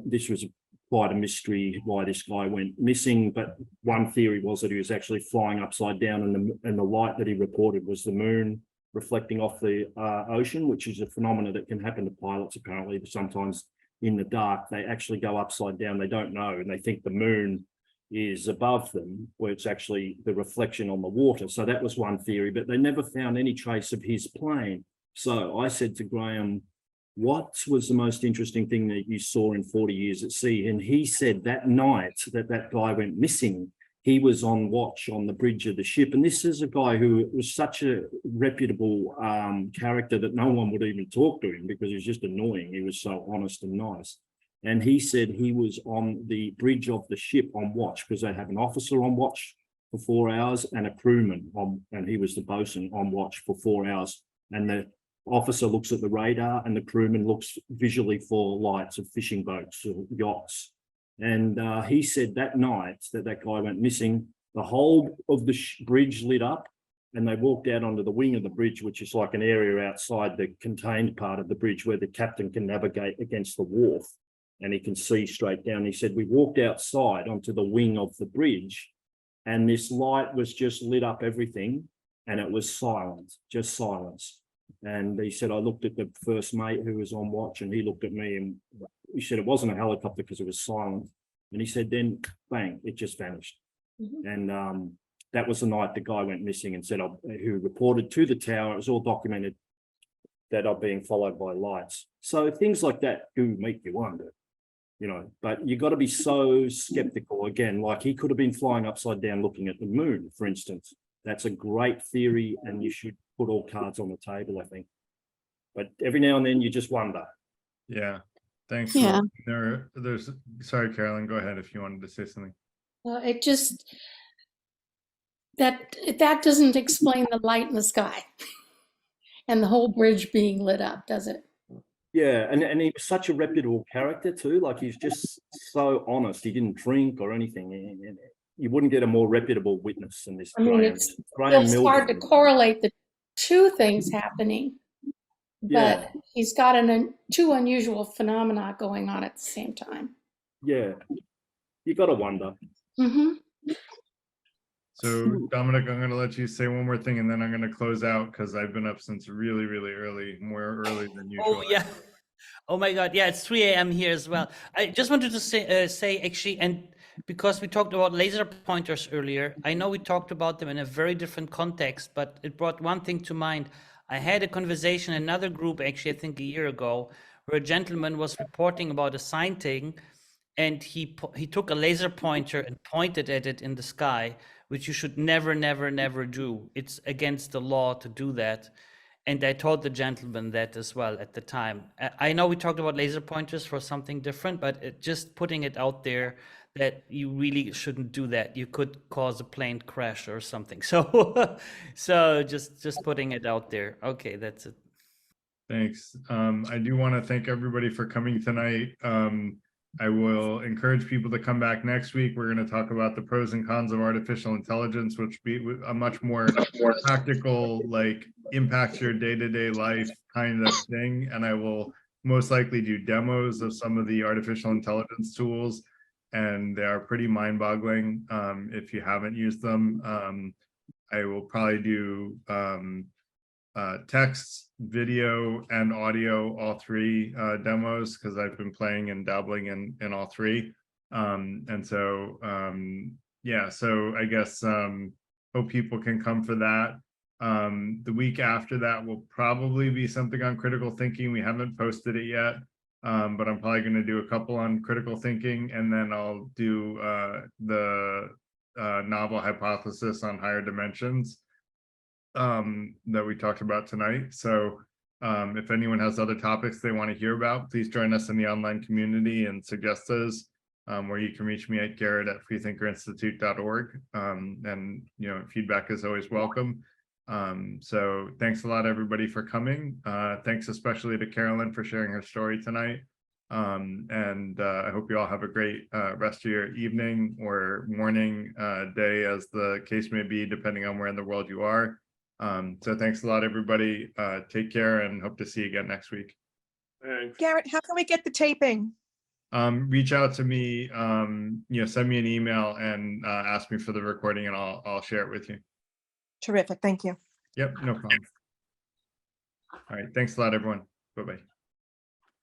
This was quite a mystery why this guy went missing, but one theory was that he was actually flying upside down, and the light that he reported was the moon reflecting off the ocean, which is a phenomenon that can happen to pilots apparently. Sometimes in the dark, they actually go upside down. They don't know, and they think the moon is above them, where it's actually the reflection on the water. So that was one theory, but they never found any trace of his plane. So I said to Graham, what was the most interesting thing that you saw in 40 years at sea? And he said that night that that guy went missing, he was on watch on the bridge of the ship. And this is a guy who was such a reputable character that no one would even talk to him because he was just annoying. He was so honest and nice. And he said he was on the bridge of the ship on watch because they have an officer on watch for 4 hours and a crewman on, and he was the bosun on watch for 4 hours. And the officer looks at the radar and the crewman looks visually for lights of fishing boats or yachts. And he said that night that that guy went missing, the whole of the bridge lit up and they walked out onto the wing of the bridge, which is like an area outside the contained part of the bridge where the captain can navigate against the wharf and he can see straight down. He said, we walked outside onto the wing of the bridge and this light was just lit up everything and it was silent, just silence. And he said, I looked at the first mate who was on watch and he looked at me and he said it wasn't a helicopter because it was silent. And he said, then bang, it just vanished. And that was the night the guy went missing and said, who reported to the tower, it was all documented that are being followed by lights. So things like that do make you wonder, you know, but you got to be so skeptical again, like he could have been flying upside down looking at the moon, for instance. That's a great theory and you should put all cards on the table, I think. But every now and then you just wonder. Yeah, thanks. Yeah. There's sorry, Carolyn, go ahead if you wanted to say something. Well, it just, that doesn't explain the light in the sky and the whole bridge being lit up, does it? Yeah, and he was such a reputable character too. Like he's just so honest. He didn't drink or anything. And you wouldn't get a more reputable witness than this. I mean, it's hard to correlate the two things happening, but he's got two unusual phenomena going on at the same time. Yeah, you got to wonder. So Dominic, I'm going to let you say one more thing and then I'm going to close out because I've been up since really, really early, more early than usual. Oh yeah. Oh my God. Yeah, it's 3 a.m. here as well. I just wanted to say actually, and because we talked about laser pointers earlier, I know we talked about them in a very different context, but it brought one thing to mind. I had a conversation in another group, actually, I think a year ago, where a gentleman was reporting about a sighting, and he took a laser pointer and pointed at it in the sky, which you should never, never, never do. It's against the law to do that. And I told the gentleman that as well at the time. I know we talked about laser pointers for something different, but just putting it out there that you really shouldn't do that. You could cause a plane crash or something. So, so just putting it out there. Okay, that's it. Thanks. I do want to thank everybody for coming tonight. I will encourage people to come back next week. We're going to talk about the pros and cons of artificial intelligence, which be a much more practical, like impacts your day-to-day life kind of thing. And I will most likely do demos of some of the artificial intelligence tools. And they are pretty mind-boggling if you haven't used them. I will probably do text, video, and audio, all three demos, because I've been playing and dabbling in all three. And so, yeah, so I guess hope people can come for that. The week after that will probably be something on critical thinking. We haven't posted it yet, but I'm probably going to do a couple on critical thinking, and then I'll do the novel hypothesis on higher dimensions that we talked about tonight. So if anyone has other topics they want to hear about, please join us in the online community and suggest those, where you can reach me at Garrett@freethinkerinstitute.org. And you know, feedback is always welcome. So thanks a lot everybody for coming. Thanks especially to Carolyn for sharing her story tonight. And I hope you all have a great rest of your evening or morning, day, as the case may be, depending on where in the world you are. So thanks a lot, everybody. Take care and hope to see you again next week. Thanks. Garrett, how can we get the taping? Reach out to me, you know, send me an email and ask me for the recording and I'll share it with you. Terrific. Thank you. Yep, no problem. All right. Thanks a lot, everyone. Bye-bye.